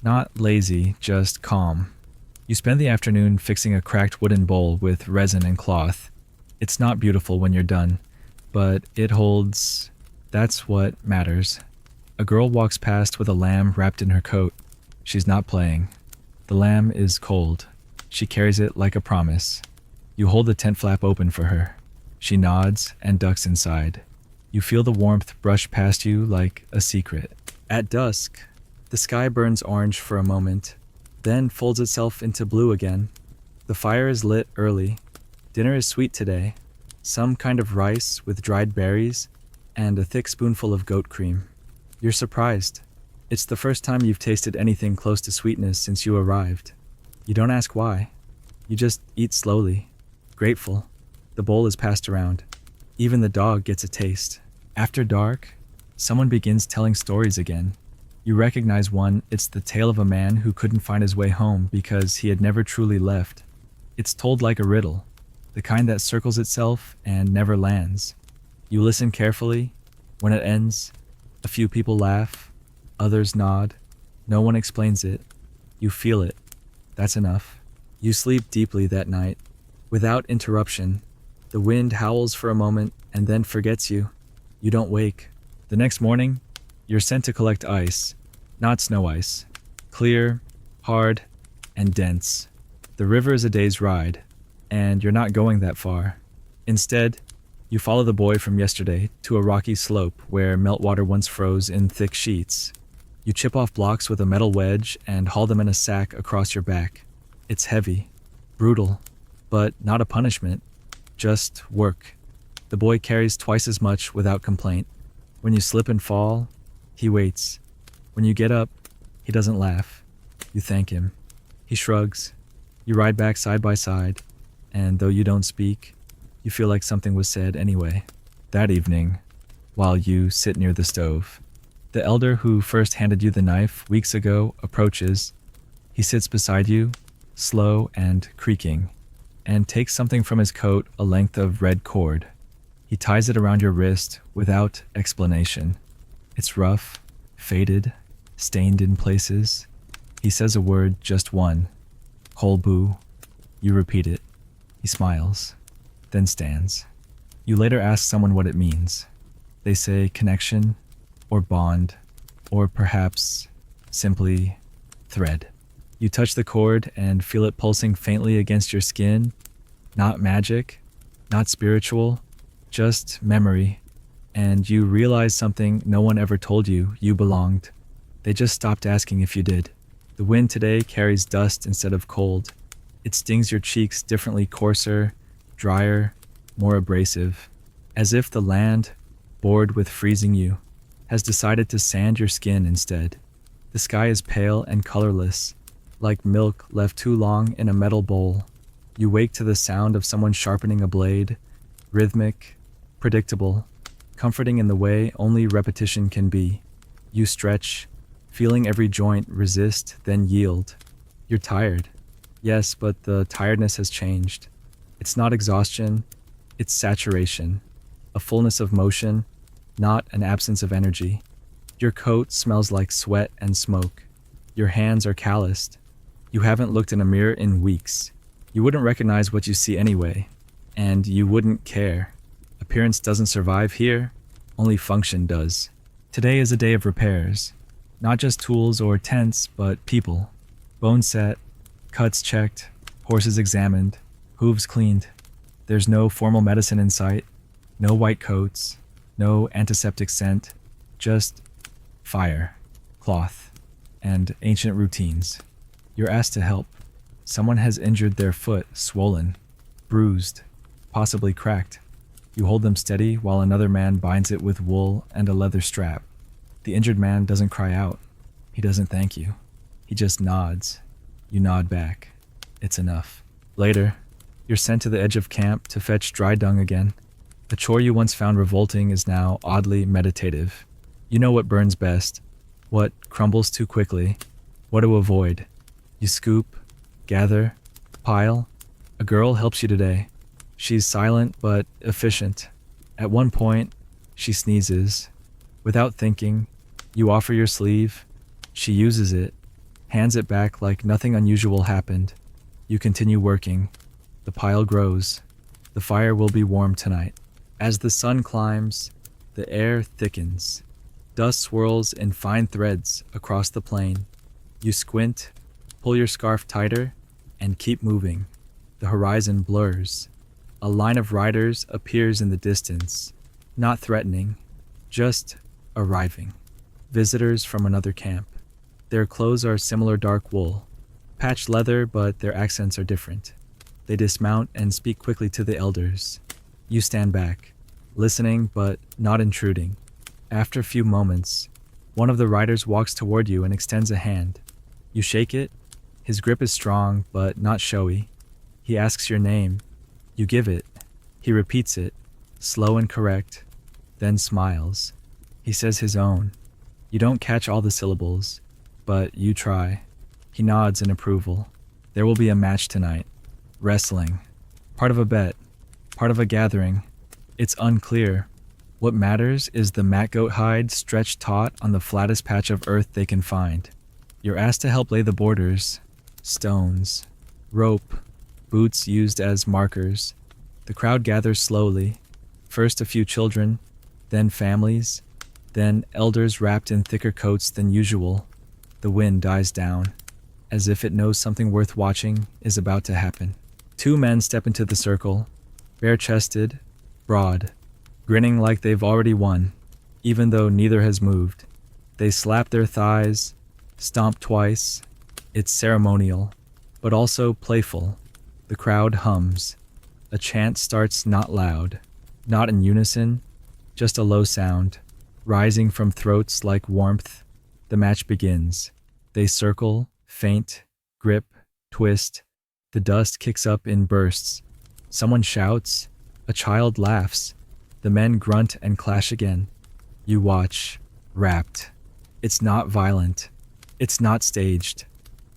not lazy, just calm. You spend the afternoon fixing a cracked wooden bowl with resin and cloth. It's not beautiful when you're done, but it holds. That's what matters. A girl walks past with a lamb wrapped in her coat. She's not playing. The lamb is cold. She carries it like a promise. You hold the tent flap open for her. She nods and ducks inside. You feel the warmth brush past you like a secret. At dusk, the sky burns orange for a moment, then folds itself into blue again. The fire is lit early. Dinner is sweet today. Some kind of rice with dried berries and a thick spoonful of goat cream. You're surprised. It's the first time you've tasted anything close to sweetness since you arrived. You don't ask why. You just eat slowly, grateful. The bowl is passed around. Even the dog gets a taste. After dark, someone begins telling stories again. You recognize one. It's the tale of a man who couldn't find his way home because he had never truly left. It's told like a riddle, the kind that circles itself and never lands. You listen carefully. When it ends, a few people laugh, others nod. No one explains it. You feel it. That's enough. You sleep deeply that night, without interruption. The wind howls for a moment and then forgets you. You don't wake. The next morning, you're sent to collect ice, not snow ice. Clear, hard, and dense. The river is a day's ride, and you're not going that far. Instead, you follow the boy from yesterday to a rocky slope where meltwater once froze in thick sheets. You chip off blocks with a metal wedge and haul them in a sack across your back. It's heavy, brutal, but not a punishment, just work. The boy carries twice as much without complaint. When you slip and fall, he waits. When you get up, he doesn't laugh. You thank him. He shrugs. You ride back side by side, and though you don't speak, you feel like something was said anyway. That evening, while you sit near the stove, the elder who first handed you the knife weeks ago approaches. He sits beside you, slow and creaking, and takes something from his coat, a length of red cord. He ties it around your wrist without explanation. It's rough, faded, stained in places. He says a word, just one. Kolbu. You repeat it. He smiles, then stands. You later ask someone what it means. They say connection, or bond, or perhaps simply thread. You touch the cord and feel it pulsing faintly against your skin. Not magic, not spiritual, just memory. And you realize something no one ever told you belonged. They just stopped asking if you did. The wind today carries dust instead of cold. It stings your cheeks differently, coarser, drier, more abrasive. As if the land, bored with freezing you, has decided to sand your skin instead. The sky is pale and colorless, like milk left too long in a metal bowl. You wake to the sound of someone sharpening a blade, rhythmic, predictable, comforting in the way only repetition can be. You stretch, feeling every joint resist, then yield. You're tired. Yes, but the tiredness has changed. It's not exhaustion, it's saturation, a fullness of motion, not an absence of energy. Your coat smells like sweat and smoke. Your hands are calloused. You haven't looked in a mirror in weeks. You wouldn't recognize what you see anyway, and you wouldn't care. Appearance doesn't survive here, only function does. Today is a day of repairs. Not just tools or tents, but people. Bones set, cuts checked, horses examined, hooves cleaned. There's no formal medicine in sight, no white coats, no antiseptic scent, just fire, cloth, and ancient routines. You're asked to help. Someone has injured their foot, swollen, bruised, possibly cracked. You hold them steady while another man binds it with wool and a leather strap. The injured man doesn't cry out. He doesn't thank you. He just nods. You nod back. It's enough. Later, you're sent to the edge of camp to fetch dry dung again. A chore you once found revolting is now oddly meditative. You know what burns best, what crumbles too quickly, what to avoid. You scoop, gather, pile. A girl helps you today. She's silent but efficient. At one point, she sneezes. Without thinking, you offer your sleeve. She uses it, hands it back like nothing unusual happened. You continue working. The pile grows. The fire will be warm tonight. As the sun climbs, the air thickens. Dust swirls in fine threads across the plain. You squint, pull your scarf tighter, and keep moving. The horizon blurs. A line of riders appears in the distance, not threatening, just arriving. Visitors from another camp. Their clothes are similar dark wool, patched leather, but their accents are different. They dismount and speak quickly to the elders. You stand back, listening but not intruding. After a few moments, one of the riders walks toward you and extends a hand. You shake it. His grip is strong but not showy. He asks your name. You give it. He repeats it, slow and correct, then smiles. He says his own. You don't catch all the syllables, but you try. He nods in approval. There will be a match tonight. Wrestling. Part of a bet. Part of a gathering. It's unclear. What matters is the mat goat hide stretched taut on the flattest patch of earth they can find. You're asked to help lay the borders. Stones. Rope. Boots used as markers. The crowd gathers slowly. First a few children, then families, then elders wrapped in thicker coats than usual. The wind dies down, as if it knows something worth watching is about to happen. Two men step into the circle, bare-chested, broad, grinning like they've already won, even though neither has moved. They slap their thighs, stomp twice. It's ceremonial, but also playful. The crowd hums. A chant starts not loud, not in unison, just a low sound, rising from throats like warmth. The match begins. They circle, feint, grip, twist. The dust kicks up in bursts. Someone shouts. A child laughs. The men grunt and clash again. You watch, rapt. It's not violent. It's not staged.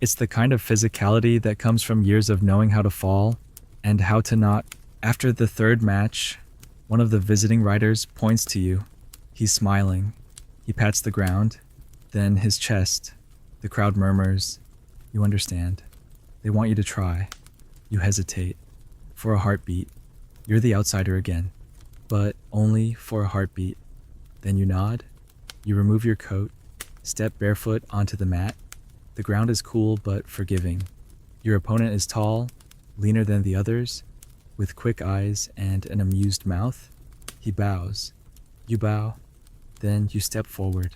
It's the kind of physicality that comes from years of knowing how to fall and how to not. After the third match, one of the visiting riders points to you. He's smiling. He pats the ground, then his chest. The crowd murmurs. You understand. They want you to try. You hesitate. For a heartbeat. You're the outsider again. But only for a heartbeat. Then you nod. You remove your coat. Step barefoot onto the mat. The ground is cool but forgiving. Your opponent is tall, leaner than the others, with quick eyes and an amused mouth. He bows. You bow. Then you step forward.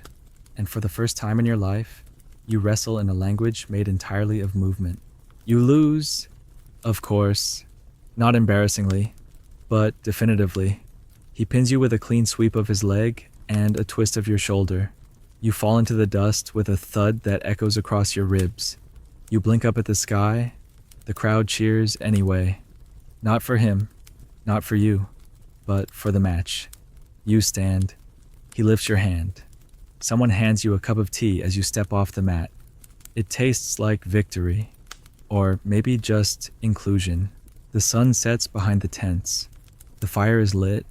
And for the first time in your life, you wrestle in a language made entirely of movement. You lose, of course, not embarrassingly, but definitively. He pins you with a clean sweep of his leg and a twist of your shoulder. You fall into the dust with a thud that echoes across your ribs. You blink up at the sky. The crowd cheers anyway. Not for him, not for you, but for the match. You stand. He lifts your hand. Someone hands you a cup of tea as you step off the mat. It tastes like victory, or maybe just inclusion. The sun sets behind the tents. The fire is lit.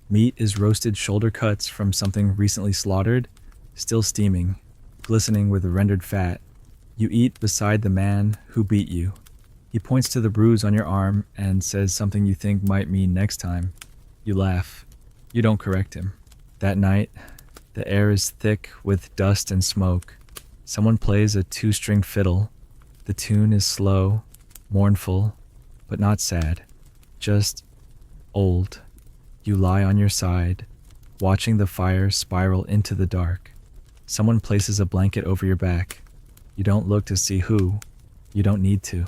Meat is roasted shoulder cuts from something recently slaughtered, still steaming, glistening with rendered fat. You eat beside the man who beat you. He points to the bruise on your arm and says something you think might mean next time. You laugh. You don't correct him. That night, the air is thick with dust and smoke. Someone plays a 2-stringed fiddle. The tune is slow, mournful, but not sad. Just old. You lie on your side, watching the fire spiral into the dark. Someone places a blanket over your back. You don't look to see who. You don't need to.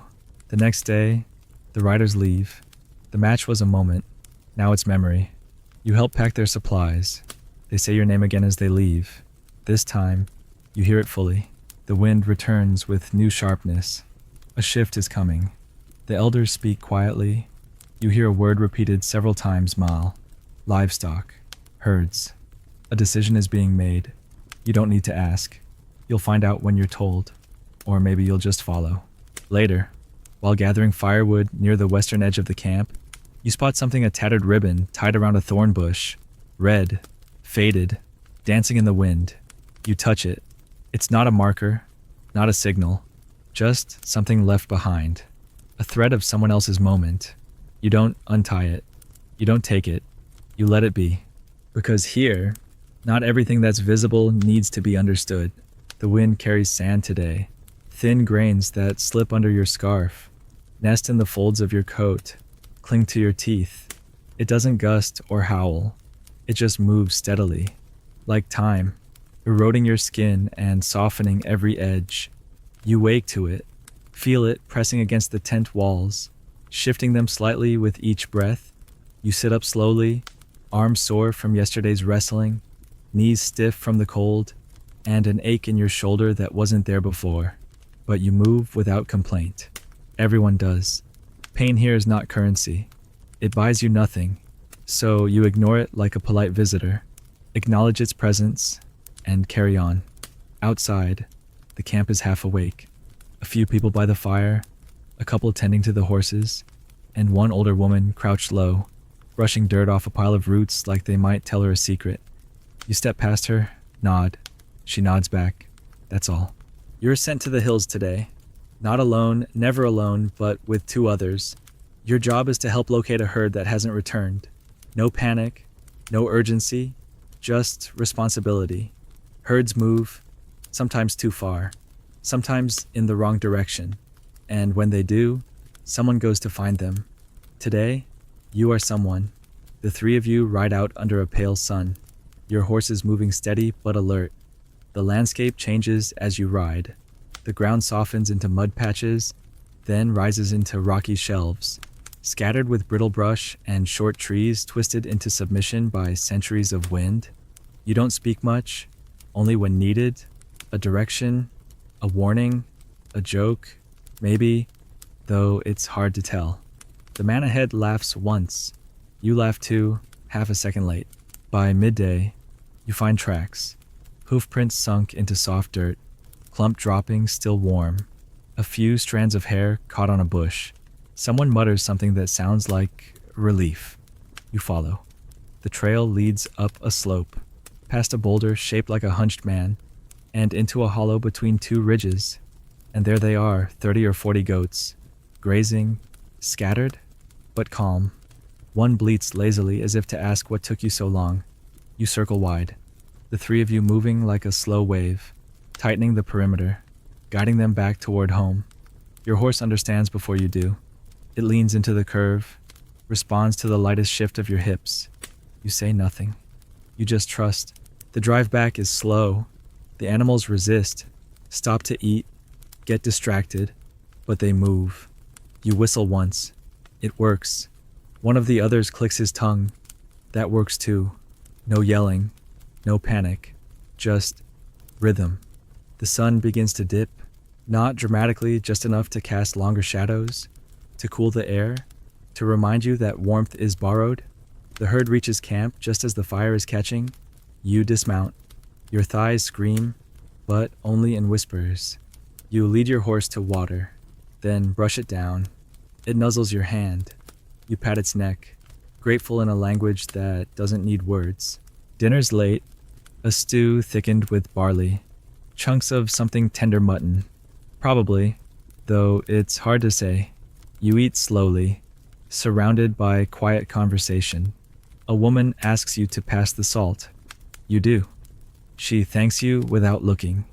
The next day, the riders leave. The match was a moment. Now it's memory. You help pack their supplies. They say your name again as they leave. This time, you hear it fully. The wind returns with new sharpness. A shift is coming. The elders speak quietly. You hear a word repeated several times, mal. Livestock. Herds. A decision is being made. You don't need to ask. You'll find out when you're told, or maybe you'll just follow. Later, while gathering firewood near the western edge of the camp, you spot something, a tattered ribbon tied around a thorn bush, red, faded, dancing in the wind. You touch it. It's not a marker, not a signal, just something left behind. A thread of someone else's moment. You don't untie it. You don't take it. You let it be. Because here, not everything that's visible needs to be understood. The wind carries sand today. Thin grains that slip under your scarf, nest in the folds of your coat, cling to your teeth. It doesn't gust or howl. It just moves steadily, like time, eroding your skin and softening every edge. You wake to it, feel it pressing against the tent walls, shifting them slightly with each breath. You sit up slowly, arms sore from yesterday's wrestling, knees stiff from the cold, and an ache in your shoulder that wasn't there before. But you move without complaint. Everyone does. Pain here is not currency. It buys you nothing, so you ignore it like a polite visitor, acknowledge its presence, and carry on. Outside, the camp is half awake. A few people by the fire, a couple tending to the horses, and one older woman crouched low, brushing dirt off a pile of roots like they might tell her a secret. You step past her, nod. She nods back. That's all. You're sent to the hills today. Not alone, never alone, but with two others. Your job is to help locate a herd that hasn't returned. No panic, no urgency, just responsibility. Herds move, sometimes too far, sometimes in the wrong direction. And when they do, someone goes to find them. Today, you are someone. The three of you ride out under a pale sun. Your horse is moving steady but alert. The landscape changes as you ride. The ground softens into mud patches, then rises into rocky shelves, scattered with brittle brush and short trees twisted into submission by centuries of wind. You don't speak much, only when needed. A direction, a warning, a joke, maybe, though it's hard to tell. The man ahead laughs once. You laugh too, half a second late. By midday, you find tracks. Hoof prints sunk into soft dirt, clump droppings still warm. A few strands of hair caught on a bush. Someone mutters something that sounds like relief. You follow. The trail leads up a slope, past a boulder shaped like a hunched man, and into a hollow between two ridges. And there they are, 30 or 40 goats, grazing, scattered, but calm. One bleats lazily as if to ask what took you so long. You circle wide, the three of you moving like a slow wave, tightening the perimeter, guiding them back toward home. Your horse understands before you do. It leans into the curve, responds to the lightest shift of your hips. You say nothing. You just trust. The drive back is slow. The animals resist, stop to eat, get distracted, but they move. You whistle once. It works. One of the others clicks his tongue. That works too. No yelling, no panic, just rhythm. The sun begins to dip, not dramatically, just enough to cast longer shadows, to cool the air, to remind you that warmth is borrowed. The herd reaches camp just as the fire is catching. You dismount. Your thighs scream, but only in whispers. You lead your horse to water, then brush it down. It nuzzles your hand. You pat its neck, grateful in a language that doesn't need words. Dinner's late, a stew thickened with barley, chunks of something tender mutton. Probably, though it's hard to say. You eat slowly, surrounded by quiet conversation. A woman asks you to pass the salt. You do. She thanks you without looking.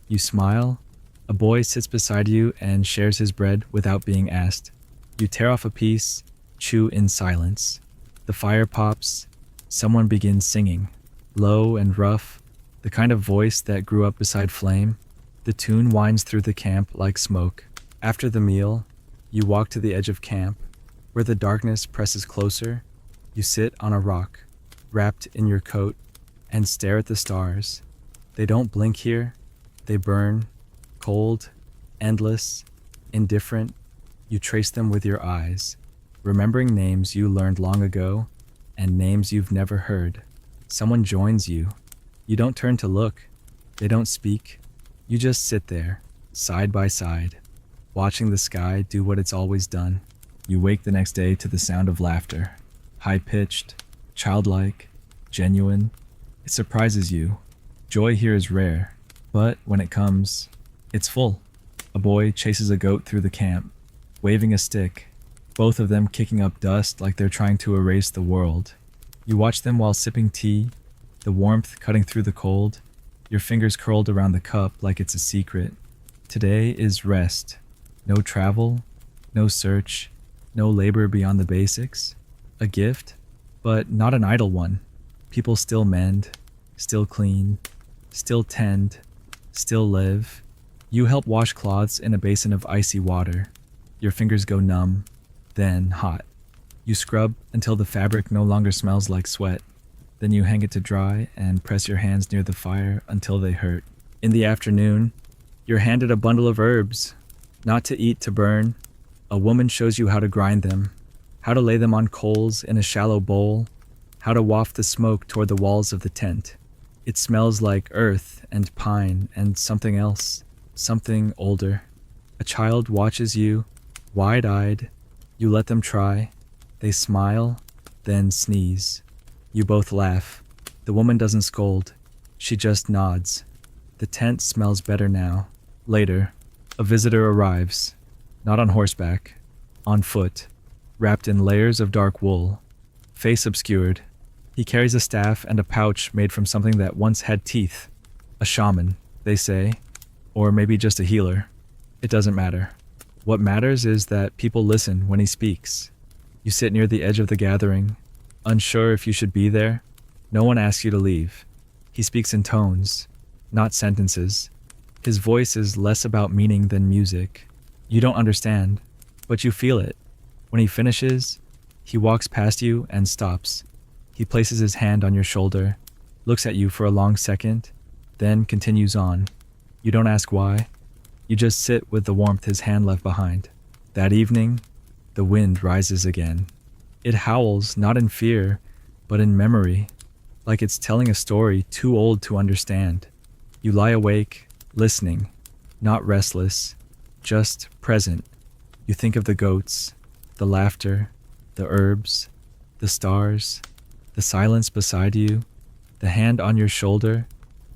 You smile. A boy sits beside you and shares his bread without being asked. You tear off a piece, chew in silence. The fire pops. Someone begins singing, low and rough, the kind of voice that grew up beside flame. The tune winds through the camp like smoke. After the meal, you walk to the edge of camp, where the darkness presses closer. You sit on a rock, wrapped in your coat, and stare at the stars. They don't blink here. They burn, cold, endless, indifferent. You trace them with your eyes, remembering names you learned long ago and names you've never heard. Someone joins you. You don't turn to look. They don't speak. You just sit there, side by side, watching the sky do what it's always done. You wake the next day to the sound of laughter. High-pitched, childlike, genuine. It surprises you. Joy here is rare, but when it comes, it's full. A boy chases a goat through the camp, waving a stick, both of them kicking up dust like they're trying to erase the world. You watch them while sipping tea, the warmth cutting through the cold, your fingers curled around the cup like it's a secret. Today is rest. No travel, no search, no labor beyond the basics. A gift, but not an idle one. People still mend, still clean, still tend, still live. You help wash cloths in a basin of icy water. Your fingers go numb, then hot. You scrub until the fabric no longer smells like sweat. Then you hang it to dry and press your hands near the fire until they hurt. In the afternoon, you're handed a bundle of herbs, not to eat, to burn. A woman shows you how to grind them, how to lay them on coals in a shallow bowl, how to waft the smoke toward the walls of the tent. It smells like earth and pine and something else, something older. A child watches you, wide-eyed. You let them try. They smile, then sneeze. You both laugh. The woman doesn't scold. She just nods. The tent smells better now. Later, a visitor arrives, not on horseback, on foot, wrapped in layers of dark wool, face obscured. He carries a staff and a pouch made from something that once had teeth. A shaman, they say, or maybe just a healer. It doesn't matter. What matters is that people listen when he speaks. You sit near the edge of the gathering, unsure if you should be there. No one asks you to leave. He speaks in tones, not sentences. His voice is less about meaning than music. You don't understand, but you feel it. When he finishes, he walks past you and stops. He places his hand on your shoulder, looks at you for a long second, then continues on. You don't ask why. You just sit with the warmth his hand left behind. That evening, the wind rises again. It howls not in fear, but in memory, like it's telling a story too old to understand. You lie awake, listening, not restless, just present. You think of the goats, the laughter, the herbs, the stars, the silence beside you, the hand on your shoulder.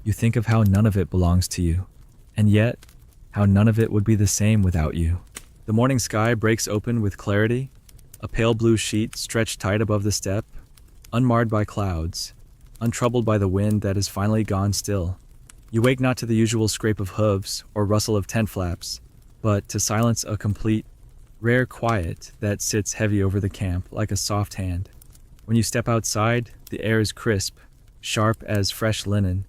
You think of how none of it belongs to you, and yet how none of it would be the same without you. The morning sky breaks open with clarity, a pale blue sheet stretched tight above the steppe, unmarred by clouds, untroubled by the wind that has finally gone still. You wake not to the usual scrape of hooves or rustle of tent flaps, but to silence a complete, rare quiet that sits heavy over the camp like a soft hand. When you step outside, the air is crisp, sharp as fresh linen,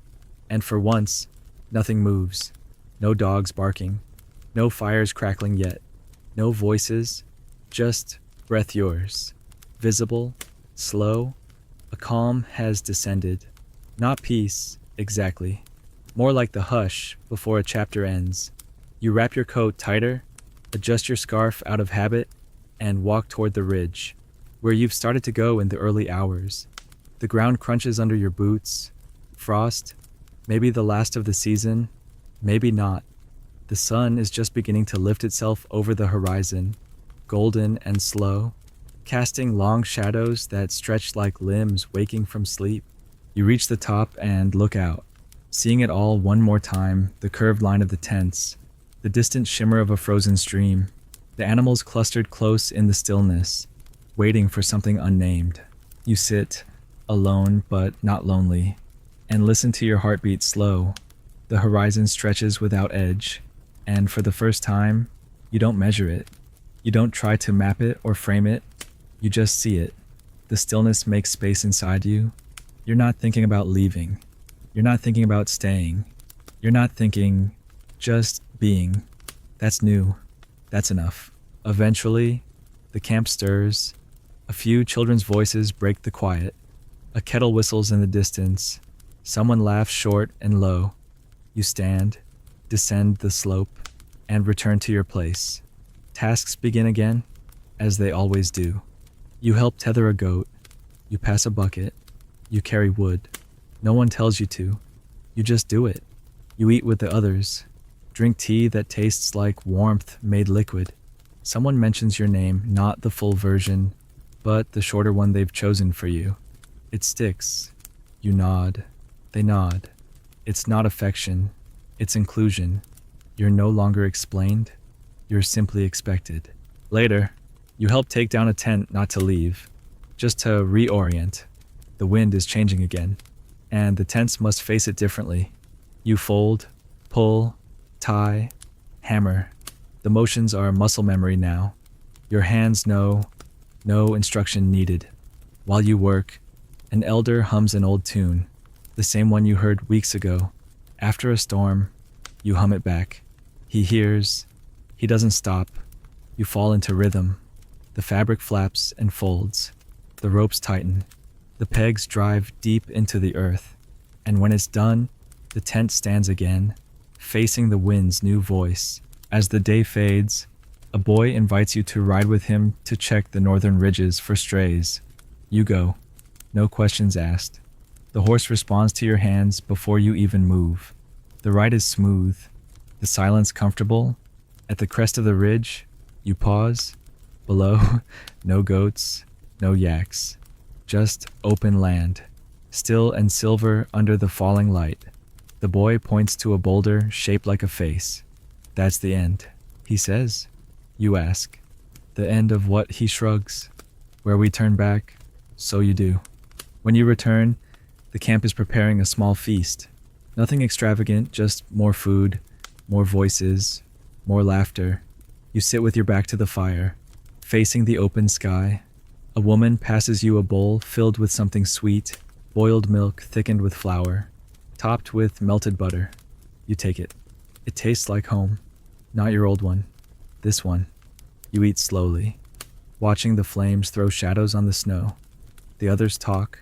and for once, nothing moves. No dogs barking, no fires crackling yet, no voices, just breath yours. Visible, slow, a calm has descended. Not peace, exactly. More like the hush before a chapter ends. You wrap your coat tighter, adjust your scarf out of habit, and walk toward the ridge, where you've started to go in the early hours. The ground crunches under your boots. Frost, maybe the last of the season, maybe not. The sun is just beginning to lift itself over the horizon, golden and slow, casting long shadows that stretch like limbs waking from sleep. You reach the top and look out, seeing it all one more time, the curved line of the tents, the distant shimmer of a frozen stream, the animals clustered close in the stillness, waiting for something unnamed. You sit, alone but not lonely, and listen to your heartbeat slow. The horizon stretches without edge, and for the first time, you don't measure it. You don't try to map it or frame it. You just see it. The stillness makes space inside you. You're not thinking about leaving. You're not thinking about staying. You're not thinking, just being. That's new. That's enough. Eventually, the camp stirs. A few children's voices break the quiet. A kettle whistles in the distance. Someone laughs short and low. You stand, descend the slope, and return to your place. Tasks begin again, as they always do. You help tether a goat. You pass a bucket. You carry wood. No one tells you to. You just do it. You eat with the others. Drink tea that tastes like warmth made liquid. Someone mentions your name, not the full version, but the shorter one they've chosen for you. It sticks. You nod. They nod. It's not affection. It's inclusion. You're no longer explained. You're simply expected. Later, you help take down a tent not to leave, just to reorient. The wind is changing again, and the tents must face it differently. You fold, pull, tie, hammer. The motions are muscle memory now. Your hands know, no instruction needed. While you work, an elder hums an old tune, the same one you heard weeks ago. After a storm, you hum it back. He hears. He doesn't stop. You fall into rhythm. The fabric flaps and folds. The ropes tighten. The pegs drive deep into the earth. And when it's done, the tent stands again, facing the wind's new voice. As the day fades, a boy invites you to ride with him to check the northern ridges for strays. You go. No questions asked. The horse responds to your hands before you even move. The ride is smooth. The silence comfortable. At the crest of the ridge, you pause. Below, no goats, no yaks. Just open land, still and silver under the falling light. The boy points to a boulder shaped like a face. That's the end, he says. You ask. The end of what? He shrugs. Where we turn back, so you do. When you return, the camp is preparing a small feast. Nothing extravagant, just more food, more voices, more laughter. You sit with your back to the fire, facing the open sky. A woman passes you a bowl filled with something sweet, boiled milk thickened with flour, topped with melted butter. You take it. It tastes like home. Not your old one. This one. You eat slowly, watching the flames throw shadows on the snow. The others talk,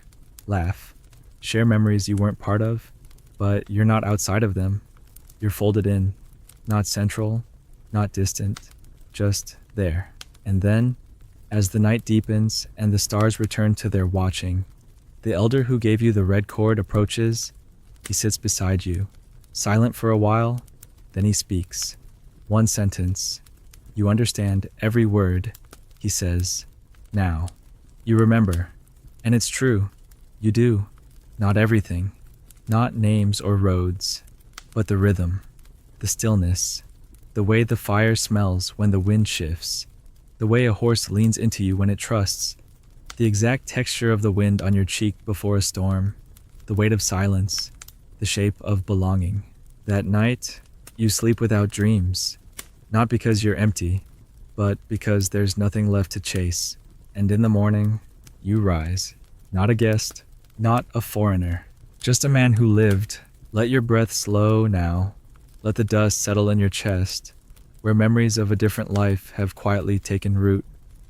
laugh, share memories you weren't part of, but you're not outside of them. You're folded in, not central, not distant, just there. And then, as the night deepens and the stars return to their watching, the elder who gave you the red cord approaches. He sits beside you, silent for a while, then he speaks. One sentence. You understand every word. He says, now. You remember. And it's true. You do. Not everything. Not names or roads, but the rhythm, the stillness, the way the fire smells when the wind shifts, the way a horse leans into you when it trusts, the exact texture of the wind on your cheek before a storm, the weight of silence, the shape of belonging. That night, you sleep without dreams, not because you're empty, but because there's nothing left to chase. And in the morning, you rise, not a guest, not a foreigner, just a man who lived. Let your breath slow now. Let the dust settle in your chest, where memories of a different life have quietly taken root.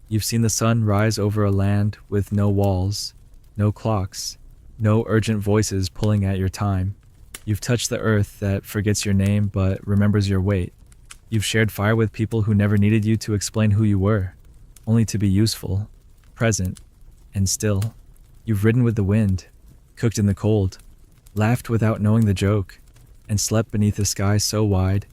You've seen the sun rise over a land with no walls, no clocks, no urgent voices pulling at your time. You've touched the earth that forgets your name but remembers your weight. You've shared fire with people who never needed you to explain who you were, only to be useful, present, and still. You've ridden with the wind, cooked in the cold, laughed without knowing the joke, and slept beneath a sky so wide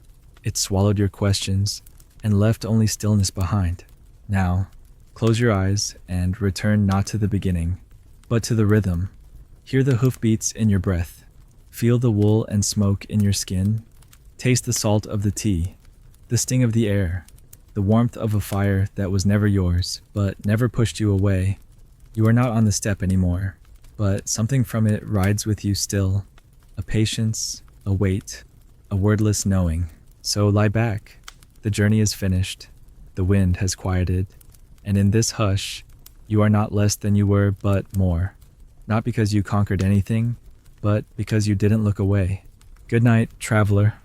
it swallowed your questions and left only stillness behind. Now, close your eyes and return not to the beginning, but to the rhythm. Hear the hoofbeats in your breath. Feel the wool and smoke in your skin. Taste the salt of the tea, the sting of the air, the warmth of a fire that was never yours, but never pushed you away. You are not on the step anymore, but something from it rides with you still. A patience, a weight, a wordless knowing. So lie back. The journey is finished. The wind has quieted. And in this hush, you are not less than you were, but more. Not because you conquered anything, but because you didn't look away. Good night, traveler.